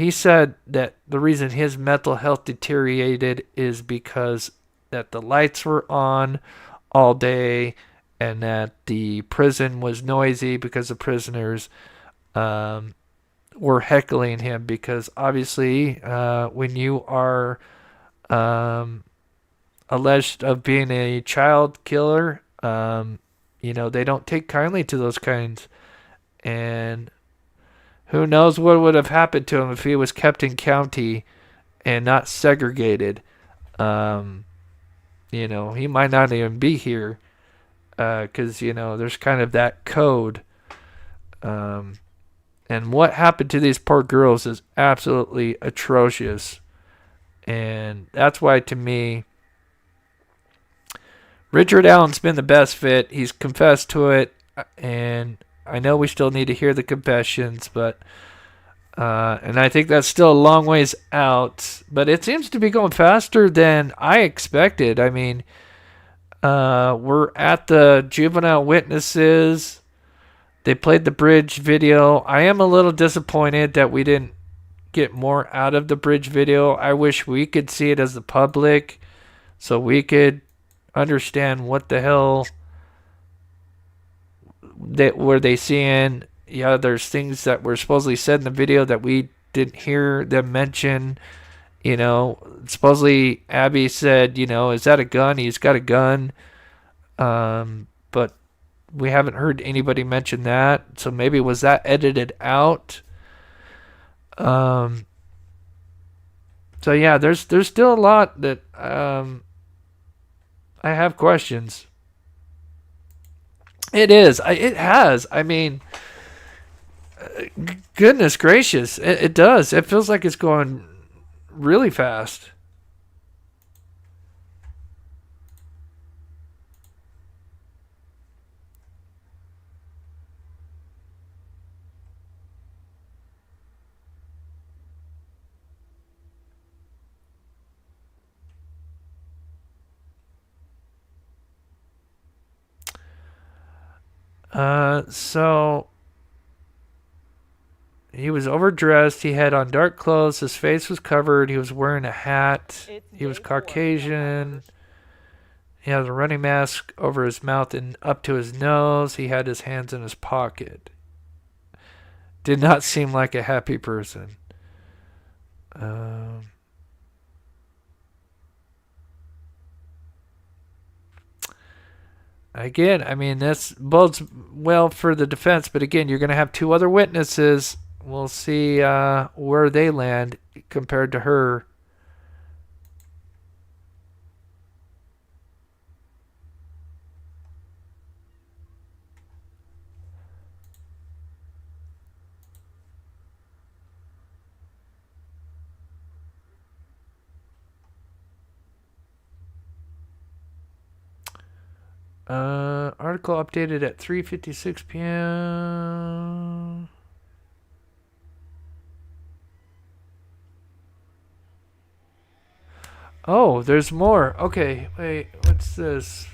said that the reason his mental health deteriorated is because that the lights were on all day and that the prison was noisy because the prisoners were heckling him, because obviously when you are alleged of being a child killer. They don't take kindly to those kinds. And who knows what would have happened to him if he was kept in county and not segregated. He might not even be here because, there's kind of that code. And what happened to these poor girls is absolutely atrocious. And that's why, to me, Richard Allen's been the best fit. He's confessed to it. And I know we still need to hear the confessions, but and I think that's still a long ways out. But it seems to be going faster than I expected. I mean, we're at the juvenile witnesses. They played the bridge video. I am a little disappointed that we didn't get more out of the bridge video. I wish we could see it as the public so we could understand what the hell were they seeing. Yeah, there's things that were supposedly said in the video that we didn't hear them mention. Supposedly Abby said, is that a gun? He's got a gun. But we haven't heard anybody mention that. So maybe was that edited out? So yeah, there's still a lot that I have questions. It is. It has. I mean, goodness gracious, it does. It feels like it's going really fast. So he was overdressed. He had on dark clothes. His face was covered. He was wearing a hat. He was Caucasian. He had a running mask over his mouth and up to his nose. He had his hands in his pocket. Did not seem like a happy person. Again, I mean, this bodes well for the defense, but again, you're going to have two other witnesses. We'll see where they land compared to her. Article updated at 3:56 p.m. Oh, there's more. Okay, wait, what's this?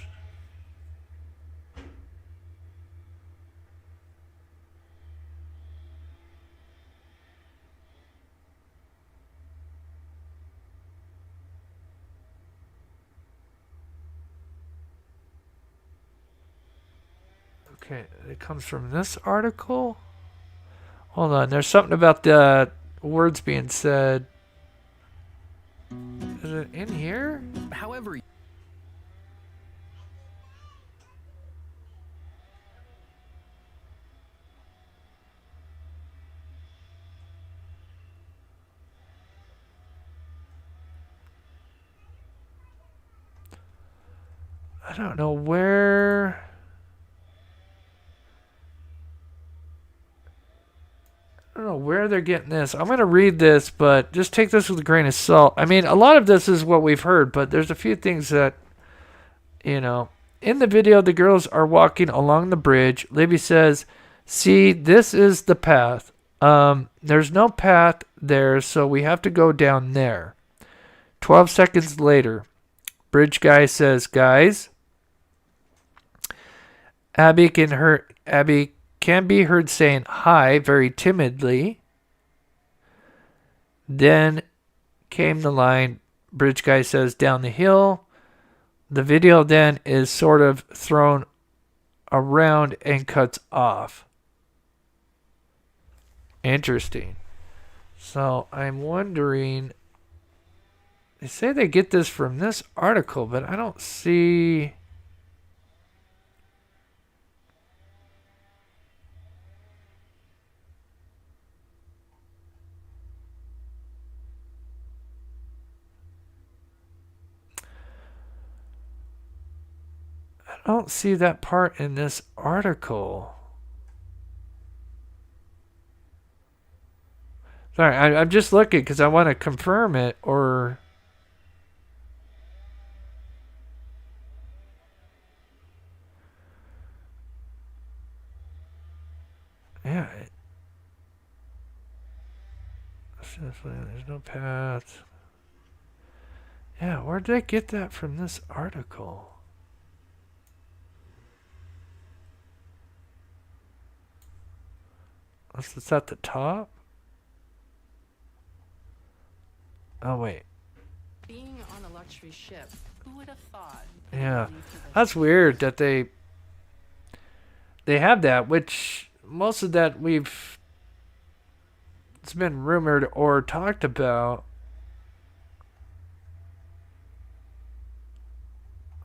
Okay, it comes from this article. Hold on, there's something about the words being said. Is it in here? However, I don't know where. I don't know where they're getting this. I'm going to read this, but just take this with a grain of salt. I mean, a lot of this is what we've heard, but there's a few things that, in the video, the girls are walking along the bridge. Libby says, see, this is the path. There's no path there, so we have to go down there. 12 seconds later, bridge guy says, guys, Abby can be heard saying hi very timidly. Then came the line, bridge guy says, down the hill. The video then is sort of thrown around and cuts off. Interesting. So I'm wondering, They say they get this from this article, but I don't see. I don't see that part in this article. Sorry, I'm just looking because I want to confirm it, or... Yeah. There's no path. Yeah, where did I get that from this article? It's at the top? Oh, wait. Being on a luxury ship, who would have thought? Yeah. That's weird that they have that, which most of that it's been rumored or talked about.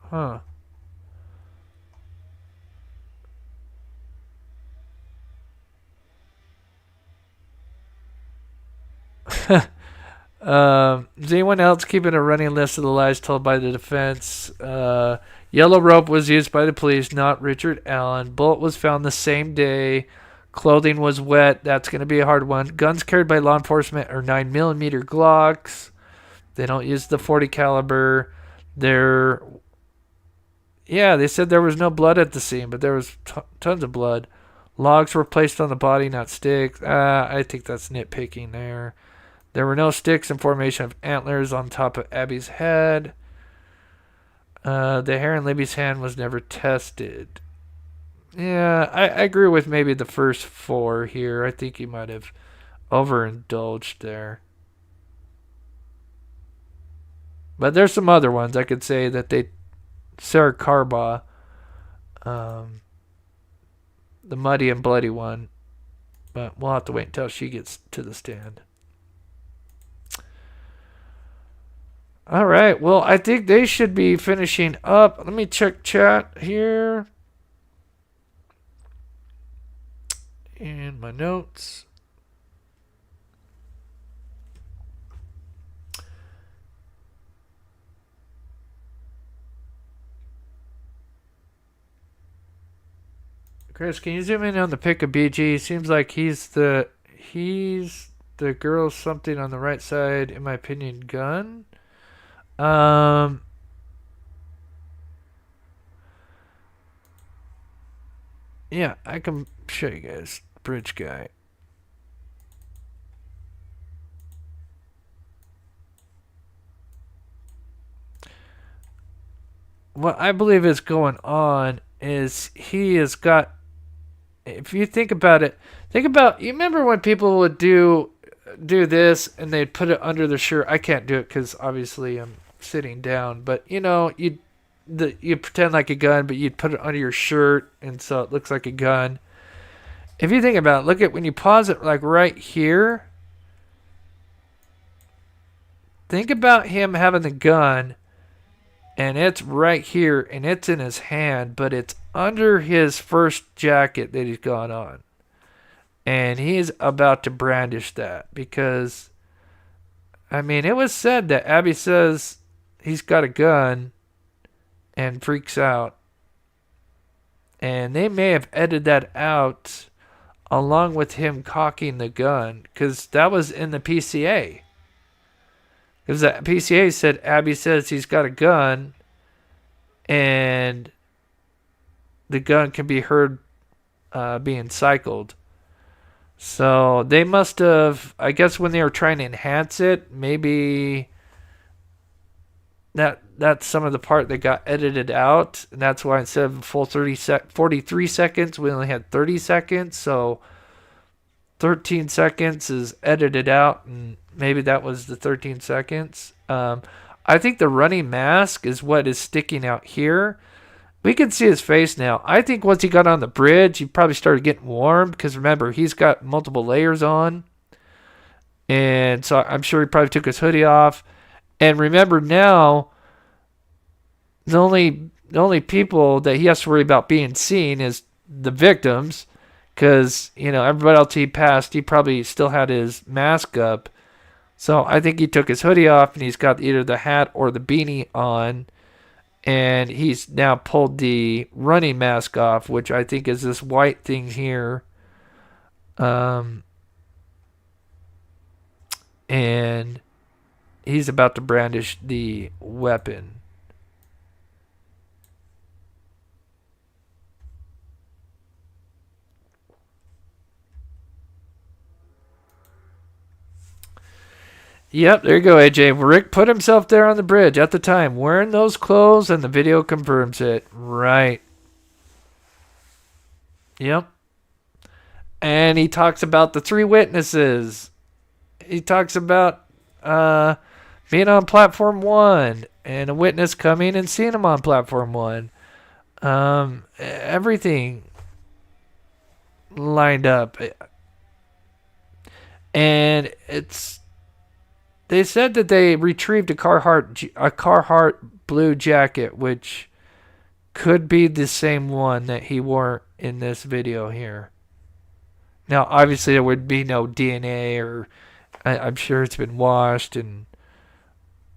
Huh. Is anyone else keeping a running list of the lies told by the defense? Yellow rope was used by the police, not Richard Allen. Bullet was found the same day. Clothing was wet. That's going to be a hard one. Guns carried by law enforcement are 9mm Glocks. They don't use the 40 caliber. Yeah, they said there was no blood at the scene, but there was tons of blood. Logs were placed on the body, not sticks. I think that's nitpicking there. There were no sticks in formation of antlers on top of Abby's head. The hair in Libby's hand was never tested. Yeah, I agree with maybe the first 4 here. I think he might have overindulged there. But there's some other ones I could say that Sarah Carbaugh, the muddy and bloody one. But we'll have to wait until she gets to the stand. All right. Well, I think they should be finishing up. Let me check chat here. And my notes. Chris, can you zoom in on the pic of BG? Seems like he's the girl something on the right side, in my opinion, gun. Yeah, I can show you guys. Bridge guy. What I believe is going on is he has got, if you think about it, you remember when people would do this and they'd put it under their shirt. I can't do it because obviously I'm sitting down, but you pretend like a gun, but you'd put it under your shirt and so it looks like a gun. If you think about it, look at when you pause it like right here. Think about him having the gun and it's right here and it's in his hand, but it's under his first jacket that he's got on. And he's about to brandish that because, I mean, it was said that Abby says he's got a gun and freaks out. And they may have edited that out along with him cocking the gun because that was in the PCA. Because the PCA said Abby says he's got a gun and the gun can be heard being cycled. So they must have, I guess when they were trying to enhance it, maybe that's some of the part that got edited out. And that's why instead of a full 43 seconds, we only had 30 seconds. So 13 seconds is edited out and maybe that was the 13 seconds. I think the running mask is what is sticking out here. We can see his face now. I think once he got on the bridge, he probably started getting warm because remember, he's got multiple layers on. And so I'm sure he probably took his hoodie off. And remember now, the only people that he has to worry about being seen is the victims, because everybody else he passed, he probably still had his mask up. So I think he took his hoodie off and he's got either the hat or the beanie on, and he's now pulled the running mask off, which I think is this white thing here. And he's about to brandish the weapon. Yep, there you go, AJ. Rick put himself there on the bridge at the time, wearing those clothes, and the video confirms it. Right. Yep. And he talks about the 3 witnesses. He talks about being on platform 1 and a witness coming and seeing him on platform 1. Everything lined up. And they said that they retrieved a Carhartt blue jacket, which could be the same one that he wore in this video here. Now, obviously, there would be no DNA, or I'm sure it's been washed,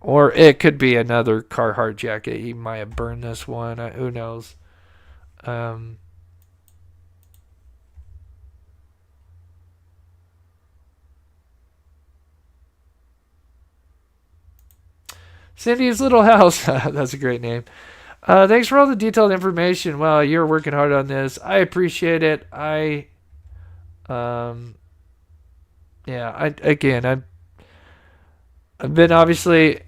or it could be another Carhartt jacket. He might have burned this one. Who knows? Cindy's Little House. That's a great name. Thanks for all the detailed information. Wow, you're working hard on this. I appreciate it. I've been obviously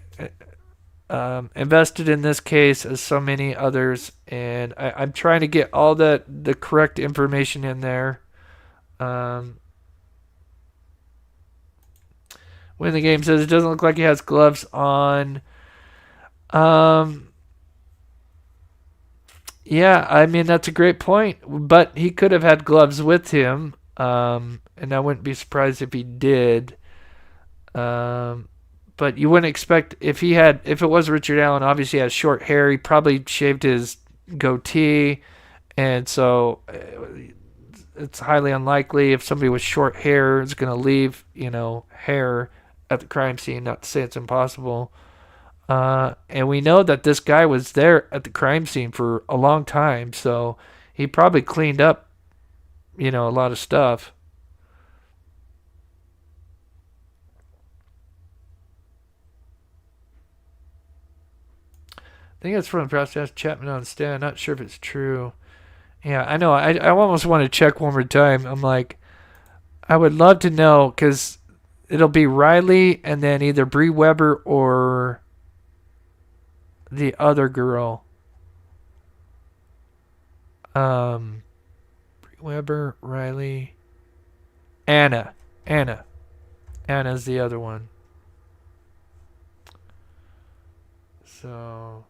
invested in this case as so many others, and I'm trying to get all the correct information in there. When the game says it doesn't look like he has gloves on. Yeah, I mean, that's a great point, but he could have had gloves with him, and I wouldn't be surprised if he did. But you wouldn't expect, if it was Richard Allen, obviously he has short hair, he probably shaved his goatee, and so it's highly unlikely if somebody with short hair is going to leave, hair at the crime scene. Not to say it's impossible. And we know that this guy was there at the crime scene for a long time, so he probably cleaned up, a lot of stuff. I think it's from the process Chapman on stand. Not sure if it's true. Yeah, I know. I almost want to check one more time. I'm like, I would love to know, because it'll be Riley and then either Bree Weber or the other girl. Bree Weber, Riley, Anna. Anna's the other one. So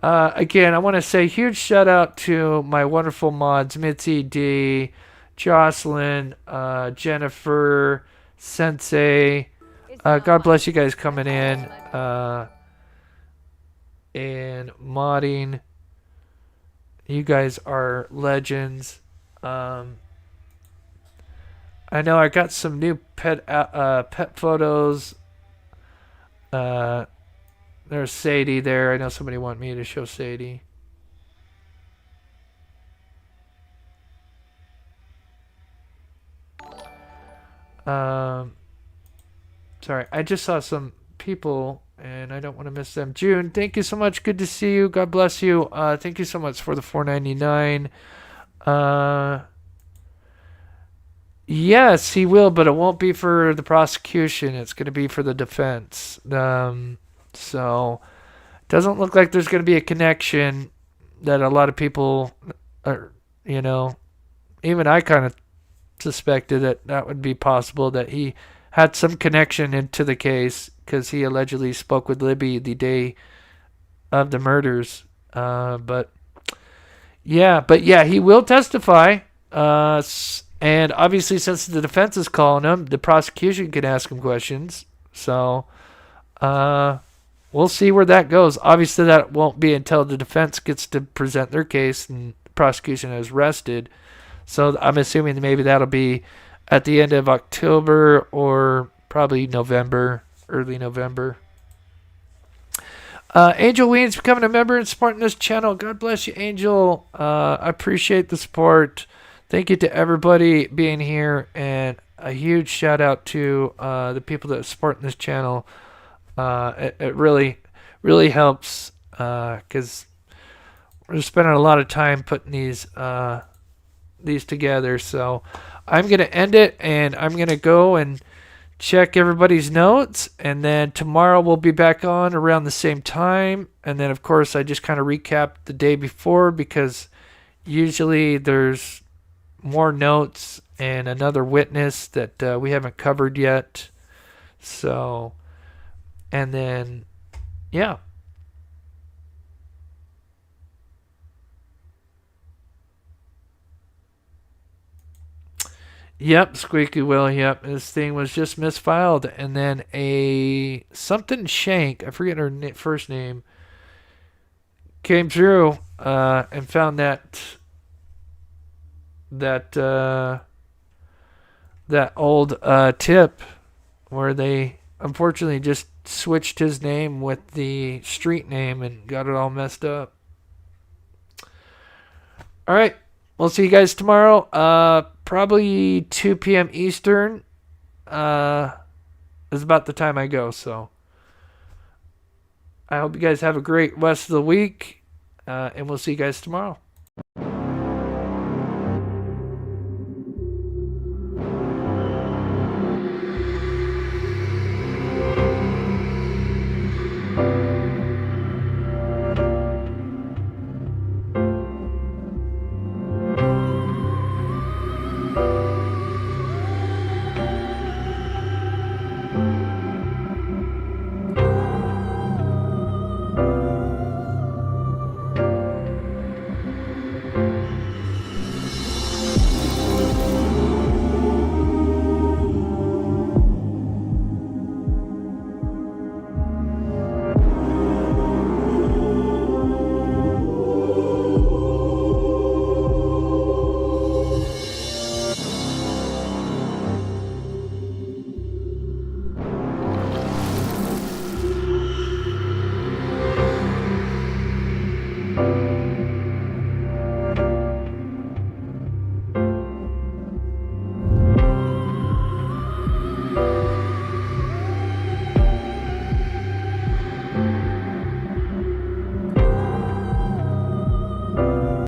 again, I want to say huge shout out to my wonderful mods, Mitzi D, Jocelyn, Jennifer, Sensei. God bless you guys coming in and modding. You guys are legends. I know I got some new pet photos. There's Sadie there. I know somebody wanted me to show Sadie. Sorry, I just saw some people and I don't want to miss them. June, thank you so much. Good to see you. God bless you. Thank you so much for the $4.99. Yes, he will, but it won't be for the prosecution. It's going to be for the defense. So it doesn't look like there's going to be a connection that a lot of people are, even I kind of suspected that would be possible, that he had some connection into the case because he allegedly spoke with Libby the day of the murders. But yeah, he will testify. And obviously, since the defense is calling him, the prosecution can ask him questions. So we'll see where that goes. Obviously, that won't be until the defense gets to present their case and the prosecution is rested. So I'm assuming maybe that'll be at the end of October or probably November, early November. Angel Weens becoming a member and supporting this channel. God bless you, Angel. I appreciate the support. Thank you to everybody being here, and a huge shout out to the people that are supporting this channel. It really, really helps because we're spending a lot of time putting these together. So I'm gonna end it, and I'm gonna go and check everybody's notes, and then tomorrow we'll be back on around the same time. And then of course I just kind of recap the day before, because usually there's more notes and another witness that we haven't covered yet. So, and then yeah. Yep, squeaky wheel. Yep, this thing was just misfiled, and then a something Shank, I forget her first name, came through and found that old tip where they unfortunately just switched his name with the street name and got it all messed up. All right, we'll see you guys tomorrow. Probably 2 p.m. Eastern is about the time I go. So I hope you guys have a great rest of the week, and we'll see you guys tomorrow.